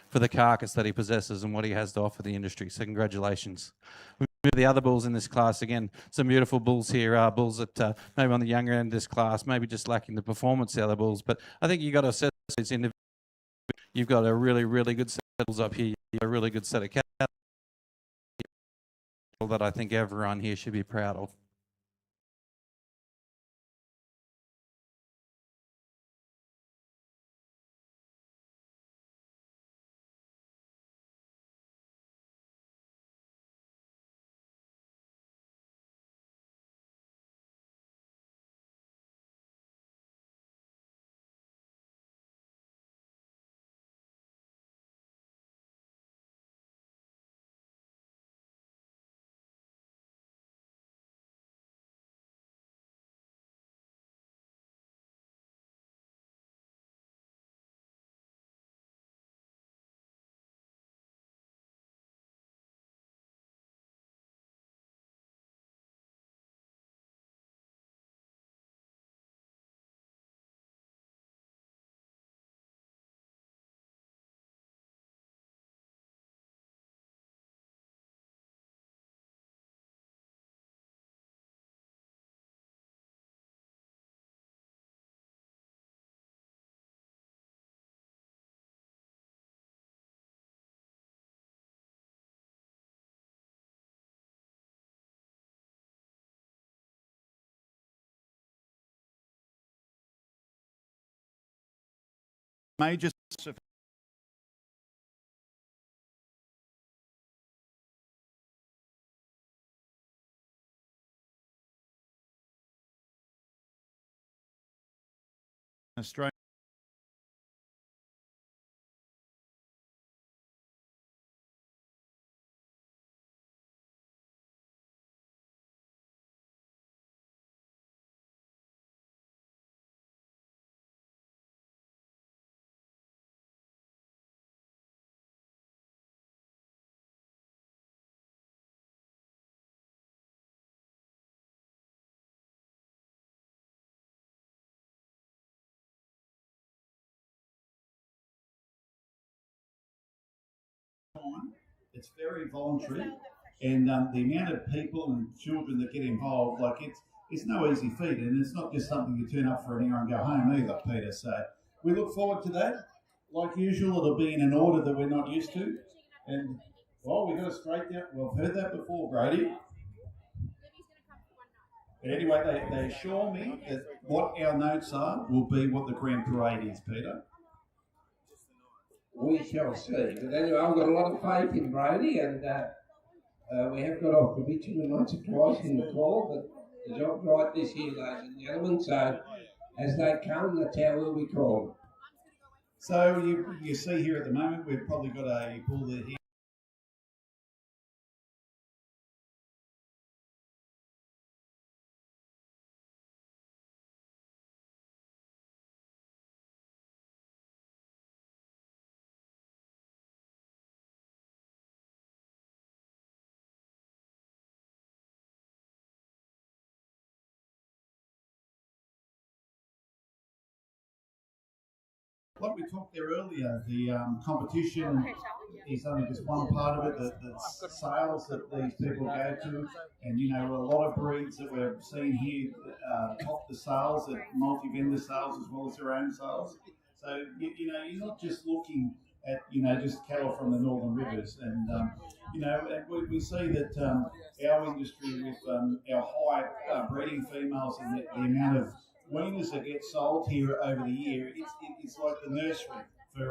[SPEAKER 5] for the carcass that he possesses and what he has to offer the industry. So congratulations. We move to the other bulls in this class. Again, some beautiful bulls here. Bulls that maybe on the younger end of this class, maybe just lacking the performance of the other bulls. But I think you've got to assess these individuals. You've got a really, really good set of bulls up here. You've got a really good set of cattle that I think everyone here should be proud of.
[SPEAKER 1] Major Australia.
[SPEAKER 8] It's very voluntary, and the amount of people and children that get involved, like it's no easy feat, and it's not just something you turn up for an hour and go home either, Peter. So we look forward to that. Like usual, it'll be in an order that we're not used to, and Well, we've got to straight down. We've heard that before, Brady. But anyway, they assure me that what our notes are will be what the Grand Parade is, Peter.
[SPEAKER 3] We shall see. But anyway, I've got a lot of faith in Brady, and we have got off the bitumen once or twice in the call, but the job's right this year, ladies and gentlemen. So as they come, that's how we'll be called.
[SPEAKER 8] So you see here at the moment, we've probably got a bull there here. Like we talked there earlier, the competition is only just one part of it, the sales that these people go to. And, you know, a lot of breeds that we're seeing here top the sales at multi-vendor sales as well as their own sales. So, you know, you're not just looking at, you know, just cattle from the Northern Rivers. And, you know, we see that our industry with our high breeding females and the amount of weaners that get sold here over the year, it's like the nursery for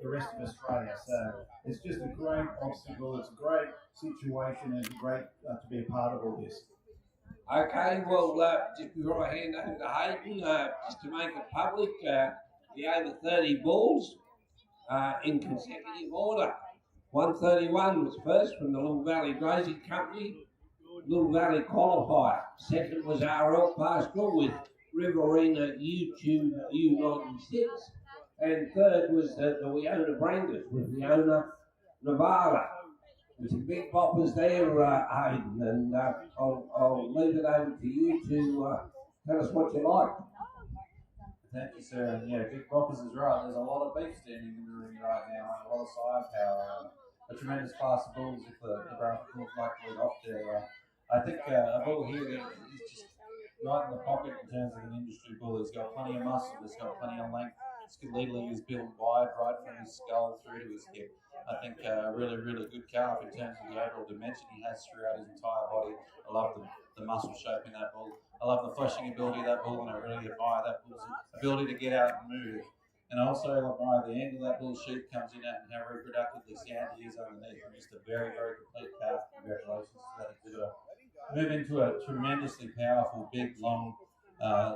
[SPEAKER 8] the rest of Australia. So it's just a great obstacle. It's a great situation, and it's great to be a part of all this.
[SPEAKER 3] Okay, well, just before I hand over to Hayden, just to make it public, the over 30 bulls in consecutive order. 131 was first from the Little Valley Grazing Company, Little Valley Qualifier. Second was RL Pastoral with Riverina YouTube U96, and third was the Weona Brangus with Weona Nevada. There's some big boppers there, Hayden, and I'll leave it over to you to tell us what you like.
[SPEAKER 19] Thank you, sir. And yeah, Big Boppers is right. There's a lot of beef standing in the ring right now, and a lot of side power, a tremendous class of bulls if the Bramford look like to lead off there. I think a bull here that is just right in the pocket in terms of an industry bull. He's got plenty of muscle, he's got plenty of length. Skeletally is built wide right from his skull through to his hip. I think a really, really good calf in terms of the overall dimension he has throughout his entire body. I love the muscle shape in that bull. I love the fleshing ability of that bull, and I really admire that bull's ability to get out and move. And I also admire the angle that bull's sheep comes in at and how reproductively sound he is underneath. And just a very, very complete calf. Congratulations to that exhibitor. Move into a tremendously powerful, big, long,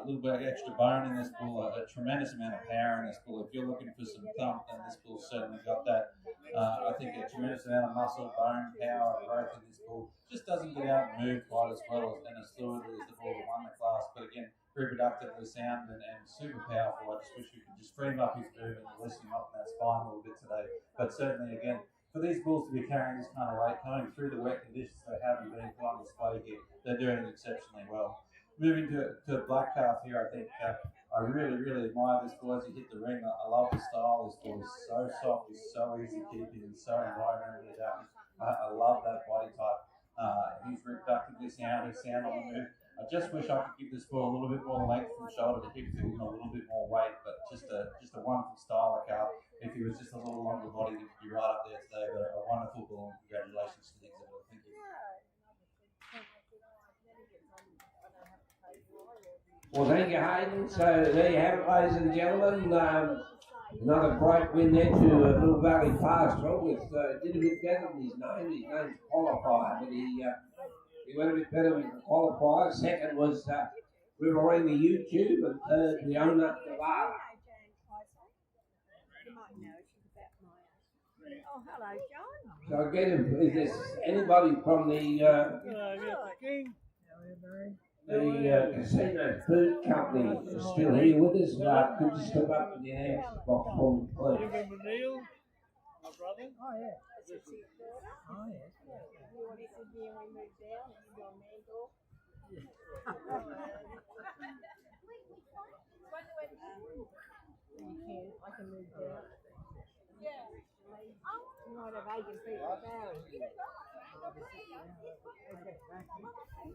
[SPEAKER 19] little bit of extra bone in this bull, a tremendous amount of power in this bull. If you're looking for some thump, then this bull's certainly got that. I think a tremendous amount of muscle, bone, power, growth in this bull. Just doesn't get out and move quite as well and as fluidly as the bull that won the class. But again, reproductively sound and super powerful. I just wish we could just free him up his movement and loosen him up in that spine a little bit today. But certainly, again, for these bulls to be carrying this kind of weight, coming through the wet conditions they haven't been put on display here, they're doing exceptionally well. Moving to black calf here, I think I really, really admire this bull as he hit the ring. I love the style. This bull is so soft, he's so easy keeping, and so environmentally adapted. I love that body type. He's reproductively sound, he's sound on the move. I just wish I could give this bull a little bit more length from shoulder to hip, and a little bit more weight, but just a wonderful style of calf. If he was just a little longer body, he'd be right up there today. But a wonderful bull, and congratulations to the exhibitor. Thank you.
[SPEAKER 3] Well, thank you, Hayden. So there you have it, ladies and gentlemen. Another great win there to Little Valley Pastoral with did a bit better than his name. His name's Qualifier, but he went a bit better than the Qualifier. Second was Riverina YouTube, and third Weona Nevada.
[SPEAKER 18] Oh, hello, John.
[SPEAKER 3] So again, if there's anybody from the Casino Food Company is still here with us, could you step up to the announce box for me, please?
[SPEAKER 9] Neil, my brother.
[SPEAKER 18] Oh, yeah.
[SPEAKER 9] Oh, yeah.
[SPEAKER 18] You want to sit here when we move down and you're a mentor? I can move down. Yeah. You might have agent people down.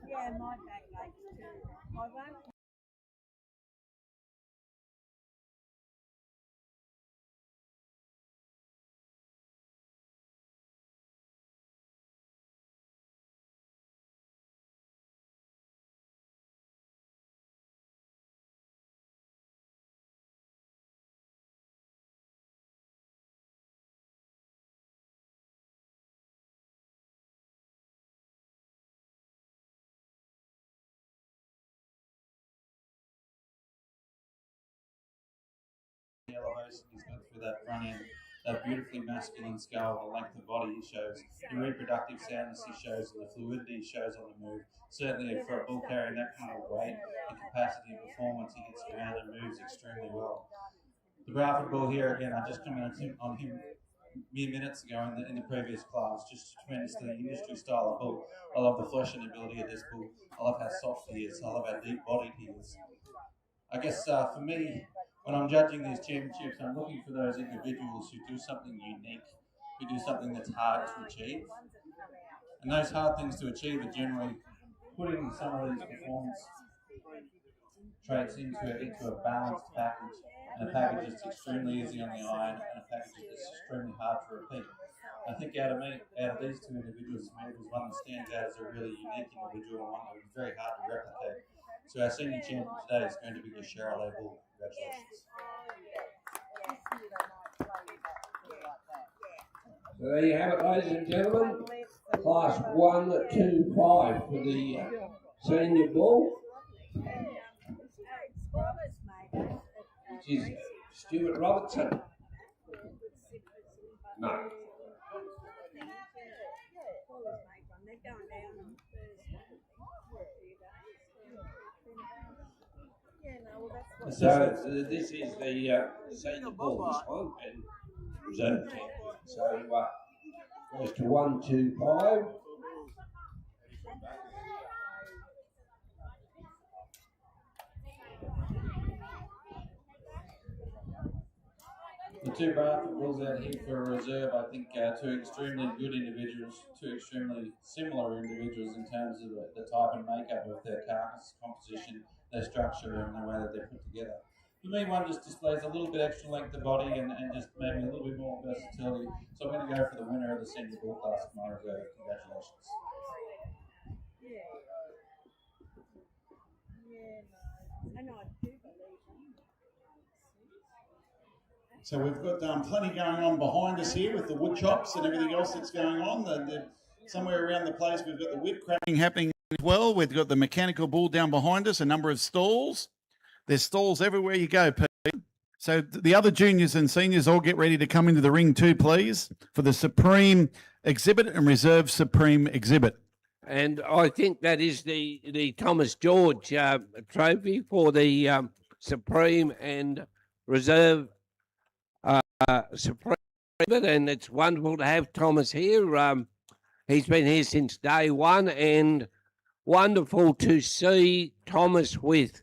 [SPEAKER 18] Yeah, my back aches too. I won't
[SPEAKER 11] that front end, that beautifully masculine skull, the length of body he shows, the reproductive soundness he shows, and the fluidity he shows on the move. Certainly for a bull carrying that kind of weight and capacity and performance, he hits around and moves extremely well. The Bradford bull here, again, I just commented on him mere minutes ago in the previous class, just tremendously industry style of bull. I love the fleshing ability of this bull. I love how soft he is. I love how deep bodied he is. I guess for me, when I'm judging these championships, I'm looking for those individuals who do something unique, who do something that's hard to achieve. And those hard things to achieve are generally putting some of these performance traits into a balanced package, and a package that's extremely easy on the eye, and a package that's extremely hard to repeat. I think out of these two individuals, maybe there's one that stands out as a really unique individual and one that was very hard to replicate. So our senior champion today is going to be Cheryl Abel. Congratulations.
[SPEAKER 3] So there you have it, ladies and gentlemen. Class 125 for the senior bull, which is Stuart Robertson. No. So this is the senior bull, this one, and reserve champion. So goes to 125.
[SPEAKER 11] The two Bradford bulls out here for a reserve, I think two extremely good individuals, two extremely similar individuals in terms of the type and makeup of their carcass composition, their structure and the way that they're put together. For me, one just displays a little bit extra length of body and just maybe a little bit more versatility. So I'm going to go for the winner of the senior bull class for my reserve. Congratulations.
[SPEAKER 8] So we've got plenty going on behind us here with the wood chops and everything else that's going on. Somewhere around the place we've got the whip cracking happening as well. We've got the mechanical bull down behind us, a number of stalls. There's stalls everywhere you go, Pete. So the other juniors and seniors all get ready to come into the ring too, please, for the Supreme Exhibit and Reserve Supreme Exhibit.
[SPEAKER 20] And I think that is the Thomas George trophy for the Supreme and Reserve Supreme Exhibit, and it's wonderful to have Thomas here. He's been here since day one, and wonderful to see Thomas with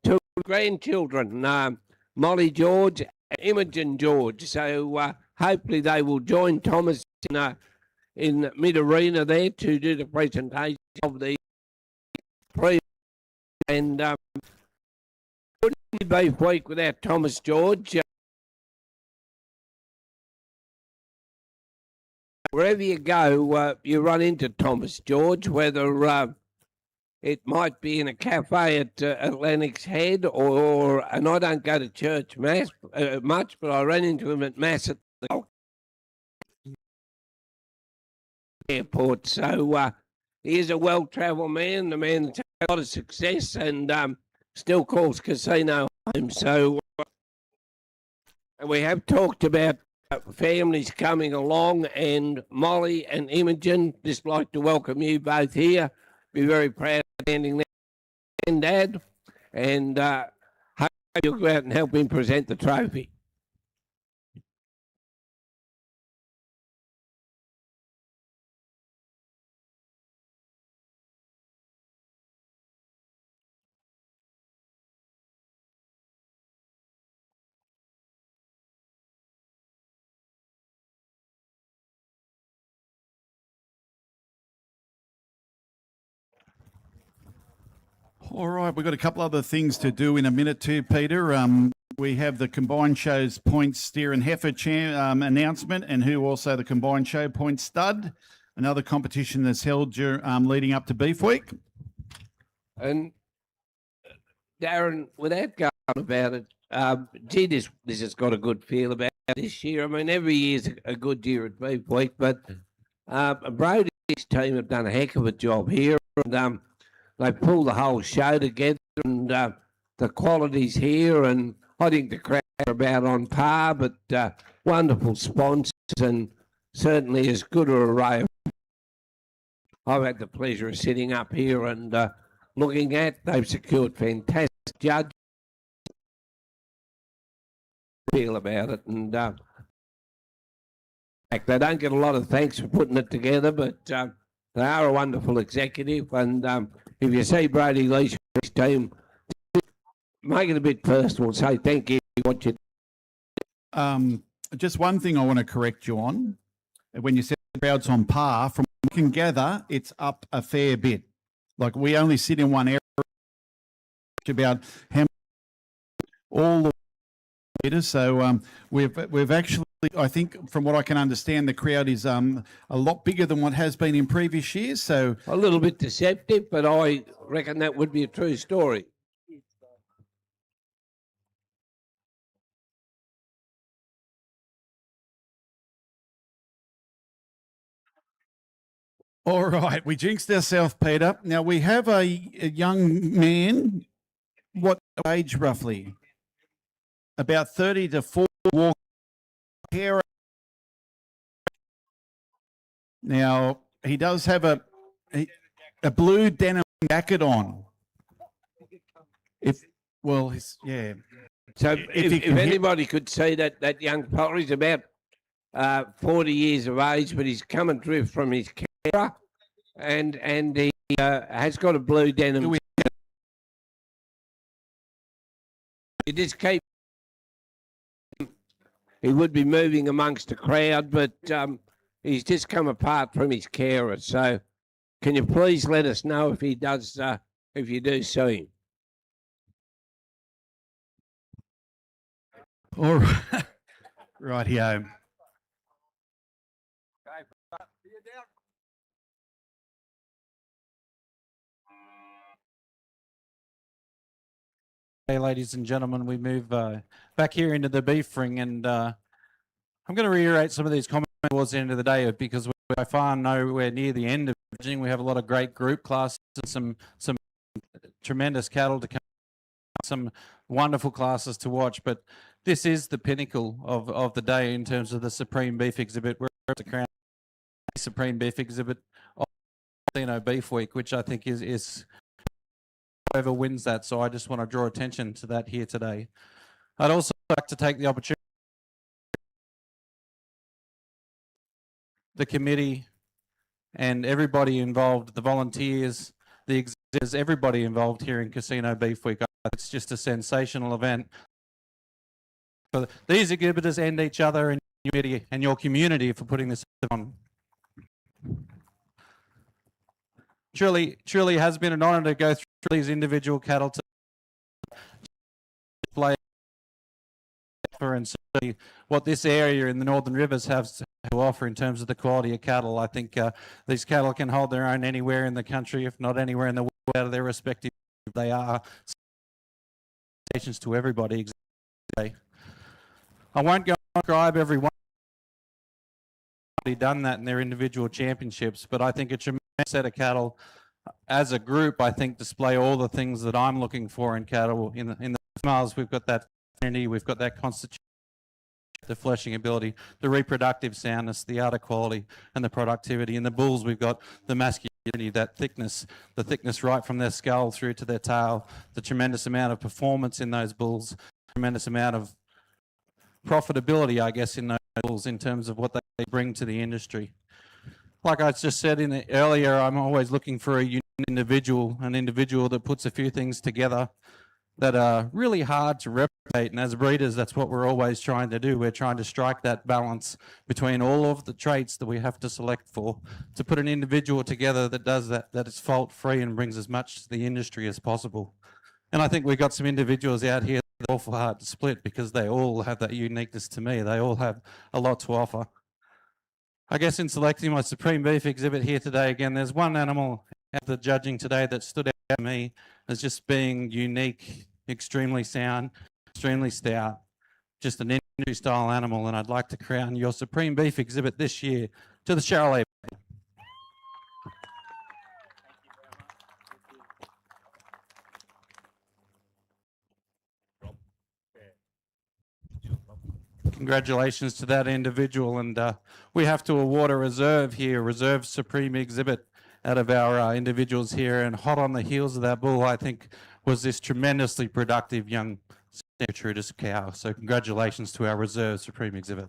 [SPEAKER 20] two grandchildren, Molly George and Imogen George. So hopefully they will join Thomas in mid-arena there to do the presentation of the pre. And wouldn't be week without Thomas George. Wherever you go, you run into Thomas George, whether it might be in a cafe at Lennox Head and I don't go to church mass much, but I ran into him at mass at the airport. So he is a well-travelled man, a man that's had a lot of success and still calls casino home. So and we have talked about families coming along, and Molly and Imogen, just like to welcome you both here. Be very proud of standing there and Dad, and hope you'll go out and help him present the trophy.
[SPEAKER 8] All right, we've got a couple other things to do in a minute too, Peter. We have the Combined Show's Points Steer and Heifer announcement, and who also the Combined Show Point Stud, another competition that's held leading up to Beef Week.
[SPEAKER 20] And Darren, without going on about it, gee, this has got a good feel about this year. I mean, every year's a good year at Beef Week, but Brody's team have done a heck of a job here, and they pull the whole show together, and the quality's here, and I think the crowd about on par, but wonderful sponsors and certainly as good a array. I've had the pleasure of sitting up here and looking at. They've secured fantastic judges. Feel about it, and they don't get a lot of thanks for putting it together, but they are a wonderful executive. And if you see Brady Leach and his team, make it a bit personal. Say thank you for what you.
[SPEAKER 1] Just one thing I want to correct you on. When you said the crowd's on par, from what we can gather, it's up a fair bit. Like we only sit in one area about how all the meters. So we've actually, I think, from what I can understand, the crowd is a lot bigger than what has been in previous years. So
[SPEAKER 20] a little bit deceptive, but I reckon that would be a true story.
[SPEAKER 1] all right, we jinxed ourselves, Peter. Now we have a young man. What age roughly? About 30 to 40. Walk hair. Now he does have a blue denim jacket on. Yeah.
[SPEAKER 20] So if anybody could see that young fella, he's about 40 years of age, but he's come and drift from his carer, and he has got a blue denim. You just keep. He would be moving amongst the crowd, but he's just come apart from his carer. So, can you please let us know if he does, if you do see him?
[SPEAKER 1] All right, right here.
[SPEAKER 5] Hey, ladies and gentlemen, we move back here into the beef ring, and I'm going to reiterate some of these comments towards the end of the day because we're by far nowhere near the end of judging. We have a lot of great group classes and some tremendous cattle to come, some wonderful classes to watch, but this is the pinnacle of the day in terms of the Supreme Beef Exhibit. We're at the Crown Supreme Beef Exhibit of Casino Beef Week, which I think is whoever wins that. So I just want to draw attention to that here today. I'd also like to take the opportunity, the committee and everybody involved, the volunteers, the exhibitors, everybody involved here in Casino Beef Week. It's just a sensational event for these exhibitors and each other and your community for putting this on. Truly has been an honour to go through these individual cattle to display and see what this area in the Northern Rivers has to offer in terms of the quality of cattle. I think these cattle can hold their own anywhere in the country, if not anywhere in the world, out of their respective. They are to everybody. I won't go and describe everyone done that in their individual championships, but I think a tremendous set of cattle as a group, I think, display all the things that I'm looking for in cattle. In the females, we've got that unity, we've got that constitution, the fleshing ability, the reproductive soundness, the outer quality, and the productivity. In the bulls, we've got the masculinity, that thickness, the thickness right from their skull through to their tail, the tremendous amount of performance in those bulls, tremendous amount of profitability, I guess, in those bulls in terms of what they bring to the industry. Like I just said earlier, I'm always looking for a unique individual, an individual that puts a few things together that are really hard to replicate. And as breeders, that's what we're always trying to do. We're trying to strike that balance between all of the traits that we have to select for, to put an individual together that does that is fault-free and brings as much to the industry as possible. And I think we've got some individuals out here that are awful hard to split because they all have that uniqueness to me. They all have a lot to offer. I guess in selecting my Supreme Beef exhibit here today, again, there's one animal at the judging today that stood out to me as just being unique, extremely sound, extremely stout, just an industry style animal, and I'd like to crown your Supreme Beef exhibit this year to the Charolais. Congratulations to that individual. And we have to award a reserve here, Reserve Supreme Exhibit, out of our individuals here. And hot on the heels of that bull, I think, was this tremendously productive young Trudas cow. So congratulations to our Reserve Supreme Exhibit.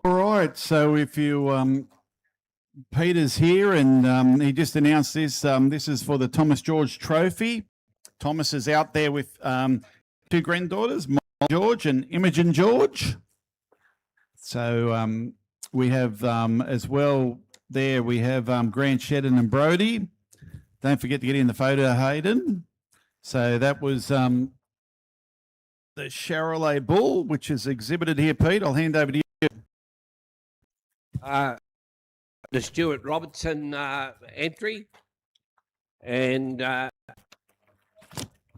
[SPEAKER 1] All right. So if you, Peter's here and he just announced this. This is for the Thomas George Trophy. Thomas is out there with two granddaughters, Molly George and Imogen George. So we have as well there, we have Grant Shedden and Brody. Don't forget to get in the photo, Hayden. So that was the Charolais bull, which is exhibited here, Pete. I'll hand over to you.
[SPEAKER 20] The Stuart Robertson entry. And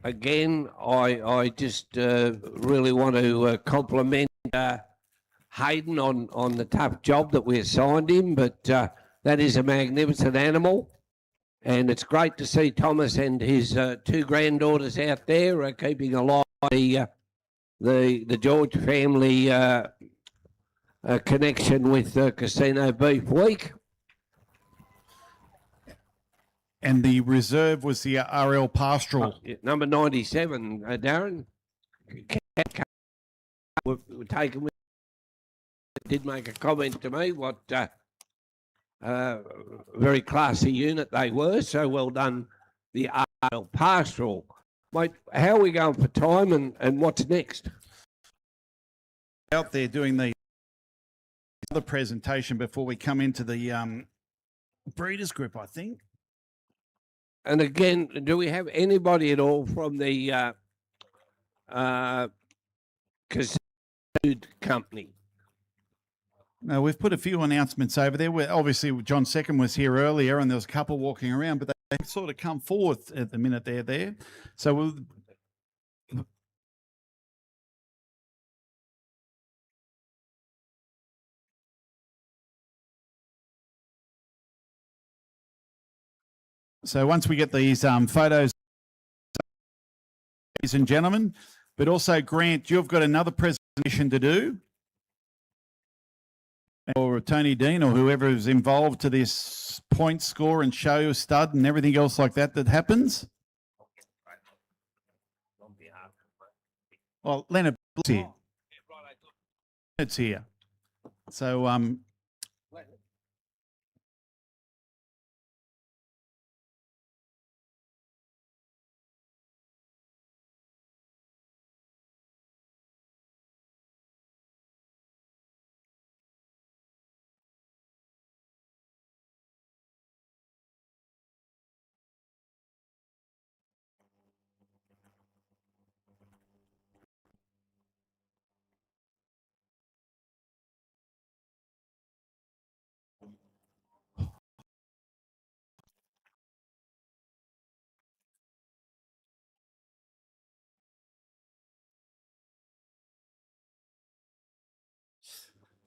[SPEAKER 20] again, I just really want to compliment Hayden on the tough job that we assigned him, but that is a magnificent animal. And it's great to see Thomas and his two granddaughters out there keeping alive the George family connection with Casino Beef Week.
[SPEAKER 1] And the reserve was the RL Pastoral.
[SPEAKER 20] Number 97, Darren. We're taken with. Did make a comment to me what very classy unit they were. So well done, the RL Pastoral. Mate, how are we going for time and what's next?
[SPEAKER 1] Out there doing the other presentation before we come into the breeders group, I think.
[SPEAKER 20] And again, do we have anybody at all from the food company?
[SPEAKER 1] No, we've put a few announcements over there. Obviously, John Second was here earlier, and there was a couple walking around, but they sort of come forward at the minute they're there. So we'll. So once we get these photos, ladies and gentlemen, but also Grant, you've got another presentation to do. Or Tony Dean or whoever is involved to this point score and show stud and everything else like that happens. Well, Leonard's here. Leonard's here. So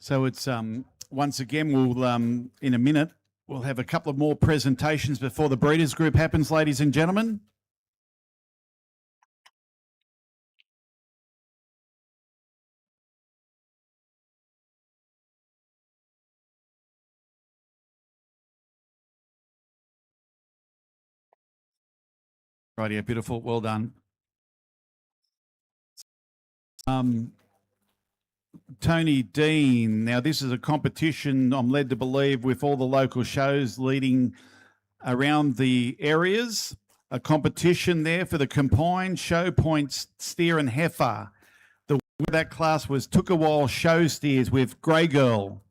[SPEAKER 1] So it's once again we'll in a minute we'll have a couple of more presentations before the breeders group happens, ladies and gentlemen. Right here, beautiful, well done. Tony Dean. Now, this is a competition, I'm led to believe, with all the local shows leading around the areas. A competition there for the combined show points steer and heifer. The winner of that class was Took a While Show Steers with Grey Girl.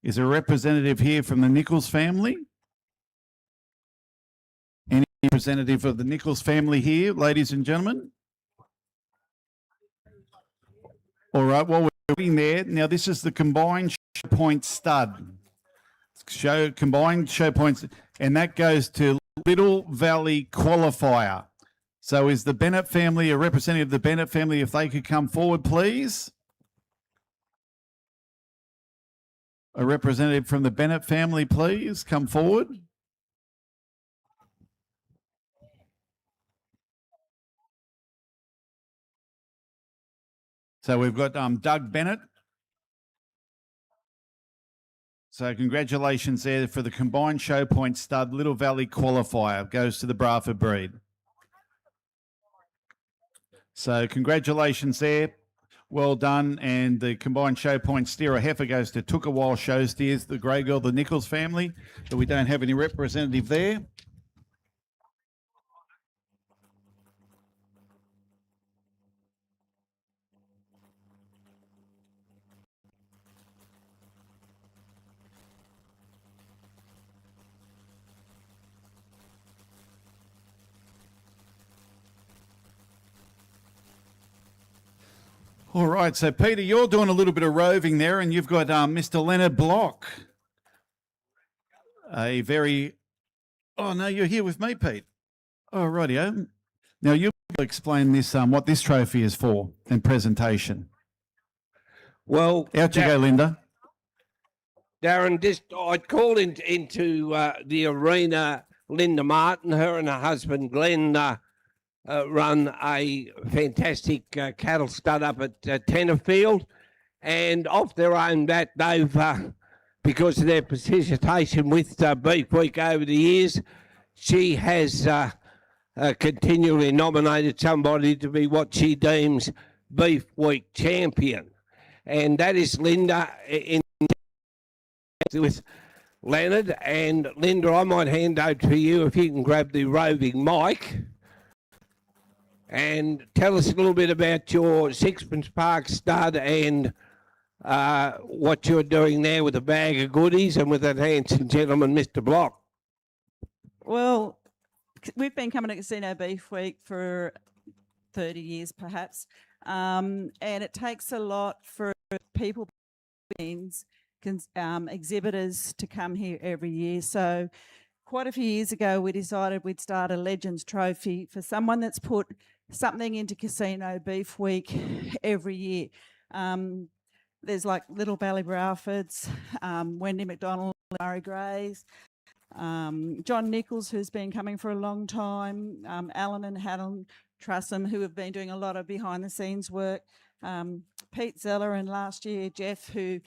[SPEAKER 1] Is a representative here from the Nichols family? Any representative of the Nichols family here, ladies and gentlemen? All right, well, we're waiting there. Now, this is the combined show point stud. Combined show points, and that goes to Little Valley Qualifier. So is the Bennett family, a representative of the Bennett family, if they could come forward, please? A representative from the Bennett family, please, come forward. So we've got Doug Bennett. So congratulations there for the combined show point stud Little Valley qualifier. Goes to the Bradford breed. So congratulations there. Well done. And the combined show point steerer heifer goes to Took a While Show Steers, the Grey Girl, the Nichols family, but we don't have any representative there. All right, so Peter, you're doing a little bit of roving there, and you've got Mr. Leonard Block. A very... Oh, no, you're here with me, Pete. Oh, rightio. Now, you'll explain this, what this trophy is for and presentation.
[SPEAKER 20] Well...
[SPEAKER 1] Out you go, Linda.
[SPEAKER 20] Darren, I'd called into the arena Linda Martin. Her and her husband Glenn run a fantastic cattle stud up at Tenterfield, and off their own bat, they've, because of their participation with Beef Week over the years, she has continually nominated somebody to be what she deems Beef Week champion, and that is Linda in with Leonard. And Linda, I might hand over to you if you can grab the roving mic and tell us a little bit about your Sixpence Park stud and what you're doing there with a bag of goodies and with that handsome gentleman, Mr. Block.
[SPEAKER 7] Well, we've been coming to Casino Beef Week for 30 years perhaps, and it takes a lot for people, exhibitors to come here every year. So quite a few years ago, we decided we'd start a Legends Trophy for someone that's put something into Casino Beef Week every year. There's like Little Valley Bradfords, Wendy McDonald, Murray Grays, John Nichols, who's been coming for a long time, Alan and Helen Trussam, who have been doing a lot of behind the scenes work, Pete Zeller, and last year Jeff, who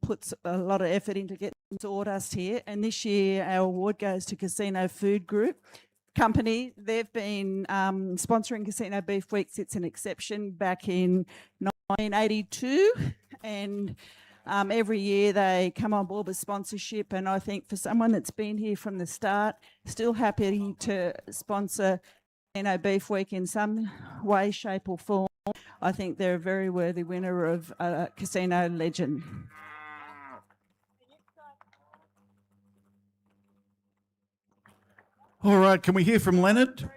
[SPEAKER 7] puts a lot of effort into getting sawdust here. And this year our award goes to Casino Food Group Company. They've been sponsoring Casino Beef Week since an inception back in 1982, and every year they come on board with sponsorship. And I think for someone that's been here from the start, still happy to sponsor Casino Beef Week in some way, shape or form, I think they're a very worthy winner of Casino Legend.
[SPEAKER 1] All right, can we hear from Leonard?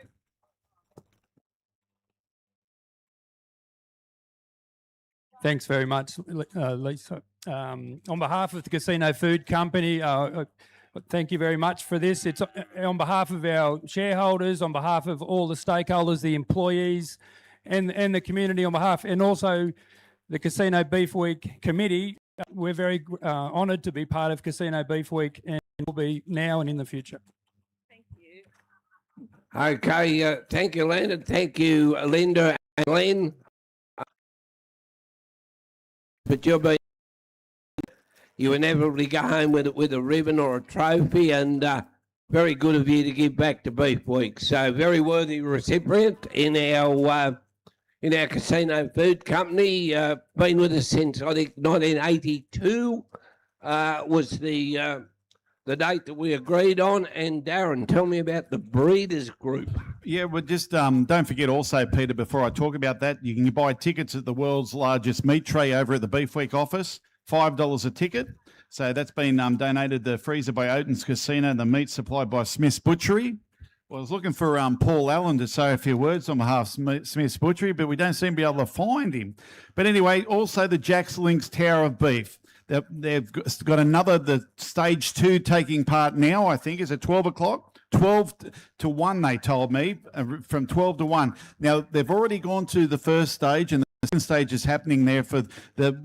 [SPEAKER 22] Thanks very much, Lisa. On behalf of the Casino Food Company, thank you very much for this. It's on behalf of our shareholders, on behalf of all the stakeholders, the employees, and the community, on behalf, and also the Casino Beef Week Committee. We're very honoured to be part of Casino Beef Week, and will be now and in the future.
[SPEAKER 20] Okay, thank you, Leonard. Thank you, Linda and Glenn. But you inevitably go home with a ribbon or a trophy, and very good of you to give back to Beef Week. So very worthy recipient in our Casino Food Company. Been with us since I think 1982 was the date that we agreed on. And Darren, tell me about the Breeders Group.
[SPEAKER 1] Yeah, well, just don't forget also, Peter, before I talk about that, you can buy tickets at the world's largest meat tray over at the Beef Week office, $5 a ticket. So that's been donated to Freezer by Oaten's Casino, and the meat supplied by Smith's Butchery. Well, I was looking for Paul Allen to say a few words on behalf of Smith's Butchery, but we don't seem to be able to find him. But anyway, also the Jack's Links Tower of Beef. They've got another, the stage 2 taking part now, I think. Is it 12 o'clock? 12 to 1, they told me, from 12 to 1. Now, they've already gone to the first stage, and the second stage is happening there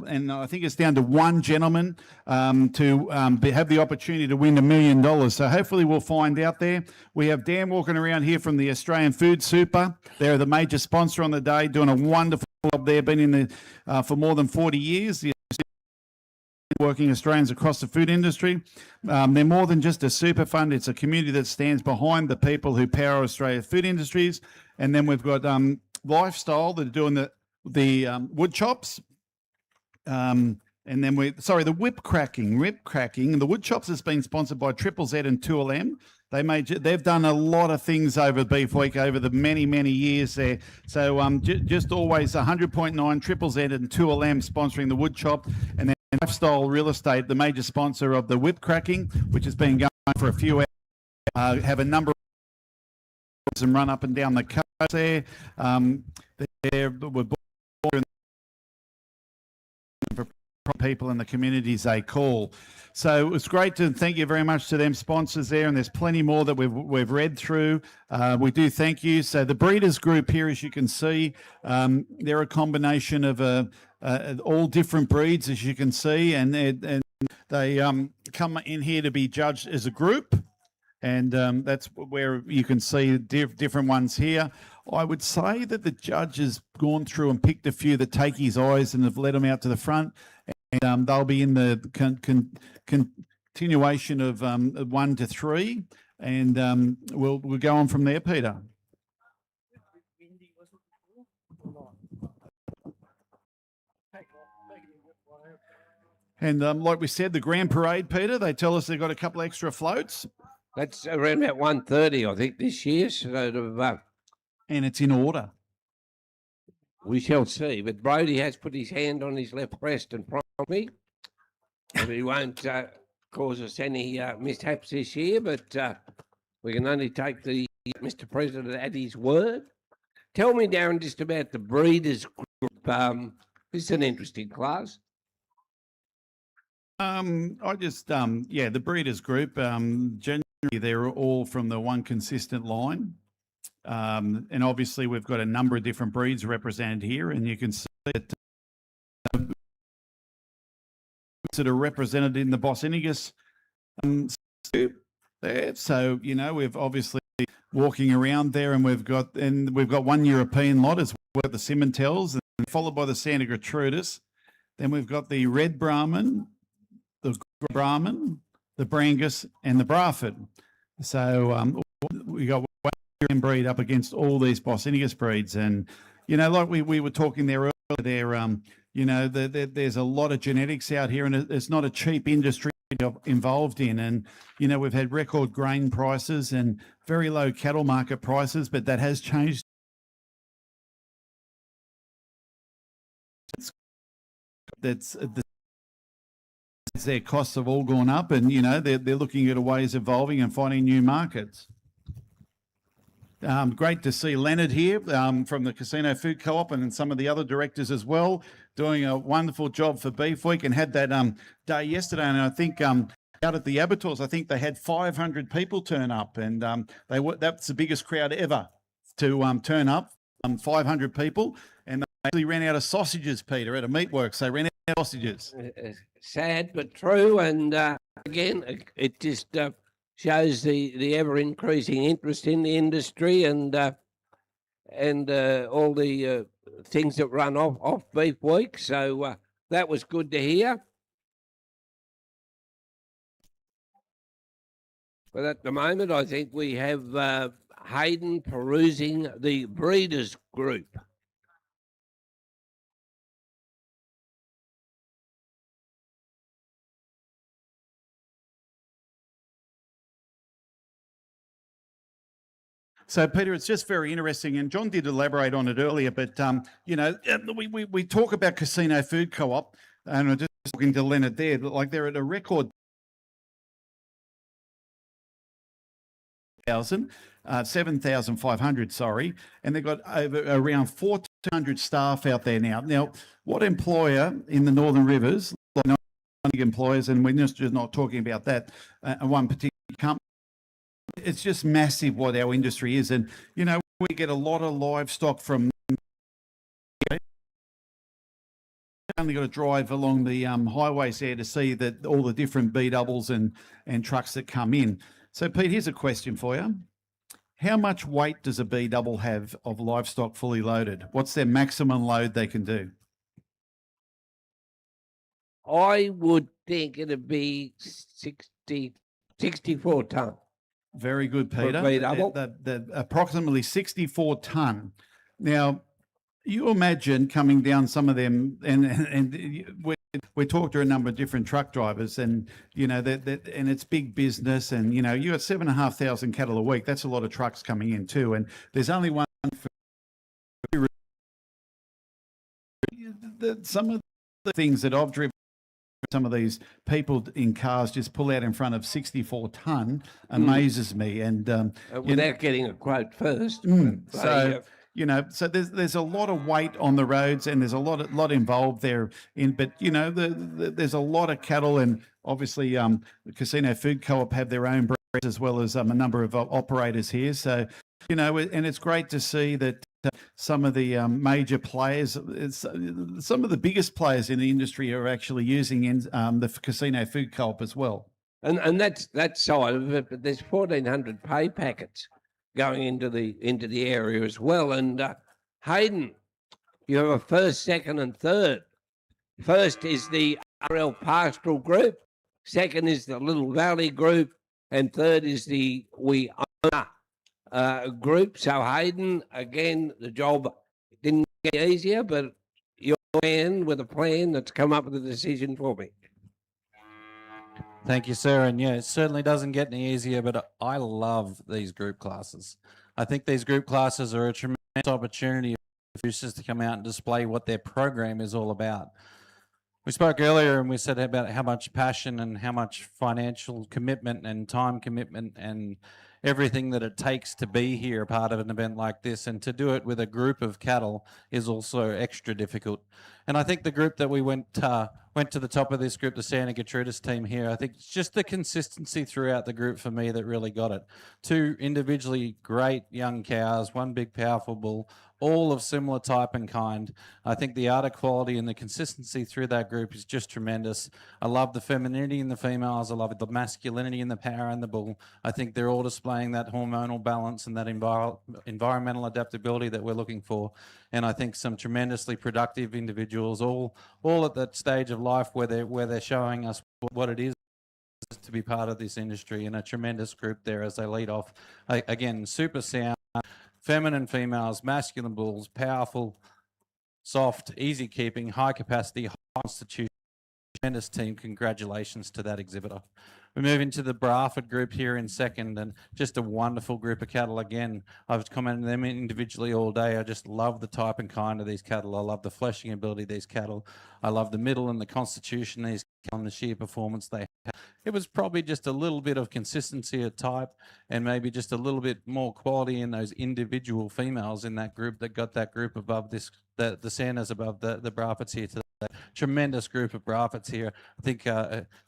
[SPEAKER 1] and I think it's down to one gentleman to have the opportunity to win $1 million. So hopefully we'll find out there. We have Dan walking around here from the Australian Food Super. They're the major sponsor on the day, doing a wonderful They've been in the for more than 40 years. The working Australians across the food industry. They're more than just a super fund. It's a community that stands behind the people who power Australia's food industries. And then we've got Lifestyle that are doing the wood chops. And then the whip cracking. The wood chops has been sponsored by Triple Z and 2LM. They've done a lot of things over Beef Week over the many years there. So just always 100.9 Triple Z and 2LM sponsoring the wood chop, and then Lifestyle Real Estate, the major sponsor of the whip cracking, which has been going for a few hours. Have a number of and run up and down the coast there. We're born for people in the communities they call. So it was great to thank you very much to them sponsors there, and there's plenty more that we've read through. We do thank you. So the Breeders Group here, as you can see, they're a combination of all different breeds, as you can see, and they come in here to be judged as a group, and that's where you can see different ones here. I would say that the judge has gone through and picked a few that take his eyes and have led them out to the front, and they'll be in the continuation of 1 to 3, and we'll go on from there, Peter. And like we said, the Grand Parade, Peter, they tell us they've got a couple extra floats.
[SPEAKER 20] That's around about 1:30, I think, this year.
[SPEAKER 1] And it's in order.
[SPEAKER 20] We shall see. But Brodie has put his hand on his left breast and promised me that he won't cause us any mishaps this year. But we can only take the Mr. President at his word. Tell me, Darren, just about the Breeders Group. This is an interesting class.
[SPEAKER 1] The Breeders Group, generally they're all from the one consistent line. And obviously we've got a number of different breeds represented here, and you can see that that are represented in the Bosinigus there. So, we've obviously walking around there, and we've got one European lot as well, the Simmentals, and followed by the Santa Gertrudis. Then we've got the Red Brahman, the Brahman, the Brangus, and the Braford. So we got one breed up against all these Bosinigus breeds, and like we were talking there earlier, there's a lot of genetics out here, and it's not a cheap industry involved in. And we've had record grain prices and very low cattle market prices, but that has changed. Their costs have all gone up, and they're looking at ways of evolving and finding new markets. Great to see Leonard here from the Casino Food Co-op, and some of the other directors as well, doing a wonderful job for Beef Week, and had that day yesterday. And I think out at the abattoirs, I think they had 500 people turn up, and that's the biggest crowd ever to turn up. 500 people, and they actually ran out of sausages, Peter, at a meatworks. They ran out of sausages.
[SPEAKER 20] Sad but true, and again, it just shows the ever increasing interest in the industry, and all the things that run off Beef Week. So that was good to hear. But at the moment, I think we have Hayden perusing the Breeders Group.
[SPEAKER 1] So, Peter, it's just very interesting, and John did elaborate on it earlier, but, we talk about Casino Food Co-op, and I'm just talking to Leonard there, but like they're at a record 7,500, sorry, and they've got around 1,400 staff out there now. Now, what employer in the Northern Rivers, like employers, and we're just not talking about that, one particular company, it's just massive what our industry is. And, we get a lot of livestock from, only got to drive along the highways there to see that all the different B doubles and trucks that come in. So, Pete, here's a question for you. how much weight does a B double have of livestock fully loaded? What's their maximum load they can do?
[SPEAKER 20] I would think it'd be 64 tonne.
[SPEAKER 1] Very good,
[SPEAKER 20] For a
[SPEAKER 1] Peter.
[SPEAKER 20] B double.
[SPEAKER 1] The approximately 64 tonne. Now, you imagine coming down some of them, and we talked to a number of different truck drivers, and you know and it's big business, and you know you got 7,500 cattle a week. That's a lot of trucks coming in too, and there's only one. Some of the things that I've driven, some of these people in cars just pull out in front of 64 tonne amazes me, and
[SPEAKER 20] Without getting a quote first.
[SPEAKER 1] so you know, so there's a lot of weight on the roads, and there's a lot involved there. But you know, there's a lot of cattle, and obviously, the Casino Food Co-op have their own breeds as well as a number of operators here. So you know, and it's great to see that some of the major players, some of the biggest players in the industry are actually using the Casino Food Co-op as well.
[SPEAKER 20] And that's that side of it, but there's 1,400 pay packets going into the area as well. And Hayden, you have a first, second, and third. First is the RL Pastoral Group, second is the Little Valley Group, and third is the We Own group. So Hayden, again, the job didn't get easier, but you're a man with a plan that's come up with a decision for me.
[SPEAKER 5] Thank you, sir. And yeah, it certainly doesn't get any easier, but I love these group classes. I think these group classes are a tremendous opportunity for producers to come out and display what their program is all about. We spoke earlier and we said about how much passion and how much financial commitment and time commitment and everything that it takes to be here, a part of an event like this, and to do it with a group of cattle is also extra difficult. And I think the group that we went to the top of this group, the Santa Gertrudis team here, I think it's just the consistency throughout the group for me that really got it. Two individually great young cows, one big powerful bull, all of similar type and kind. I think the udder quality and the consistency through that group is just tremendous. I love the femininity in the females. I love the masculinity in the power in the bull. I think they're all displaying that hormonal balance and that environmental adaptability that we're looking for. And I think some tremendously productive individuals, all at that stage of life where they're showing us what it is to be part of this industry, and a tremendous group there as they lead off. Again, super sound, feminine females, masculine bulls, powerful, soft, easy keeping, high capacity, high constitution. Tremendous team. Congratulations to that exhibitor. We move into the Bradford group here in second, and just a wonderful group of cattle again. I've commented them individually all day. I just love the type and kind of these cattle. I love the fleshing ability of these cattle. I love the middle and the constitution of these cattle and the sheer performance they have. It was probably just a little bit of consistency of type and maybe just a little bit more quality in those individual females in that group that got that group above this, the Santas above the Bradfords here today. Tremendous group of Bradfords here. I think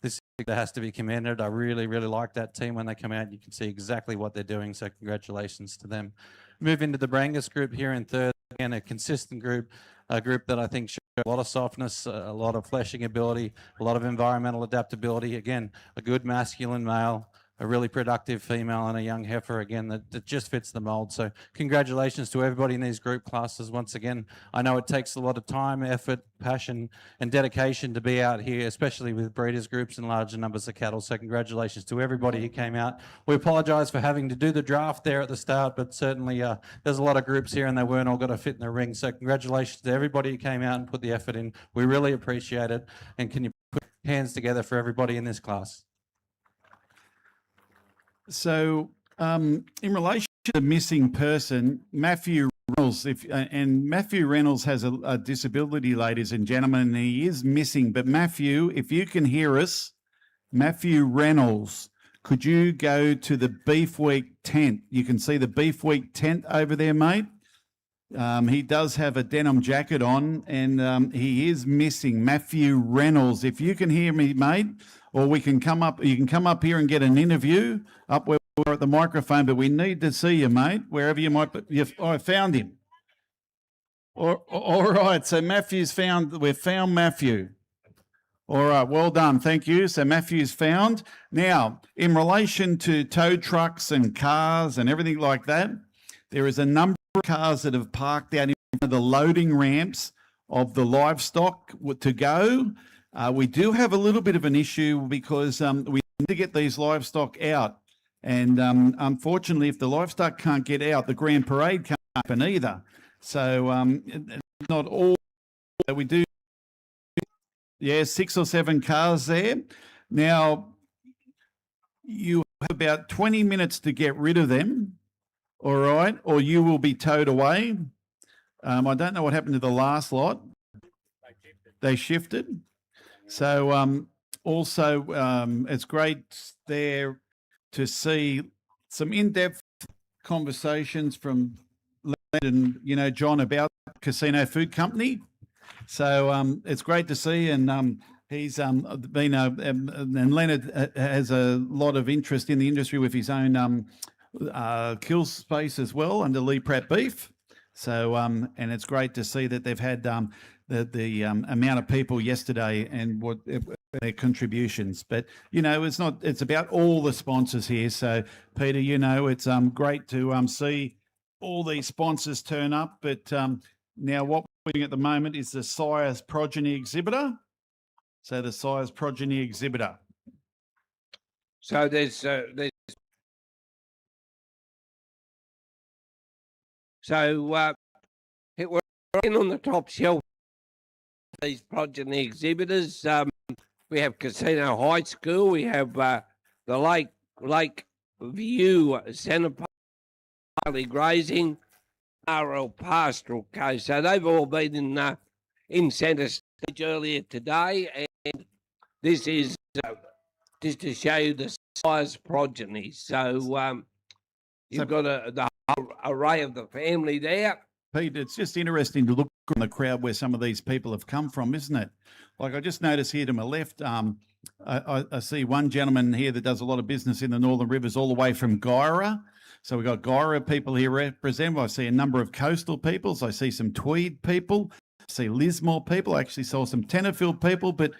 [SPEAKER 5] this has to be commended. I really, really like that team. When they come out, you can see exactly what they're doing. So congratulations to them. Move into the Brangus group here in third. Again, a consistent group, a group that I think showed a lot of softness, a lot of fleshing ability, a lot of environmental adaptability. Again, a good masculine male, a really productive female, and a young heifer, again, that just fits the mold. So congratulations to everybody in these group classes. Once again, I know it takes a lot of time, effort, passion, and dedication to be out here, especially with breeders groups and larger numbers of cattle. So congratulations to everybody who came out. We apologise for having to do the draft there at the start, but certainly there's a lot of groups here and they weren't all going to fit in the ring. So congratulations to everybody who came out and put the effort in. We really appreciate it. And can you put hands together for everybody in this class?
[SPEAKER 1] So, in relation to the missing person, Matthew Reynolds, and Matthew Reynolds has a disability, ladies and gentlemen, and he is missing. But Matthew, if you can hear us, Matthew Reynolds, could you go to the Beef Week tent? You can see the Beef Week tent over there, mate. He does have a denim jacket on, and he is missing. Matthew Reynolds, if you can hear me, mate, or we can come up, you can come up here and get an interview up where we're at the microphone, but we need to see you, mate, wherever you might be. I found him. All right, so we've found Matthew. All right, well done. Thank you. So Matthew's found. Now, in relation to tow trucks and cars and everything like that, there is a number of cars that have parked out in front of the loading ramps of the livestock to go. We do have a little bit of an issue because we need to get these livestock out. And unfortunately, if the livestock can't get out, the Grand Parade can't happen either. So it's not all that we do. Yeah, 6 or 7 cars there. Now, you have about 20 minutes to get rid of them, all right, or you will be towed away. I don't know what happened to the last lot. They shifted. So also, it's great there to see some in-depth conversations from Leonard and, John about Casino Food Company. So it's great to see, and he's been and Leonard has a lot of interest in the industry with his own kill space as well under Lee Pratt Beef. So and it's great to see that they've had the amount of people yesterday and what their contributions. But it's about all the sponsors here. So Peter, it's great to see all these sponsors turn up. But now what we're doing at the moment is the Sire's Progeny Exhibitor. So the Sire's Progeny Exhibitor.
[SPEAKER 20] So there's so we're in on the top shelf. These progeny exhibitors. We have Casino High School. We have the Lake View Centre Park, Harley Grazing, RL Pastoral Coast. So they've all been in centre stage earlier today, and this is just to show you the size progeny. So you've got the whole array of the family there.
[SPEAKER 1] Pete, it's just interesting to look on the crowd where some of these people have come from, isn't it? Like I just noticed here to my left, I see one gentleman here that does a lot of business in the Northern Rivers all the way from Guyra. So we've got Guyra people here represented. I see a number of coastal peoples. I see some Tweed people. I see Lismore people. I actually saw some Tenterfield people. But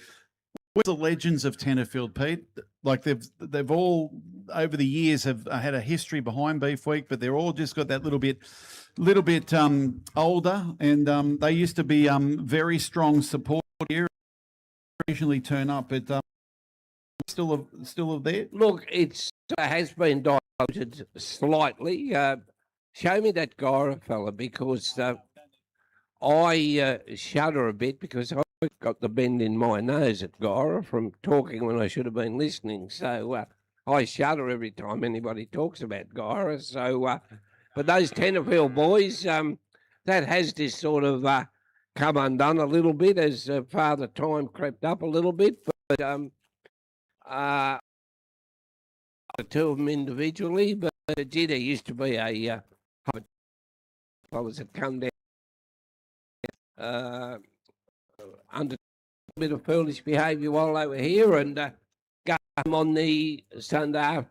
[SPEAKER 1] where's the legends of Tenterfield, Pete? Like they've all over the years have had a history behind Beef Week, but they're all just got that little bit older, and they used to be very strong support here. Occasionally turn up, but still there.
[SPEAKER 20] Look, it has been diluted slightly. Show me that Guyra fella, because I shudder a bit because I've got the bend in my nose at Guyra from talking when I should have been listening. So I shudder every time anybody talks about Guyra. So, but those Tenterfield boys, that has just sort of come undone a little bit as Father Time crept up a little bit. But the two of them individually, but gee, there used to be a fellas that come down under a bit of foolish behaviour while they were here, and go home on the Sunday afternoon.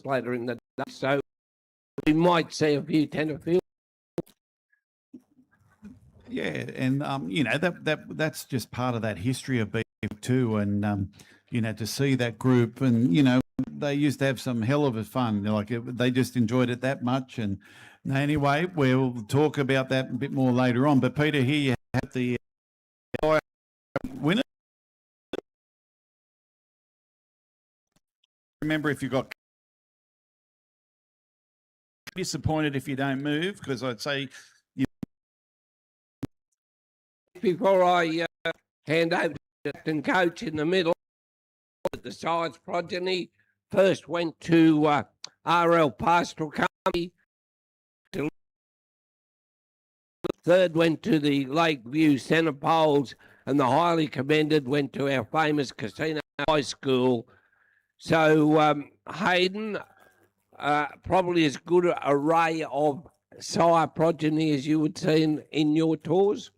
[SPEAKER 20] Later in the day, so we might see a few Tenterfield.
[SPEAKER 1] Yeah, and that's just part of that history of beef too, and to see that group, and they used to have some hell of a fun. They just enjoyed it that much, and anyway, we'll talk about that a bit more later on. But Peter, here you have the winner. Remember, if you got disappointed if you don't move, because I'd say
[SPEAKER 20] before I hand over to the coach in the middle, the Sire's Progeny first went to RL Pastoral Company. Third went to the Lakeview Centre Poles, and the highly commended went to our famous Casino High School. So Hayden, probably as good an array of sire progeny as you would see in your tours.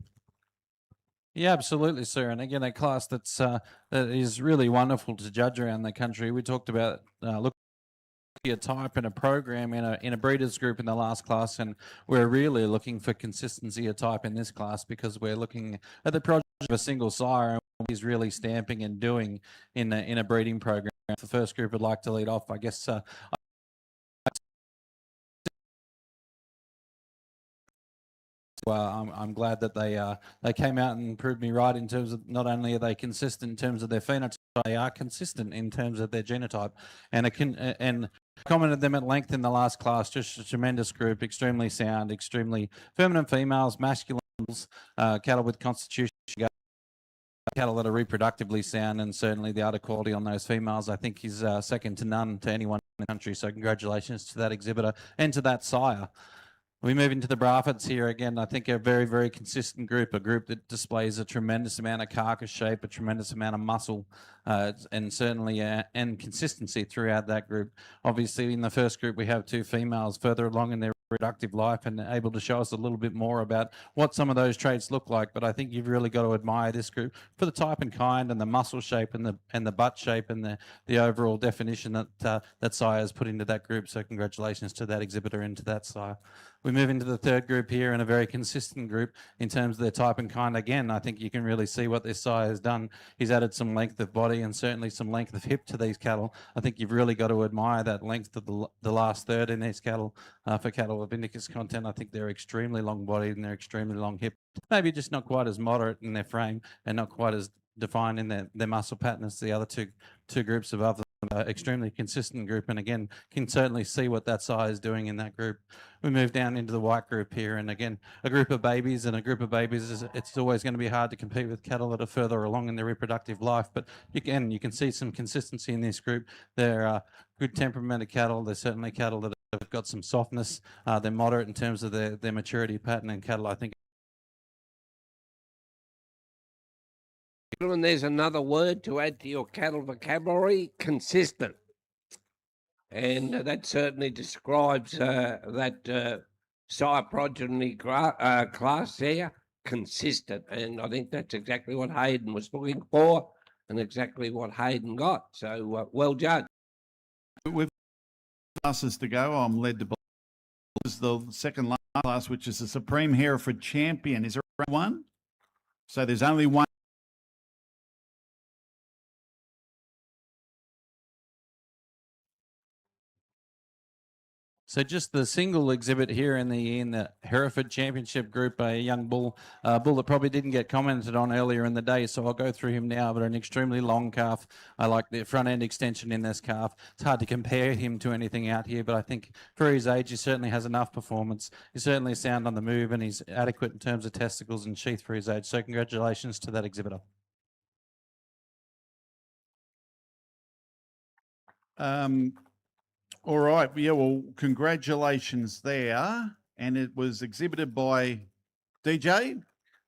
[SPEAKER 5] Yeah, absolutely, sir. And again, a class that is really wonderful to judge around the country. We talked about a type and a program in a breeders group in the last class, and we're really looking for consistency of type in this class because we're looking at the project of a single sire and what he's really stamping and doing in a breeding program. If the first group would like to lead off, I guess. I'm glad that they came out and proved me right in terms of not only are they consistent in terms of their phenotype, they are consistent in terms of their genotype, and commented them at length in the last class. Just a tremendous group, extremely sound, extremely feminine females, masculine cattle with constitution, cattle that are reproductively sound, and certainly the udder quality on those females, I think, is second to none to anyone in the country. So congratulations to that exhibitor and to that sire. We move into the Braffords here again. I think a very, very consistent group, a group that displays a tremendous amount of carcass shape, a tremendous amount of muscle, and certainly and consistency throughout that group. Obviously, in the first group, we have two females further along in their reproductive life and able to show us a little bit more about what some of those traits look like. But I think you've really got to admire this group for the type and kind and the muscle shape and the butt shape and the overall definition that that sire has put into that group. So congratulations to that exhibitor and to that sire. We move into the third group here, and a very consistent group in terms of their type and kind. Again, I think you can really see what this sire has done. He's added some length of body and certainly some length of hip to these cattle. I think you've really got to admire that length of the last third in these cattle. For cattle of Indicus content, I think they're extremely long-bodied and they're extremely long-hip. Maybe just not quite as moderate in their frame and not quite as defined in their muscle pattern as the other two groups above them. Extremely consistent group, and again can certainly see what that sire is doing in that group. We move down into the white group here, and again a group of babies, and a group of babies it's always going to be hard to compete with cattle that are further along in their reproductive life, but you can see some consistency in this group. They're good temperamented cattle. They're certainly cattle that have got some softness. They're moderate in terms of their maturity pattern, and cattle I think.
[SPEAKER 20] And there's another word to add to your cattle vocabulary: consistent. And that certainly describes that sire progeny class there, consistent. And I think that's exactly what Hayden was looking for and exactly what Hayden got. So well judged.
[SPEAKER 8] We've classes to go. I'm led to believe this is the second last class, which is the Supreme Hereford Champion. Is there one? So there's only one.
[SPEAKER 5] So just the single exhibit here in the Hereford Championship group, a young bull that probably didn't get commented on earlier in the day, so I'll go through him now, but an extremely long calf. I like the front end extension in this calf. It's hard to compare him to anything out here, but I think for his age, he certainly has enough performance. He's certainly sound on the move, and he's adequate in terms of testicles and sheath for his age. So congratulations to that exhibitor.
[SPEAKER 1] All right. Yeah, well, congratulations there. And it was exhibited by DJ.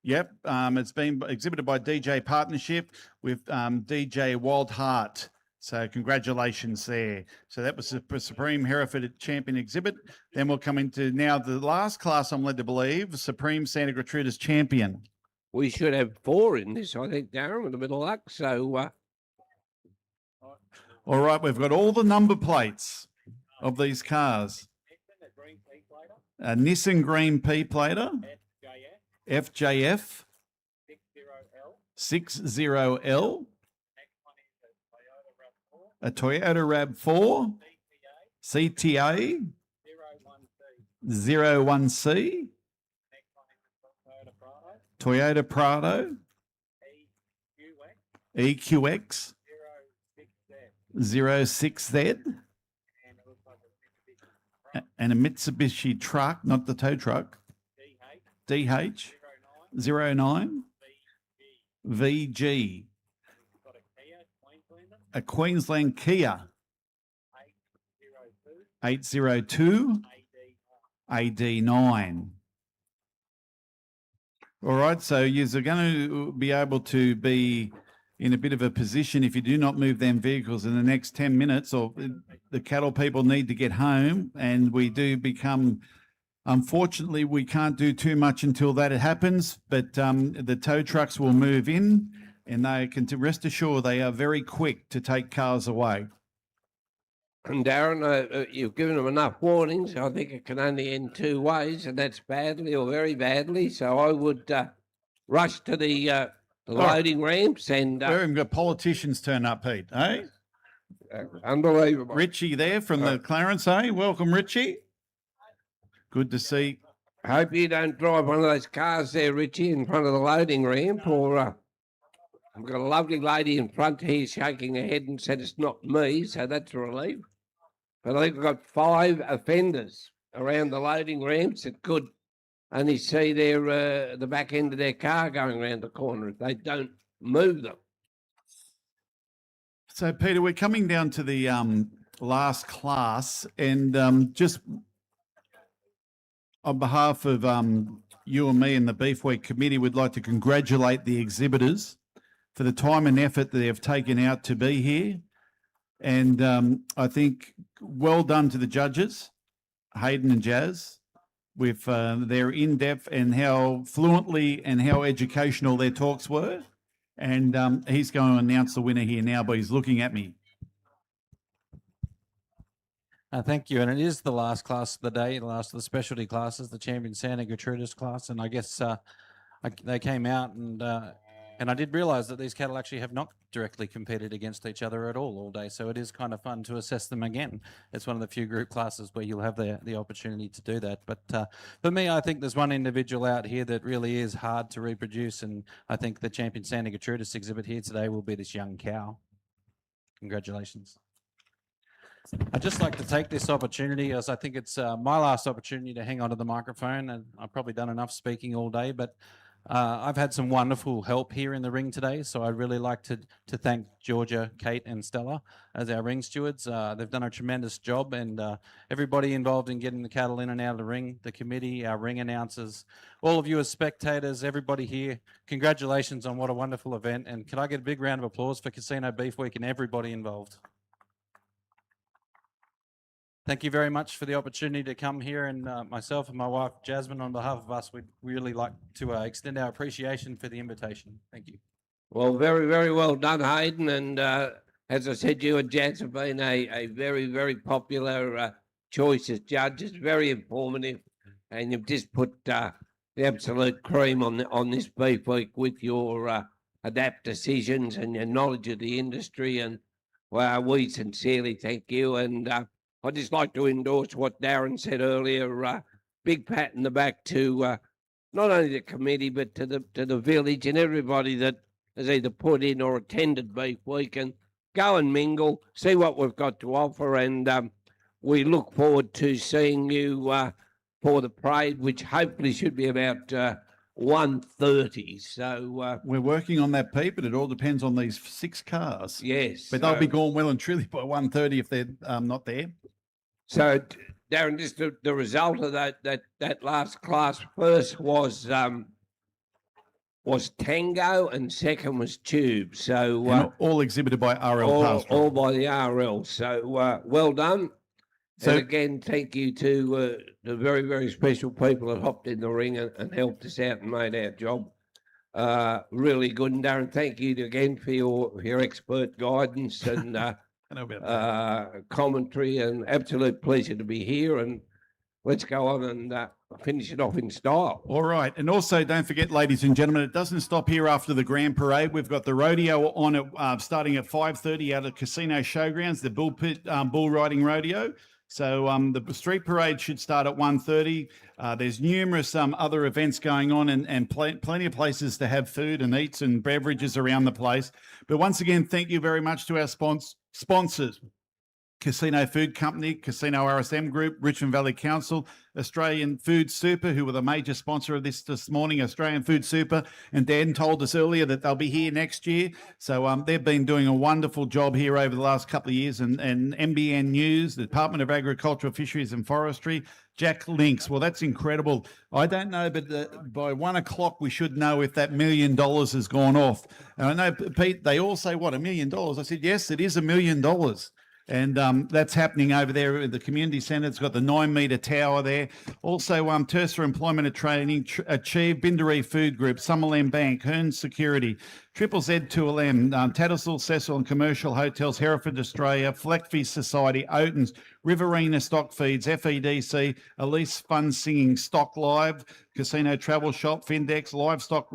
[SPEAKER 1] Yep. It's been exhibited by DJ Partnership with DJ Wild Heart. So congratulations there. So that was the Supreme Hereford Champion exhibit. Then we'll come into now the last class, I'm led to believe, Supreme Santa Gertrudis Champion.
[SPEAKER 20] We should have 4 in this, I think, Darren, with a bit of luck. So
[SPEAKER 1] all right, we've got all the number plates of these cars. A Nissan Green P Plater, FJF 60L, a Toyota RAV4, CTA 01C, Toyota Prado, EQX 06Z, and a Mitsubishi truck, not the tow truck, DH 09 VG, a Queensland Kia 802 AD9. All right, so you're going to be able to be in a bit of a position if you do not move them vehicles in the next 10 minutes, or the cattle people need to get home, and we do become, unfortunately, we can't do too much until that happens, but the tow trucks will move in, and they can rest assured they are very quick to take cars away.
[SPEAKER 20] And Darren, you've given them enough warnings. I think it can only end two ways, and that's badly or very badly. So I would rush to the loading ramps and.
[SPEAKER 1] We've even got politicians turn up, Pete, eh?
[SPEAKER 20] Unbelievable.
[SPEAKER 1] Richie there from the Clarence, eh? Welcome, Richie. Good to see.
[SPEAKER 20] Hope you don't drive one of those cars there, Richie, in front of the loading ramp. Or I've got a lovely lady in front here shaking her head and said it's not me, so that's a relief. But I think we've got 5 offenders around the loading ramps that could only see their the back end of their car going around the corner if they don't move them.
[SPEAKER 1] So, Peter, we're coming down to the last class, and just on behalf of you and me and the Beef Week Committee, we'd like to congratulate the exhibitors for the time and effort that they have taken out to be here. And I think well done to the judges, Hayden and Jazz, with their in-depth and how fluently and how educational their talks were. And he's going to announce the winner here now, but he's looking at me.
[SPEAKER 5] Thank you. And it is the last class of the day, the last of the specialty classes, the Champion Santa Gertrudis class. And I guess they came out and I did realise that these cattle actually have not directly competed against each other at all day. So it is kind of fun to assess them again. It's one of the few group classes where you'll have the opportunity to do that. But for me, I think there's one individual out here that really is hard to reproduce. And I think the Champion Santa Gertrudis exhibit here today will be this young cow. Congratulations. I'd just like to take this opportunity, as I think it's my last opportunity to hang onto the microphone, and I've probably done enough speaking all day, but I've had some wonderful help here in the ring today, so I'd really like to thank Georgia, Kate and Stella as our ring stewards. They've done a tremendous job, and everybody involved in getting the cattle in and out of the ring, the committee, our ring announcers, all of you as spectators, everybody here, congratulations on what a wonderful event, and can I get a big round of applause for Casino Beef Week and everybody involved? Thank you very much for the opportunity to come here, and myself and my wife Jasmine, on behalf of us, we'd really like to extend our appreciation for the invitation. Thank you.
[SPEAKER 20] Well, very, very well done, Hayden. And as I said, you and Jazz have been a very, very popular choice as judges, very informative, and you've just put the absolute cream on this Beef Week with your adapt decisions and your knowledge of the industry. And well, we sincerely thank you. And I'd just like to endorse what Darren said earlier. Big pat in the back to not only the committee, but to the village and everybody that has either put in or attended Beef Week. And go and mingle, see what we've got to offer. And we look forward to seeing you for the parade, which hopefully should be about 1:30. So
[SPEAKER 1] we're working on that, Pete, but it all depends on these 6 cars.
[SPEAKER 20] Yes.
[SPEAKER 1] But they'll be gone well and truly by 1:30 if they're not there.
[SPEAKER 20] So, Darren, just the result of that last class, first was Tango and second was Tube. So
[SPEAKER 1] all exhibited by RL Pastoral.
[SPEAKER 20] All by the RL. So well done. So, and again, thank you to the very, very special people that hopped in the ring and helped us out and made our job really good. And Darren, thank you again for your expert guidance and commentary, and absolute pleasure to be here. And let's go on and finish it off in style.
[SPEAKER 1] All right. And also, don't forget, ladies and gentlemen, it doesn't stop here after the Grand Parade. We've got the rodeo on at starting at 5:30 out of Casino Showgrounds, the bull riding rodeo. So the street parade should start at 1:30. There's numerous other events going on and plenty of places to have food and eats and beverages around the place. But once again, thank you very much to our sponsors. Casino Food Company, Casino RSM Group, Richmond Valley Council, Australian Food Super, who were the major sponsor of this morning, Australian Food Super. And Dan told us earlier that they'll be here next year. So they've been doing a wonderful job here over the last couple of years. And MBN News, the Department of Agriculture, Fisheries and Forestry, Jack Links. Well, that's incredible. I don't know, but by 1 o'clock, we should know if that $1 million has gone off. And I know, Pete, they all say, what, $1 million? I said, yes, it is $1 million. And that's happening over there at the community centre. It's got the 9-metre tower there. Also, Tersa Employment and Training, Achieve, Bindaree Food Group, Summerland Bank, Hearns Security, Triple Z 2LM, Tattersall, Cecil and Commercial Hotels, Hereford Australia, Fleckfish Society, Oatons, Riverina Stock Feeds, FEDC, Elise Fun Singing, Stock Live, Casino Travel Shop, Findex, Lifestyle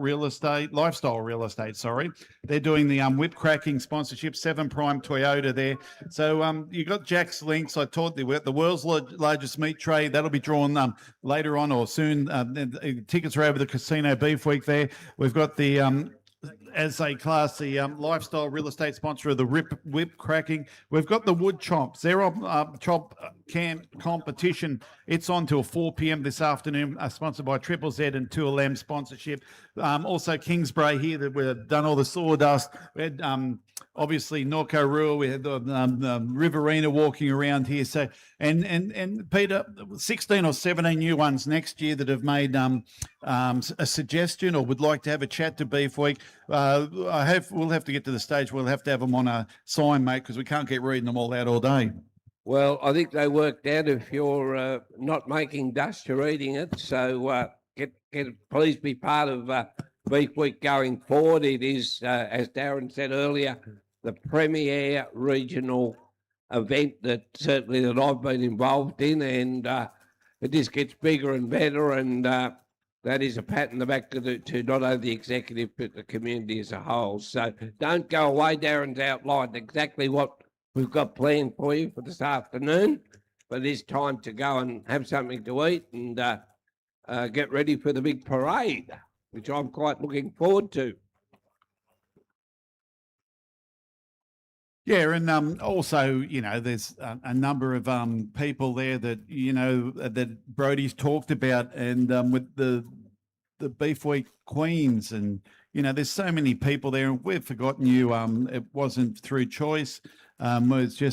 [SPEAKER 1] Real Estate, sorry. They're doing the whip cracking sponsorship, 7 Prime Toyota there. So you got Jack's Links. I taught the world's largest meat tray. That'll be drawn later on or soon. Tickets are over the Casino Beef Week there. We've got the as a class, the lifestyle real estate sponsor of the whip cracking. We've got the wood chomp, Zero Chop Camp competition. It's on till 4 p.m. this afternoon, sponsored by Triple Z and 2LM sponsorship. Also Kingsbury here, that we've done all the sawdust. We had obviously Norco Rua, we had the Riverina walking around here. So and Peter, 16 or 17 new ones next year that have made a suggestion or would like to have a chat to Beef Week. We'll have to get to the stage where we'll have to have them on a sign, mate, because we can't keep reading them all out all day.
[SPEAKER 20] Well, I think they worked out if you're not making dust, you're eating it. So please be part of Beef Week going forward. It is, as Darren said earlier, the premier regional event that I've been involved in, and it just gets bigger and better. And that is a pat on the back to not only the executive but the community as a whole. So don't go away. Darren's outlined exactly what we've got planned for you for this afternoon, but it is time to go and have something to eat and get ready for the big parade, which I'm quite looking forward to.
[SPEAKER 1] Yeah, and also, there's a number of people there that, that Brodie's talked about, and with the Beef Week Queens, and, there's so many people there, and we've forgotten you. It wasn't through choice. It's just